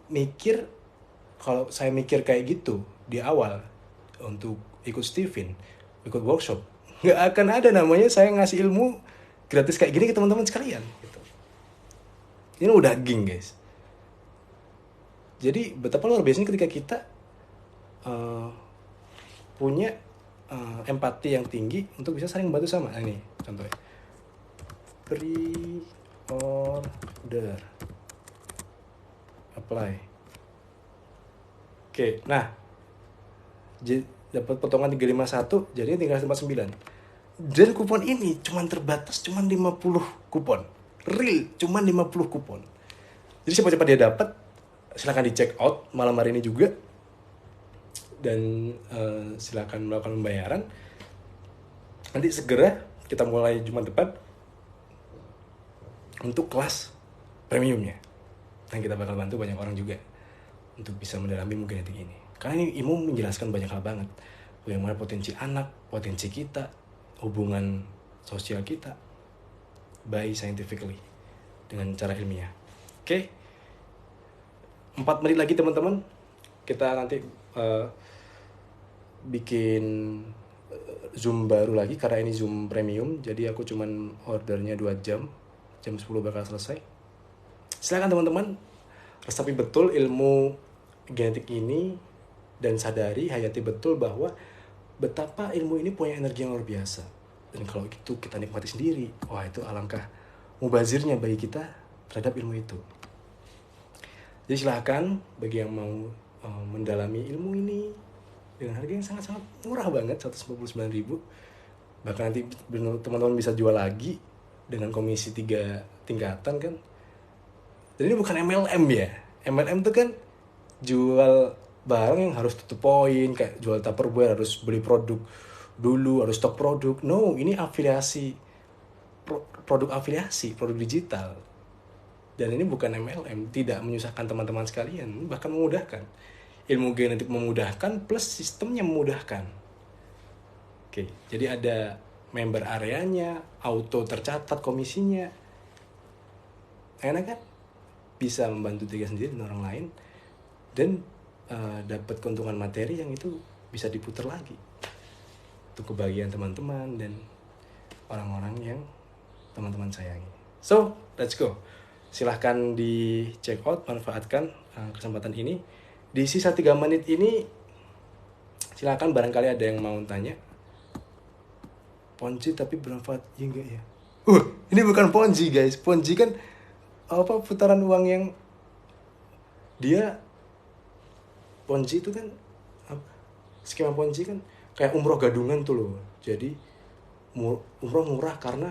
A: mikir, kalau saya mikir kayak gitu di awal untuk ikut Steven, ikut workshop, nggak akan ada namanya saya ngasih ilmu gratis kayak gini ke teman-teman sekalian. Gitu. Ini udah daging guys. Jadi betapa luar biasanya ketika kita punya empati yang tinggi untuk bisa saling membantu sama. Nah, ini contohnya. Pre-order. Apply. Oke, nah. Dapat potongan 351, jadi tinggal 49. Dan kupon ini cuma terbatas, cuma 50 kupon. Real, cuma 50 kupon. Jadi siapa-siapa dia dapat, silakan di check out malam hari ini juga. Dan silakan melakukan pembayaran. Nanti segera kita mulai Jumat depan untuk kelas premiumnya. Dan kita bakal bantu banyak orang juga untuk bisa mendalami ilmu genetik ini. Karena ini ilmu menjelaskan banyak hal banget. Bagaimana potensi anak, potensi kita, hubungan sosial kita by scientifically, dengan cara ilmiah. Oke. 4 menit lagi teman-teman. Kita nanti bikin Zoom baru lagi karena ini Zoom premium. Jadi aku cuman ordernya 2 jam. Jam 10 bakal selesai. Silakan teman-teman resapi betul ilmu genetik ini dan sadari, hayati betul bahwa betapa ilmu ini punya energi yang luar biasa. Dan kalau itu kita nikmati sendiri, wah itu alangkah mubazirnya bagi kita terhadap ilmu itu. Jadi silakan bagi yang mau mendalami ilmu ini dengan harga yang sangat-sangat murah banget, 149.000. Bahkan nanti teman-teman bisa jual lagi dengan komisi 3 tingkatan kan. Dan ini bukan MLM ya. MLM itu kan jual barang yang harus tutup poin, kayak jual Tupperware harus beli produk dulu, harus stok produk. No, ini afiliasi, produk afiliasi, produk digital. Dan ini bukan MLM, tidak menyusahkan teman-teman sekalian, bahkan memudahkan. Ilmu genetik memudahkan plus sistemnya memudahkan. Oke, jadi ada member areanya, auto tercatat komisinya. Enak kan? Bisa membantu diri sendiri dan orang lain. Dan dapat keuntungan materi yang itu bisa diputar lagi untuk kebahagiaan teman-teman dan orang-orang yang teman-teman sayangi. So, let's go. Silahkan di check out, manfaatkan kesempatan ini. Di sisa 3 menit ini silahkan barangkali ada yang mau tanya. Ponzi tapi bermanfaat ya enggak ya? Ini bukan Ponzi guys. Ponzi kan putaran uang yang dia Ponzi itu kan skema Ponzi kan kayak umroh gadungan tuh loh. Jadi umroh murah karena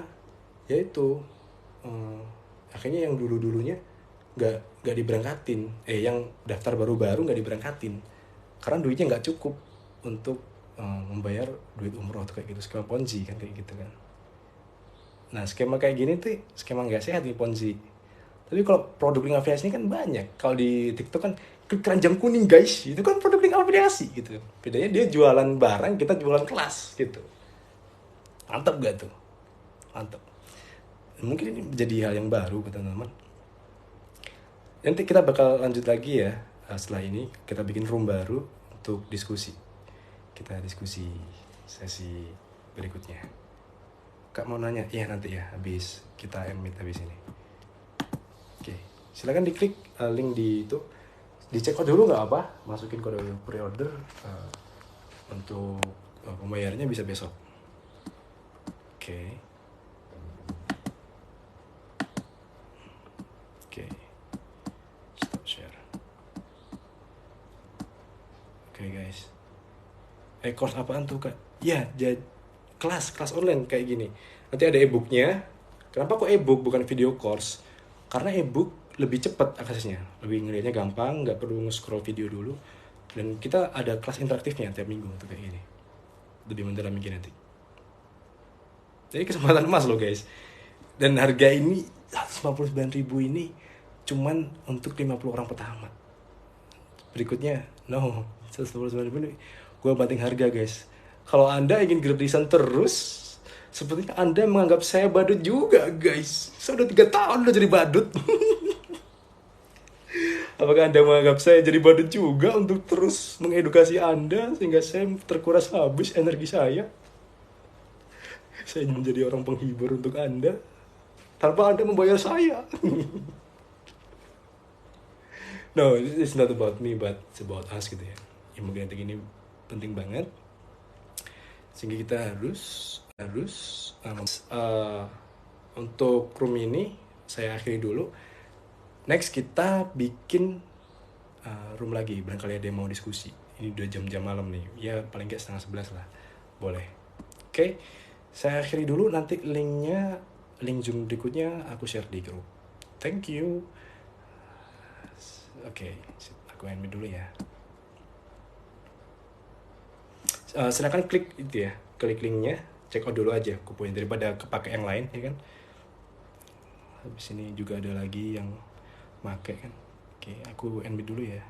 A: ya itu akhirnya yang dulunya nggak diberangkatin, yang daftar baru-baru nggak diberangkatin karena duitnya nggak cukup untuk membayar duit umroh tuh kayak gitu, skema Ponzi kan kayak gitu kan. Nah skema kayak gini tuh skema nggak sehat nih Ponzi. Tapi kalau produk link afiliasi ini kan banyak. Kalau di TikTok kan klik keranjang kuning guys, itu kan produk link afiliasi gitu. Bedanya dia jualan barang, kita jualan kelas gitu. Mantap gak tuh? Mantap. Mungkin ini menjadi hal yang baru buat teman-teman. Nanti kita bakal lanjut lagi ya. Setelah ini kita bikin room baru untuk diskusi. Kita diskusi sesi berikutnya. Kak mau nanya? Iya nanti ya, habis kita emit habis ini. Oke, silakan diklik link di itu. Dicek dulu nggak apa, masukin kode pre-order untuk pembayarannya bisa besok. Oke. Stop share. Oke guys. Course apaan tuh kak? Ya, kelas online kayak gini. Nanti ada e-booknya. Kenapa kok e-book bukan video course? Karena e-book lebih cepat aksesnya, lebih ngelihatnya gampang, nggak perlu nge-scroll video dulu. Dan kita ada kelas interaktifnya tiap minggu untuk kayak gini. Lebih mendalam lagi nanti. Jadi kesempatan emas loh guys. Dan harga ini 159.000 ini cuman untuk 50 orang pertama. Berikutnya, 159.000 ini gue banting harga guys. Kalau Anda ingin gratisan terus, sepertinya Anda menganggap saya badut juga guys. Saya udah 3 tahun udah jadi badut. Apakah Anda menganggap saya jadi badut juga untuk terus mengedukasi Anda sehingga saya terkuras habis energi saya? Saya menjadi orang penghibur untuk Anda tanpa Anda membayar saya. No, it's not about me, but it's about us gitu ya. Yang mungkin ini penting banget. Sehingga kita harus untuk room ini saya akhiri dulu. Next kita bikin room lagi, barangkali ada yang mau diskusi. Ini udah jam-jam malam nih, ya paling nggak 10:30 lah, boleh. Oke, saya akhiri dulu. Nanti link Zoom berikutnya aku share di grup. Thank you. Oke, aku end dulu ya. Silakan klik itu ya, klik linknya, check out dulu aja kupunya daripada kepake yang lain ya kan. Habis ini juga ada lagi yang make kan. Oke, aku end dulu ya.